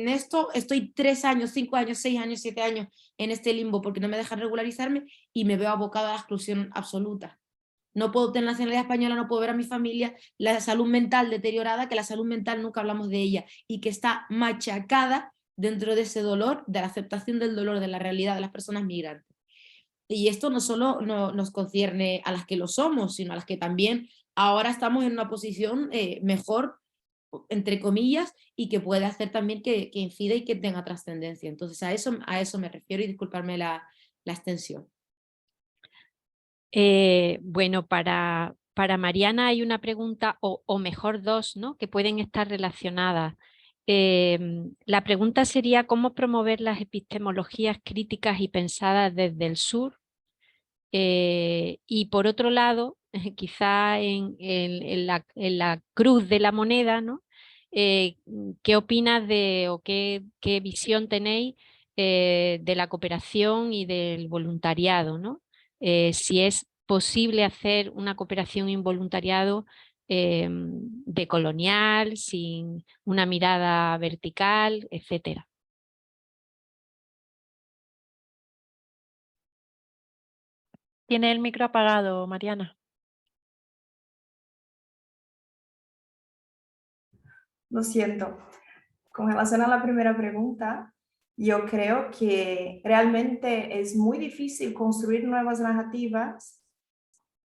esto, estoy 3 años, 5 años, 6 años, 7 años en este limbo porque no me dejan regularizarme y me veo abocado a la exclusión absoluta. No puedo tener nacionalidad española, no puedo ver a mi familia, la salud mental deteriorada, que la salud mental nunca hablamos de ella y que está machacada dentro de ese dolor, de la aceptación del dolor, de la realidad de las personas migrantes. Y esto no solo nos concierne a las que lo somos, sino a las que también ahora estamos en una posición mejor, entre comillas, y que puede hacer también que incida y que tenga trascendencia. Entonces a eso me refiero, y disculparme la extensión. Bueno, para Mariana hay una pregunta, o mejor dos, ¿no?, que pueden estar relacionadas. La pregunta sería ¿cómo promover las epistemologías críticas y pensadas desde el sur? Y por otro lado, quizá en la cruz de la moneda, ¿no?, ¿qué opinas o qué visión tenéis de la cooperación y del voluntariado, ¿no? Si es posible hacer una cooperación involuntariado decolonial, sin una mirada vertical, etcétera. Tiene el micro apagado, Mariana. Lo siento. Con relación a la primera pregunta, yo creo que realmente es muy difícil construir nuevas narrativas,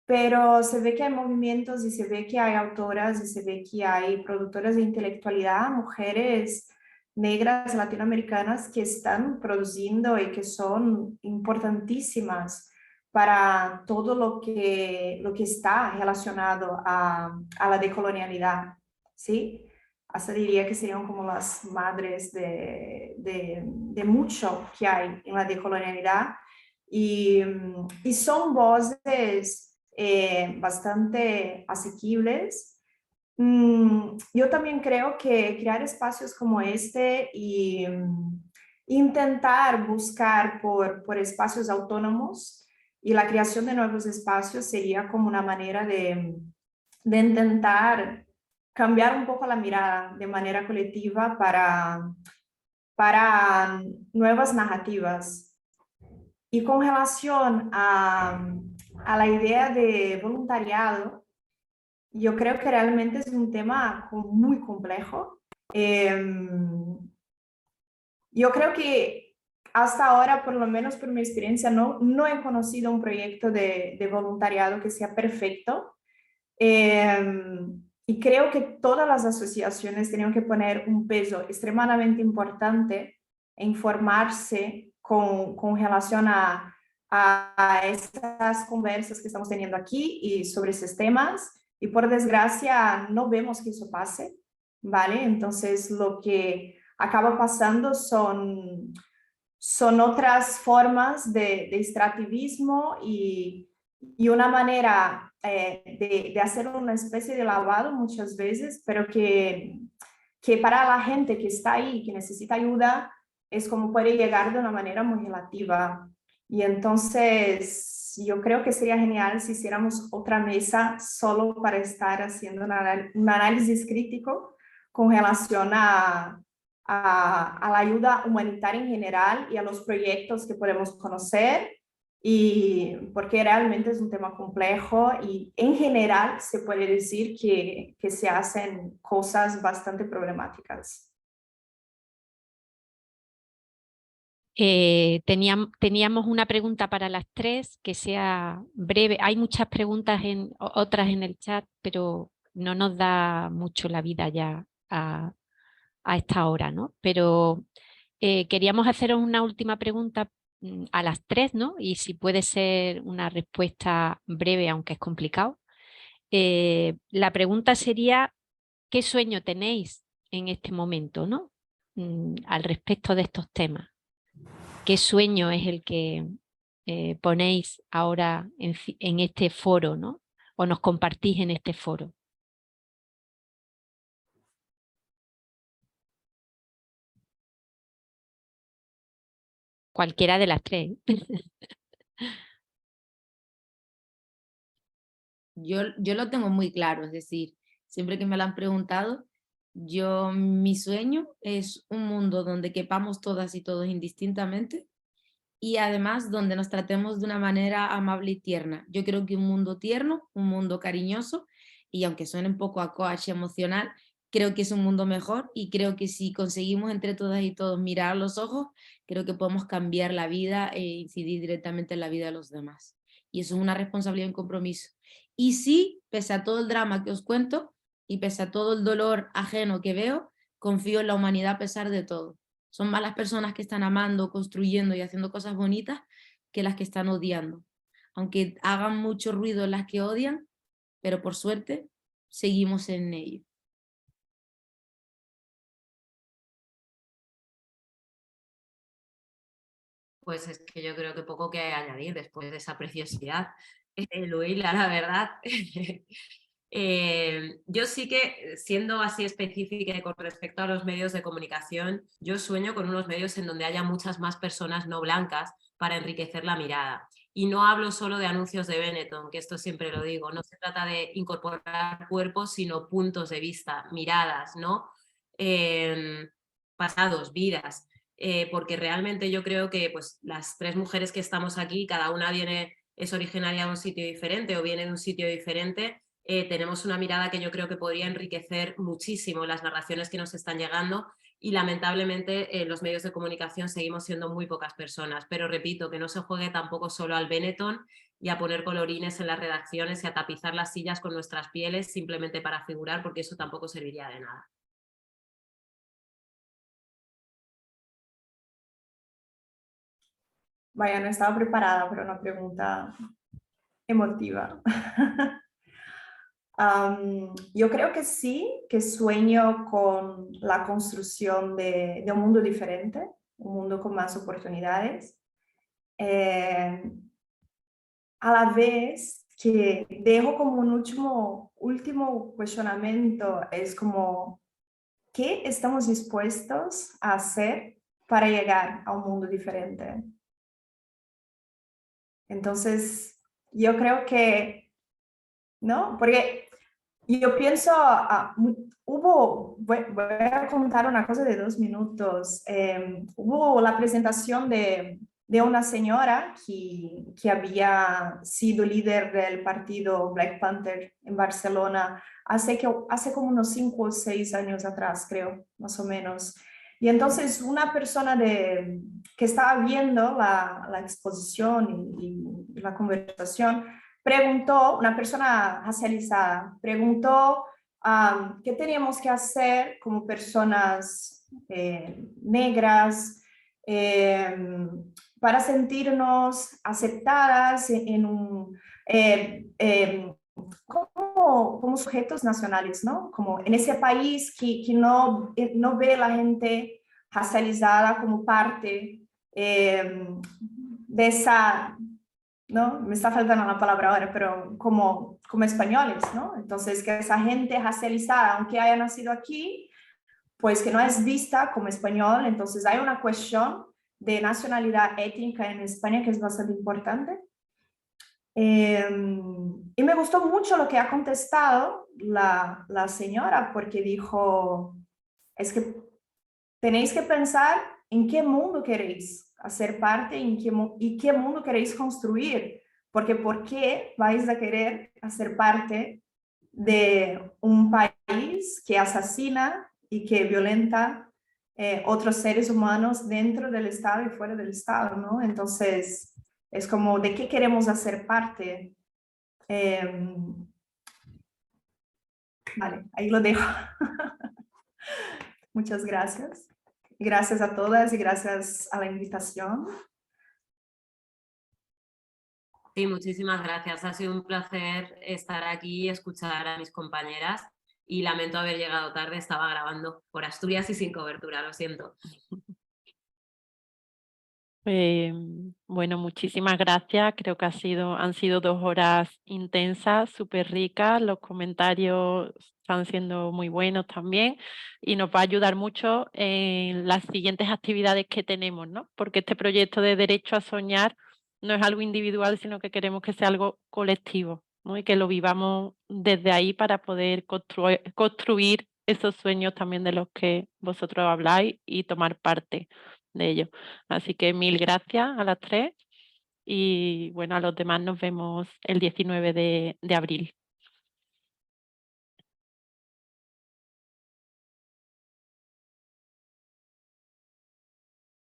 pero se ve que hay movimientos y se ve que hay autoras y se ve que hay productoras de intelectualidad, mujeres negras latinoamericanas que están produciendo y que son importantísimas para todo lo que está relacionado a la decolonialidad, ¿sí? Hasta diría que serían como las madres de mucho que hay en la decolonialidad, y son voces bastante asequibles. Yo también creo que crear espacios como este y intentar buscar por espacios autónomos y la creación de nuevos espacios sería como una manera de intentar cambiar un poco la mirada de manera colectiva para nuevas narrativas. Y con relación a la idea de voluntariado, yo creo que realmente es un tema muy complejo. Yo creo que hasta ahora, por lo menos por mi experiencia, no he conocido un proyecto de voluntariado que sea perfecto. Y creo que todas las asociaciones tienen que poner un peso extremadamente importante en formarse con relación a estas conversas que estamos teniendo aquí y sobre esos temas. Y por desgracia no vemos que eso pase, ¿vale? Entonces lo que acaba pasando son otras formas de extractivismo y una manera de hacer una especie de lavado muchas veces, pero que para la gente que está ahí, que necesita ayuda, es como puede llegar de una manera muy relativa. Y entonces yo creo que sería genial si hiciéramos otra mesa solo para estar haciendo un análisis crítico con relación a la ayuda humanitaria en general y a los proyectos que podemos conocer y porque realmente es un tema complejo y en general se puede decir que se hacen cosas bastante problemáticas. Teníamos una pregunta para las tres, que sea breve. Hay muchas preguntas, otras en el chat, pero no nos da mucho la vida ya a esta hora, ¿no? Pero queríamos haceros una última pregunta a las tres, ¿no? Y si puede ser una respuesta breve, aunque es complicado. La pregunta sería, ¿qué sueño tenéis en este momento, ¿no? Al respecto de estos temas. ¿Qué sueño es el que ponéis ahora en este foro, ¿no? O nos compartís en este foro? Cualquiera de las tres. Yo lo tengo muy claro, es decir, siempre que me lo han preguntado, mi sueño es un mundo donde quepamos todas y todos indistintamente y además donde nos tratemos de una manera amable y tierna. Yo creo que un mundo tierno, un mundo cariñoso, y aunque suene un poco a coach emocional, creo que es un mundo mejor y creo que si conseguimos entre todas y todos mirar a los ojos, creo que podemos cambiar la vida e incidir directamente en la vida de los demás. Y eso es una responsabilidad y un compromiso. Y sí, pese a todo el drama que os cuento y pese a todo el dolor ajeno que veo, confío en la humanidad a pesar de todo. Son más las personas que están amando, construyendo y haciendo cosas bonitas que las que están odiando. Aunque hagan mucho ruido las que odian, pero por suerte seguimos en ello. Pues es que yo creo que poco que añadir después de esa preciosidad. Luila, la verdad. Yo sí que, siendo así específica con respecto a los medios de comunicación, yo sueño con unos medios en donde haya muchas más personas no blancas para enriquecer la mirada. Y no hablo solo de anuncios de Benetton, que esto siempre lo digo, no se trata de incorporar cuerpos, sino puntos de vista, miradas, ¿no? Pasados, vidas. Porque realmente yo creo que pues, las tres mujeres que estamos aquí, cada una es originaria de un sitio diferente o viene de un sitio diferente, tenemos una mirada que yo creo que podría enriquecer muchísimo las narraciones que nos están llegando y lamentablemente en los medios de comunicación seguimos siendo muy pocas personas, pero repito, que no se juegue tampoco solo al Benetton y a poner colorines en las redacciones y a tapizar las sillas con nuestras pieles simplemente para figurar, porque eso tampoco serviría de nada. Vaya, no estaba preparada para una pregunta emotiva. Yo creo que sí, que sueño con la construcción de un mundo diferente, un mundo con más oportunidades. A la vez que dejo como un último cuestionamiento, es como, ¿qué estamos dispuestos a hacer para llegar a un mundo diferente? Entonces, yo creo que, ¿no? Porque yo pienso, voy a contar una cosa de 2 minutos. Hubo la presentación de una señora que había sido líder del partido Black Panther en Barcelona hace como unos 5 o 6 años atrás, creo, más o menos. Y entonces una persona que estaba viendo la exposición y la conversación preguntó, una persona racializada, preguntó qué teníamos que hacer como personas negras para sentirnos aceptadas como sujetos nacionales, ¿no? Como en ese país que no ve a la gente racializada como parte de esa, ¿no? Me está faltando la palabra ahora, pero como españoles, ¿no? Entonces, que esa gente racializada, aunque haya nacido aquí, pues que no es vista como español, entonces hay una cuestión de nacionalidad étnica en España que es bastante importante. Y me gustó mucho lo que ha contestado la señora, porque dijo, es que tenéis que pensar en qué mundo queréis hacer parte y qué mundo queréis construir. Porque ¿por qué vais a querer hacer parte de un país que asesina y que violenta otros seres humanos dentro del Estado y fuera del Estado, ¿no? Entonces, es como, ¿de qué queremos hacer parte? Vale, ahí lo dejo. Muchas gracias. Gracias a todas y gracias a la invitación. Sí, muchísimas gracias. Ha sido un placer estar aquí y escuchar a mis compañeras y lamento haber llegado tarde, estaba grabando por Asturias y sin cobertura, lo siento. Bueno, muchísimas gracias. Creo que han sido 2 horas intensas, súper ricas. Los comentarios están siendo muy buenos también y nos va a ayudar mucho en las siguientes actividades que tenemos, ¿no? Porque este proyecto de Derecho a Soñar no es algo individual, sino que queremos que sea algo colectivo, ¿no? Y que lo vivamos desde ahí para poder construir esos sueños también de los que vosotros habláis y tomar parte de ello. Así que 1000 gracias a las 3 y bueno, a los demás nos vemos el 19 de abril.